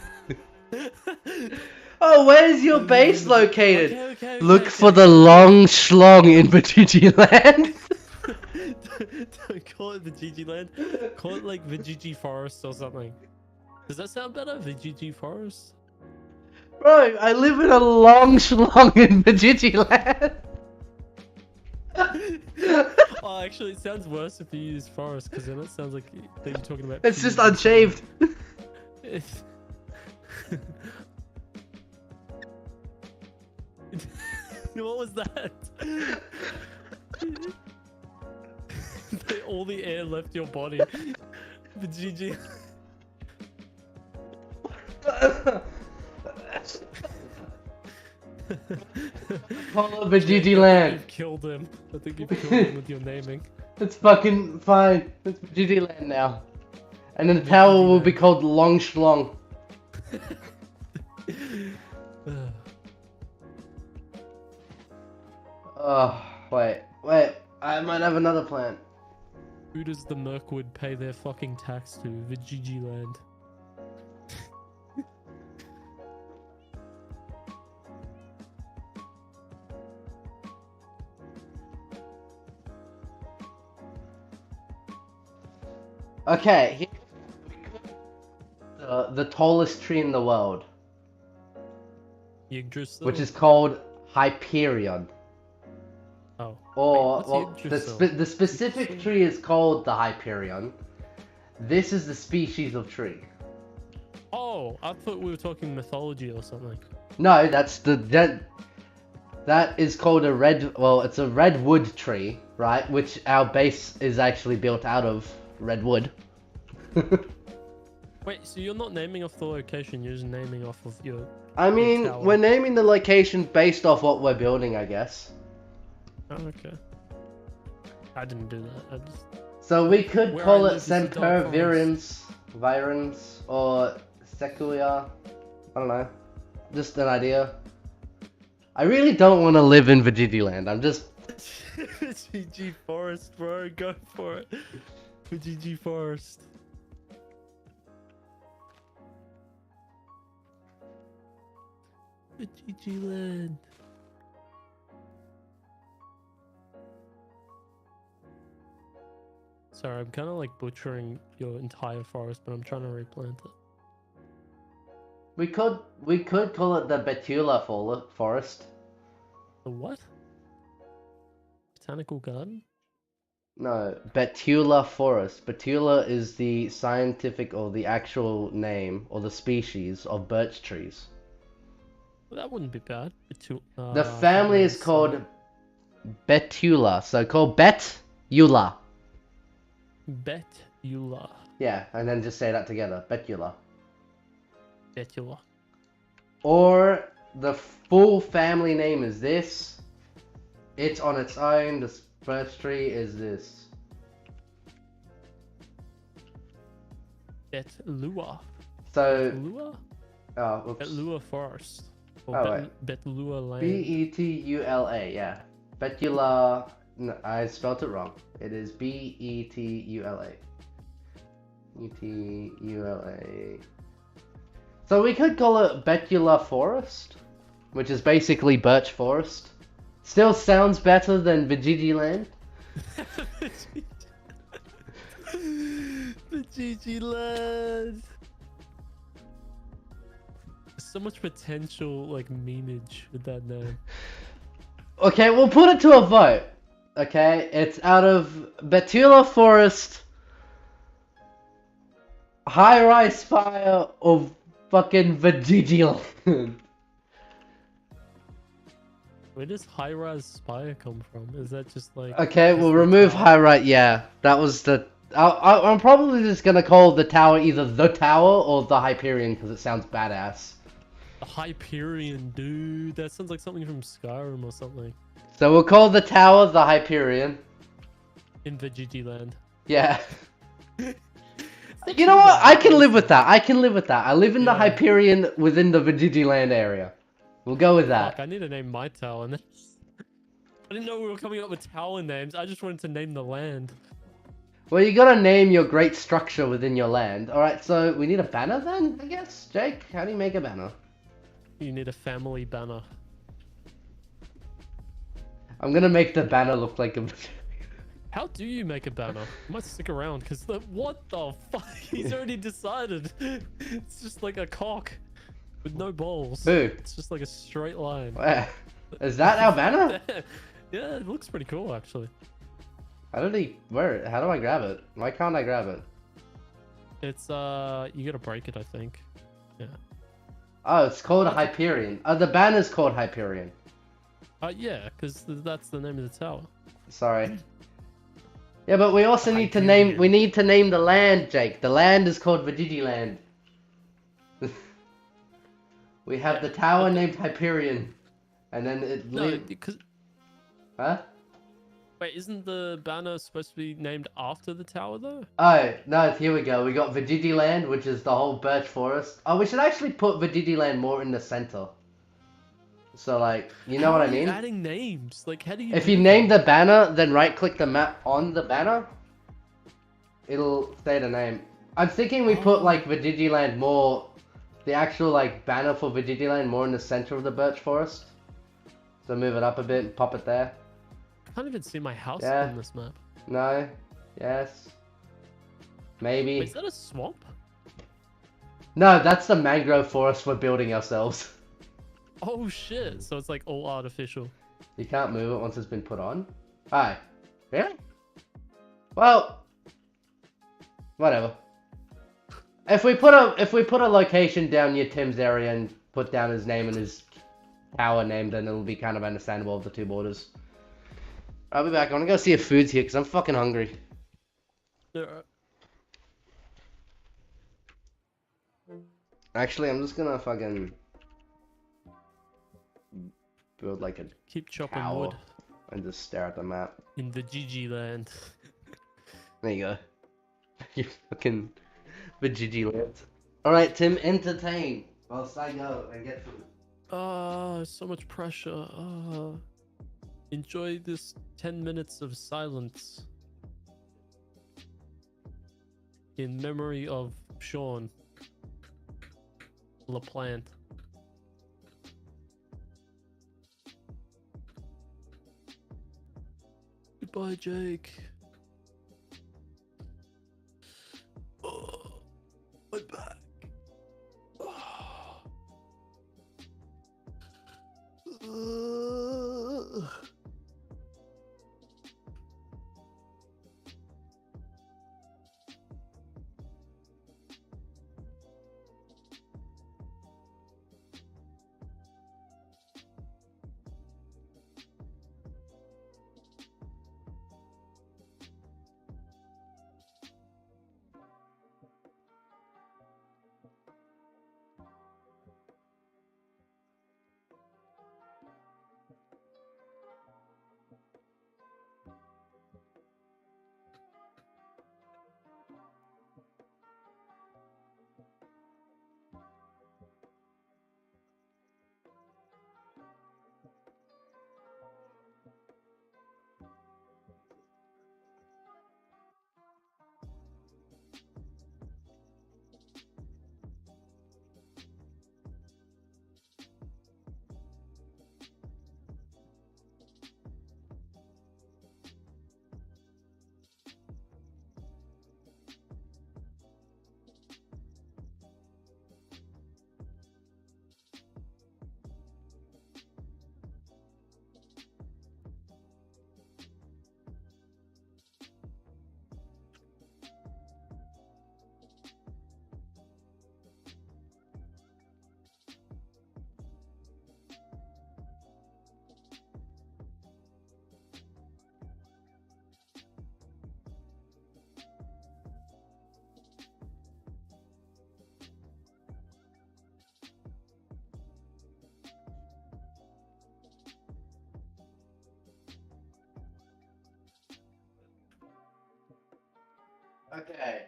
Oh, where's your base located? Okay, Look for the long schlong in Vajiji Land. Don't call it Vijiji Land. Call it like Vijiji Forest or something. Does that sound better? Vijiji Forest? Bro, I live in a long schlong in Vajiji Land. Oh, actually, it sounds worse if you use forest, because then it sounds like you're talking about. It's just trees. unshaved. It's- What was that? All the air left your body. The GG. Call it Veggie Land. You've killed him. I think you've killed him with your naming. It's fucking fine. It's Veggie Land now. And then the tower will be called Long Schlong. Oh, wait. I might have another plan. Who does the Mirkwood pay their fucking tax to? Vijiji Land. Okay, here the tallest tree in the world, Yggdrasil. which is called Hyperion. Oh. Or, Wait, well, what's Yggdrasil? the specific tree is called the Hyperion. This is the species of tree. Oh, I thought we were talking mythology or something. No, that is called a it's a redwood tree, right? Which our base is actually built out of redwood. Wait, so you're not naming off the location, you're just naming off of your... I mean, tower. we're naming the location based off what we're building, I guess. Oh, okay. I didn't do that, I just... So we could Where call I it live is the dark Virens, or Sequoia. I don't know. Just an idea. I really don't want to live in Veggie I'm just... GG Forest, bro, go for it. GG Forest. GG Land. Sorry, I'm kind of like butchering your entire forest, but I'm trying to replant it. We could call it the Betula Forest. The what? Botanical garden? No, Betula Forest. Betula is the scientific or the actual name or the species of birch trees. Well, that wouldn't be bad. The family is called Betula, so called Betula. Betula. Yeah, and then just say that together, Betula. Betula. Or the full family name is this. It's on its own. The birch tree is this. Betlua. So, Betlua? oh, oops. Betlua Forest. Or Oh, wait. Betlua Land. Betula, yeah. Betula. No, I spelled it wrong. It is Betula. Betula. So we could call it Betula Forest, which is basically birch forest. Still sounds better than Veggie Land. Veggie Land. There's so much potential, like, memeage with that name. Okay, we'll put it to a vote. Okay, it's out of Betula Forest, High Rise Spire, or fucking Veggie Land. Where does High Rise Spire come from? Is that just like... Okay, just we'll the remove tower? High Rise. Yeah, that was the. I'm probably just gonna call the tower either the tower or the Hyperion because it sounds badass. The Hyperion, dude. That sounds like something from Skyrim or something. So we'll call the tower the Hyperion. In Veggie Land. Yeah. You know what? I can live with that. I can live with that. I live in the Yeah. Hyperion within the Veggie Land area. We'll go with that. Fuck, I need to name my tower. I didn't know we were coming up with tower names. I just wanted to name the land. Well, you gotta name your great structure within your land. Alright, so we need a banner then, I guess? Jake, how do you make a banner? You need a family banner. I'm gonna make the banner look like a... How do you make a banner? I might stick around because what the fuck? He's already decided. It's just like a cock with no balls. Who? It's just like a straight line. Where? Is that our banner? Yeah, it looks pretty cool actually. How did he? Where? How do I grab it? Why can't I grab it? It's you gotta break it, I think. Yeah. Oh, it's called a That's a- Hyperion. The banner's called Hyperion. Yeah, because that's the name of the tower. Sorry. Yeah, but we also need to Hyperion. name. We need to name the land, Jake. The land is called Vigigiland. We have Yeah, the tower but named Hyperion, and then it. No, because Huh? wait, isn't the banner supposed to be named after the tower though? Oh, no, here we go. We got Vigigiland, which is the whole birch forest. Oh, we should actually put Vigigiland more in the center. So, like, you know How what I are you mean? adding names? Like, how do you If do you name that? the banner, then right-click the map on the banner, it'll say the name. I'm thinking we put, Oh. like, Vigigiland more... The actual, like, banner for Vigigiland more in the center of the birch forest. So move it up a bit and pop it there. I can't even see my house Yeah. on this map. No. Yes. Maybe. Wait, is that a swamp? No, that's the mangrove forest we're building ourselves. Oh shit! So it's like all artificial. You can't move it once it's been put on. Hi. Really? Well, whatever. If we put a location down near Tim's area and put down his name and his tower name, then it'll be kind of understandable of the two borders. I'll be back. I want to go see if food's here because I'm fucking hungry. Actually, I'm just gonna fucking build like a Keep chopping tower wood and just stare at the map. in the GG land. There you go. You fucking Vigigiland. Alright, Tim, entertain whilst I go and get food. So much pressure. Enjoy this 10 minutes of silence in memory of Sean LaPlante. Goodbye, Jake. Oh, my back. Okay.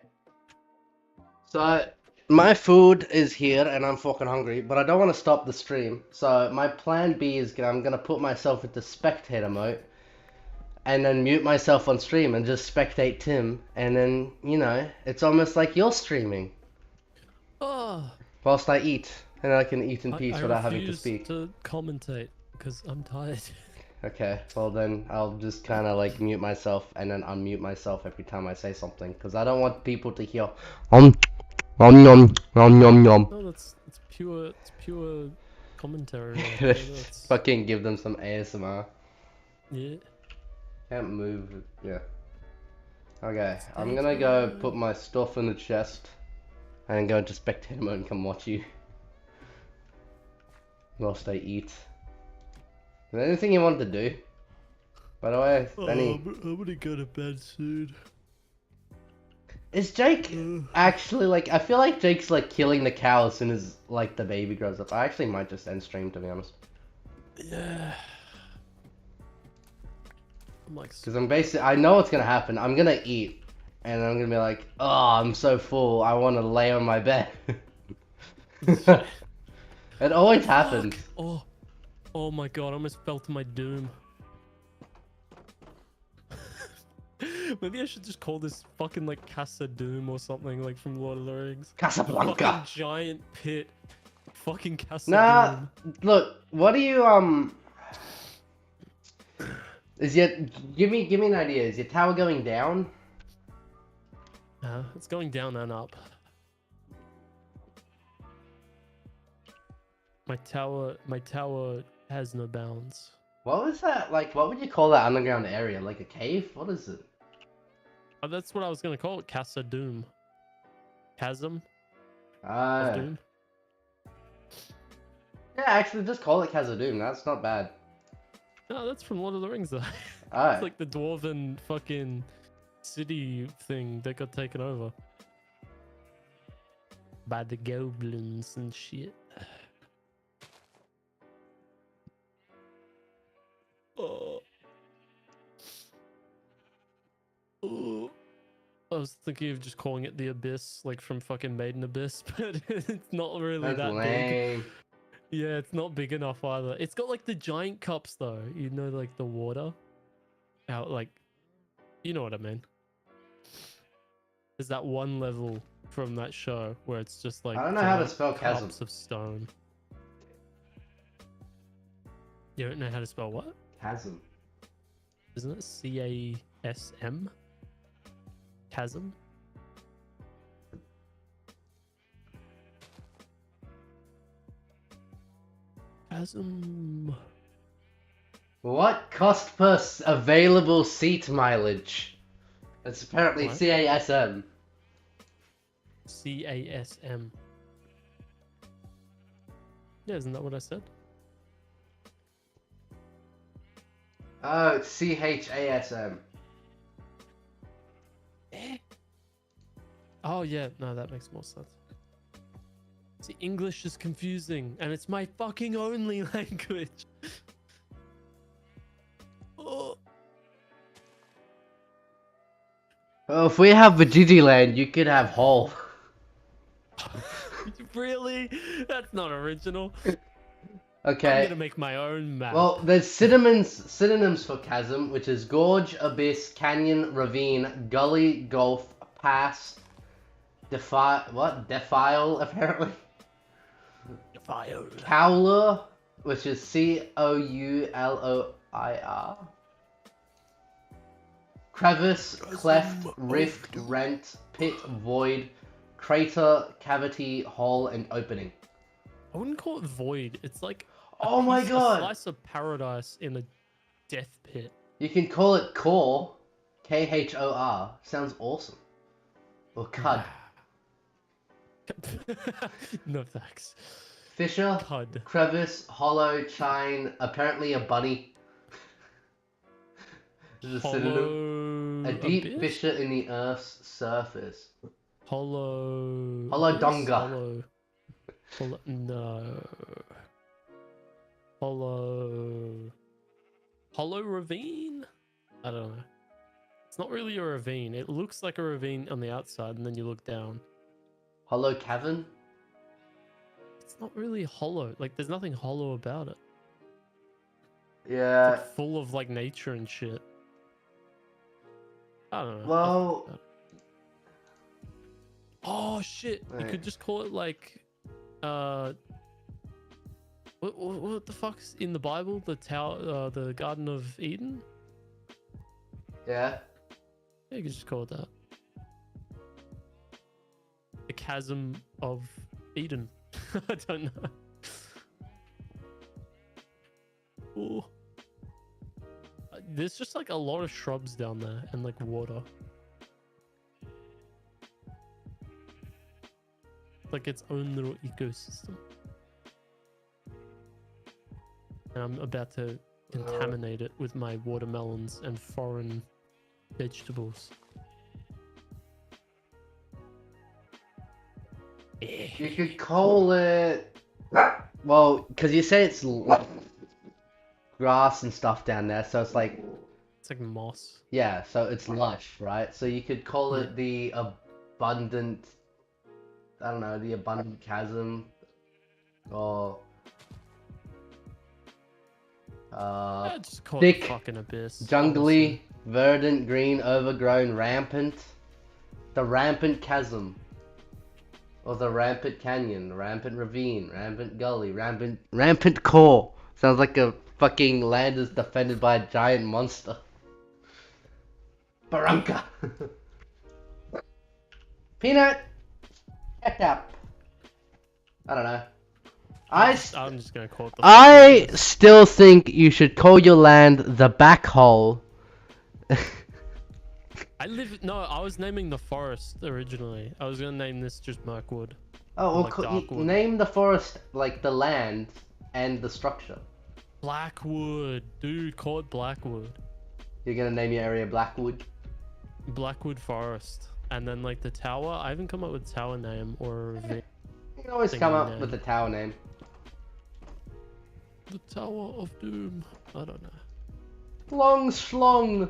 So, my food is here and I'm fucking hungry, but I don't want to stop the stream. So, my plan B is I'm gonna put myself into spectator mode and then mute myself on stream and just spectate Tim. And then, you know, it's almost like you're streaming Oh, whilst I eat. And I can eat in peace I without having to refuse speak. to commentate because I'm tired. Okay, well then I'll just kind of like mute myself and then unmute myself every time I say something because I don't want people to hear nom nom. No, it's pure commentary. Right? Just fucking give them some ASMR. Yeah. Can't move. Yeah. Okay, I'm Stay gonna go tuned. put my stuff in the chest and go into spectator mode and come watch you whilst I eat. Is there anything you want to do? By the way, any... I'm gonna go to bed soon. Is Jake actually like... I feel like Jake's like killing the cow as soon as like the baby grows up. I actually might just end stream, to be honest. Yeah. I'm like, Because I'm basically... I know what's gonna happen. I'm gonna eat. And I'm gonna be like, oh, I'm so full. I want to lay on my bed. It always happens. oh, oh my god! I almost fell to my doom. Maybe I should just call this fucking like Casa Doom or something like from Lord of the Rings. Casablanca. Fucking giant pit. Fucking Casa Nah, Doom. look. What do you Is your... Give me an idea. Is your tower going down? It's going down and up. My tower has no bounds. What was that? Like, what would you call that underground area? Like a cave? What is it? Oh, that's what I was gonna call it. Casa Doom. Chasm of Ah. Doom. Yeah, actually, just call it Khazad-dûm. That's not bad. No, that's from Lord of the Rings though. Alright. It's like the dwarven fucking city thing that got taken over by the goblins and shit. Oh. Oh. I was thinking of just calling it the Abyss, like from fucking Maiden Abyss, but it's not really That's that big. lame. Yeah, it's not big enough either. It's got like the giant cups though, you know, like the water out, like, you know what I mean. There's that one level from that show where it's just like I don't know how to giant spell chasm. cups of stone. You don't know how to spell what? Chasm. Isn't it C-A-S-M? Chasm? Chasm. What cost per available seat mileage? It's apparently What? CASM. C-A-S-M. Yeah, isn't that what I said? Oh, it's CHASM. Oh yeah, no, that makes more sense. See, English is confusing, and it's my fucking only language. Oh. Well, if we have Veggie Land, you could have Hall. Really? That's not original. Okay. I'm gonna make my own map. Well, there's synonyms for chasm, which is gorge, abyss, canyon, ravine, gully, gulf, pass, defile, apparently. Fire. Cowler, which is COULOIR. Crevice, cleft, rift, rent, pit, void, crater, cavity, hole, and opening. I wouldn't call it void. It's like Oh my a god! slice of paradise in a death pit. You can call it core, KHOR. Sounds awesome. Or cud. No thanks. Fissure, Cud. crevice, hollow, chine, apparently a bunny. This is a synonym. Hollow. A deep abyss? fissure in the Earth's surface. Hollow. Hollow abyss? donga. Hollow. No. Hollow ravine? I don't know. It's not really a ravine. It looks like a ravine on the outside, and then you look down. Hollow cavern? It's not really hollow. Like, there's nothing hollow about it. Yeah. It's like full of like nature and shit. I don't know. Well. Oh shit! You Right. could just call it like, what the fuck's in the Bible? The tower, the Garden of Eden. Yeah. Yeah, you could just call it that. The chasm of Eden. I don't know. Ooh. There's just like a lot of shrubs down there and like water. It's like its own little ecosystem. And I'm about to contaminate it with my watermelons and foreign vegetables. You could call it. Well, because you say it's grass and stuff down there, so it's like. It's like moss. Yeah, so it's lush, right? So you could call Yeah. it the abundant. I don't know, the abundant chasm. Or. I'd just call thick, it fucking abyss. Jungly, verdant, green, overgrown, rampant. The rampant chasm. Or the rampant canyon, rampant ravine, rampant gully, rampant core. Sounds like a fucking land is defended by a giant monster. Barunka. Peanut. Ketchup. I don't know. I'm just gonna call it the I fucking abyss. still think you should call your land the back hole. I was naming the forest originally. I was gonna name this just Mirkwood. Oh, well, Like Darkwood. name the forest like the land and the structure. Blackwood, dude, call it Blackwood. You're gonna name your area Blackwood? Blackwood Forest. And then like the tower, I haven't come up with a tower name or You can always come Thingy up name. with a tower name. the Tower of Doom. I don't know. Long Schlong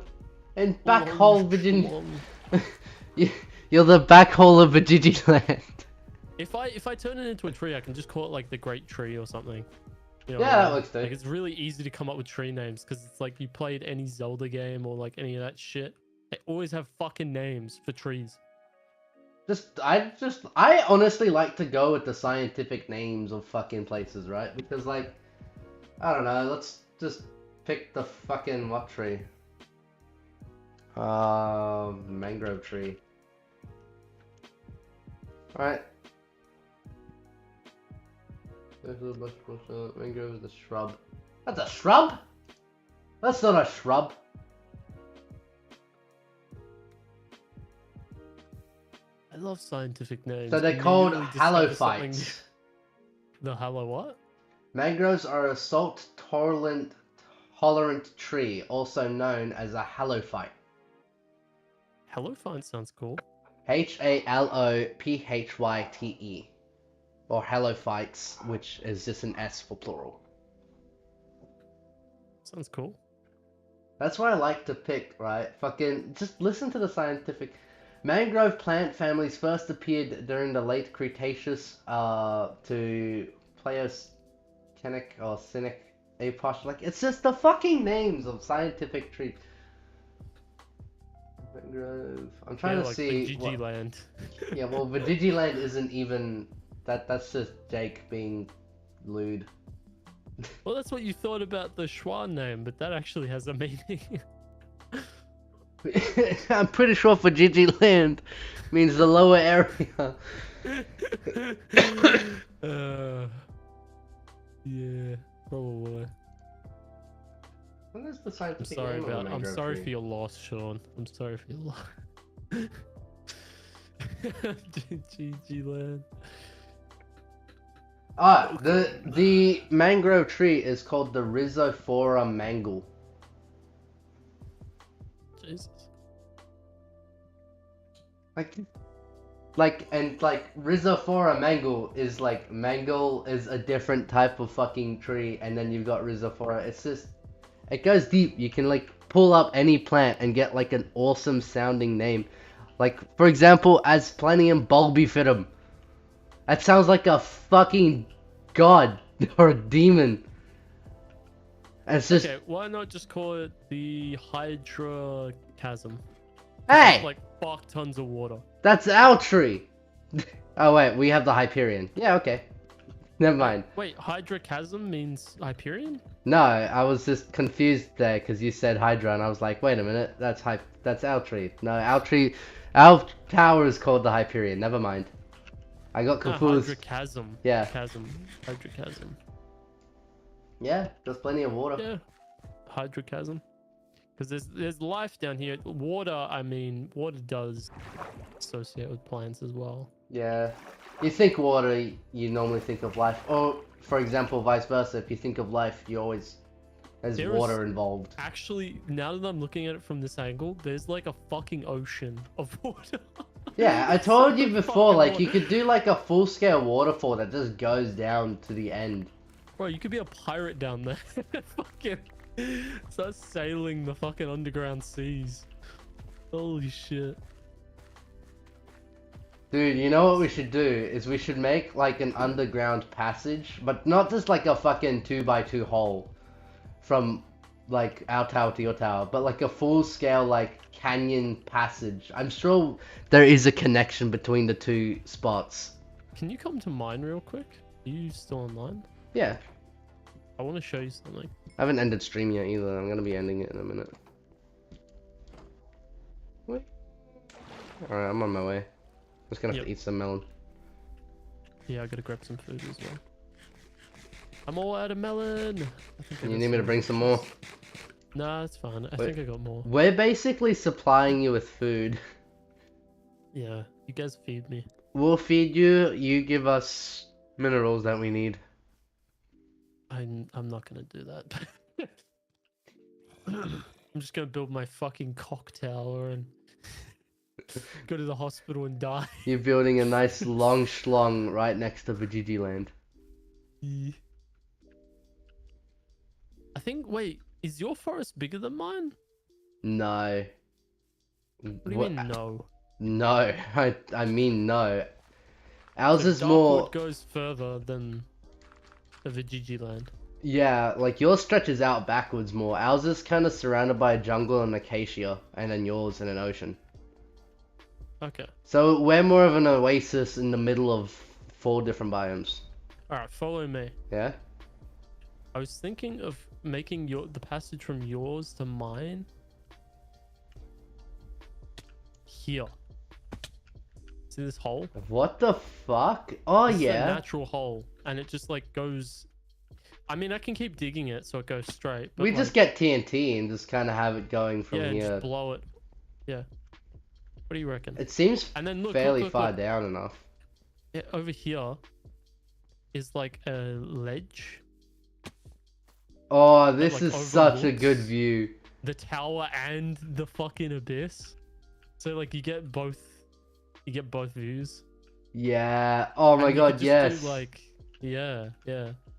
and back Long hole Virginia. Schlong. You're the back hole of Virginia land. If I turn it into a tree, I can just call it like the Great Tree or something. You know Yeah, what I that mean? works too. Like it's really easy to come up with tree names because it's like you played any Zelda game or like any of that shit. They always have fucking names for trees. I honestly like to go with the scientific names of fucking places, right? Because like, I don't know, let's just pick the fucking what tree? Mangrove tree. Alright. Mangrove is a shrub. That's a shrub? That's not a shrub. I love scientific names. So they're called Immediately discover something halophytes. new. The hallow what? Mangroves are a salt tolerant tree, also known as a halophyte. Halophyte sounds cool. Halophyte. Or halophytes, which is just an S for plural. Sounds cool. That's what I like to pick, right? Fucking just listen to the scientific. Mangrove plant families first appeared during the late Cretaceous to Pleistocenic or Cynic epoch. Like, it's just the fucking names of scientific trees. Mangrove. I'm trying to like see. the GG land. Yeah, well, Vigiland isn't even that's just Jake being lewd. Well, that's what you thought about the Schwa name, but that actually has a meaning. I'm pretty sure Vigiland means the lower area. Yeah, probably. What is the I'm scientific sorry name of a about. I'm mangrove sorry tree? for your loss, Sean. I'm sorry for your loss. GG land. Ah, the mangrove tree is called the Rhizophora mangle. Jesus. Like Rhizophora mangle is like mangle is a different type of fucking tree, and then you've got Rhizophora. It's just, it goes deep. You can like pull up any plant and get like an awesome sounding name. Like, for example, Asplenium bulbifidum. That sounds like a fucking god or a demon. And it's just, Okay, why not just call it the Hydra Chasm? hey, It's like fuck tons of water. that's our tree. Oh wait, we have the Hyperion. Yeah, okay. Never mind. Wait, Hydra Chasm means Hyperion? No, I was just confused there because you said Hydra, and I was like, wait a minute, that's our tree. No, our tower is called the Hyperion. Never mind. I got No, confused. Hydra Chasm. Yeah. Chasm. Hydra Chasm. Yeah, there's plenty of water. Yeah. Hydra Chasm. Because there's life down here. Water, I mean, water does associate with plants as well. Yeah. You think water, you normally think of life. Or, for example, vice versa. If you think of life, you always there's There water is- involved. Actually, now that I'm looking at it from this angle, there's like a fucking ocean of water. Yeah, I There's told so you much before, fucking like you water. could do like a full-scale waterfall that just goes down to the end. Bro, you could be a pirate down there. Fucking start sailing the fucking underground seas. Holy shit. Dude, you know what we should do is we should make like an underground passage, but not just like a fucking 2x2 hole from like our tower to your tower, but like a full-scale like canyon passage. I'm sure there is a connection between the two spots. Can you come to mine real quick? Are you still online? Yeah, I want to show you something. I haven't ended stream yet either. I'm gonna be ending it in a minute. Wait. Alright, I'm on my way. I'm just gonna have to eat some melon. Yeah, I gotta grab some food as well. I'm all out of melon. I think I You got need me to some. bring some more? Nah, it's fine. I Wait. think I got more. We're basically supplying you with food. Yeah, you guys feed me. We'll feed you, you give us minerals that we need. I'm not gonna do that. I'm just gonna build my fucking cock tower and go to the hospital and die. You're building a nice long schlong right next to Vijiji land. Yeah. I think. Wait, is your forest bigger than mine? No. What do you mean no? No, I mean no. Ours So is more... Darkwood goes further than the Vijiji land. Yeah, like yours stretches out backwards more. Ours is kind of surrounded by a jungle and acacia, and then yours in an ocean. Okay. So we're more of an oasis in the middle of 4 different biomes. All right, follow me. Yeah? I was thinking of making the passage from yours to mine here. See this hole? What the fuck? Oh This is a yeah. natural hole, and it just like goes. I mean, I can keep digging it so it goes straight. But We like, just get TNT and just kind of have it going from yeah, here. just blow it. Yeah. What do you reckon? It seems And then look, fairly look, far look. down enough. Yeah, over here is like a ledge. Oh, this like, is such a good overlooks view. the tower and the fucking abyss. So like you get both views. Yeah. Oh my And you god, could just yes. do, like, yeah.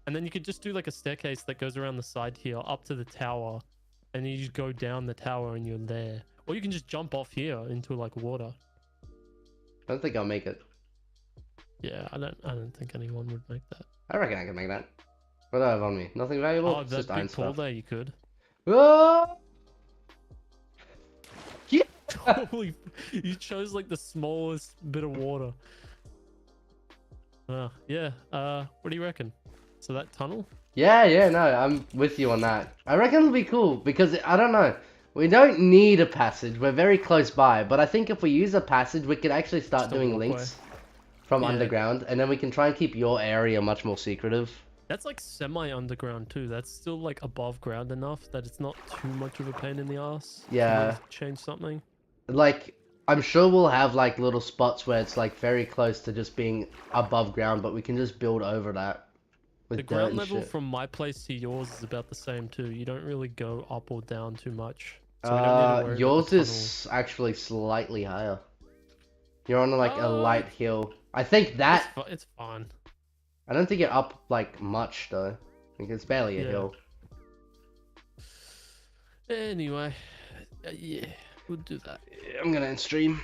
And then you could just do like a staircase that goes around the side here up to the tower, and then you just go down the tower and you're there. Or you can just jump off here into like water. I don't think I'll make it. Yeah, I don't think anyone would make that. I reckon I can make that. What do I have on me? Nothing valuable? Oh, It's that just iron big pool stuff. there, you could. Oh! Yeah! Holy, you chose like the smallest bit of water. Yeah. What do you reckon? So that tunnel? Yeah, no, I'm with you on that. I reckon it'll be cool because I don't know. We don't need a passage. We're very close by, but I think if we use a passage, we could actually start Just a doing walkway. links from Yeah. underground, and then we can try and keep your area much more secretive. That's like semi-underground too. That's still like above ground enough that it's not too much of a pain in the ass. if you Yeah. wanted to change something. Like, I'm sure we'll have like little spots where it's like very close to just being above ground, but we can just build over that with The dirt ground and level shit. from my place to yours is about the same too. You don't really go up or down too much. So we don't need to worry about Yours the is actually slightly higher. You're on like a Uh, light hill. I think tunnel. that It's fine. I don't think you're up like much though. Like it's barely a Yeah. hill. Anyway, yeah, we'll do that. I'm gonna end stream.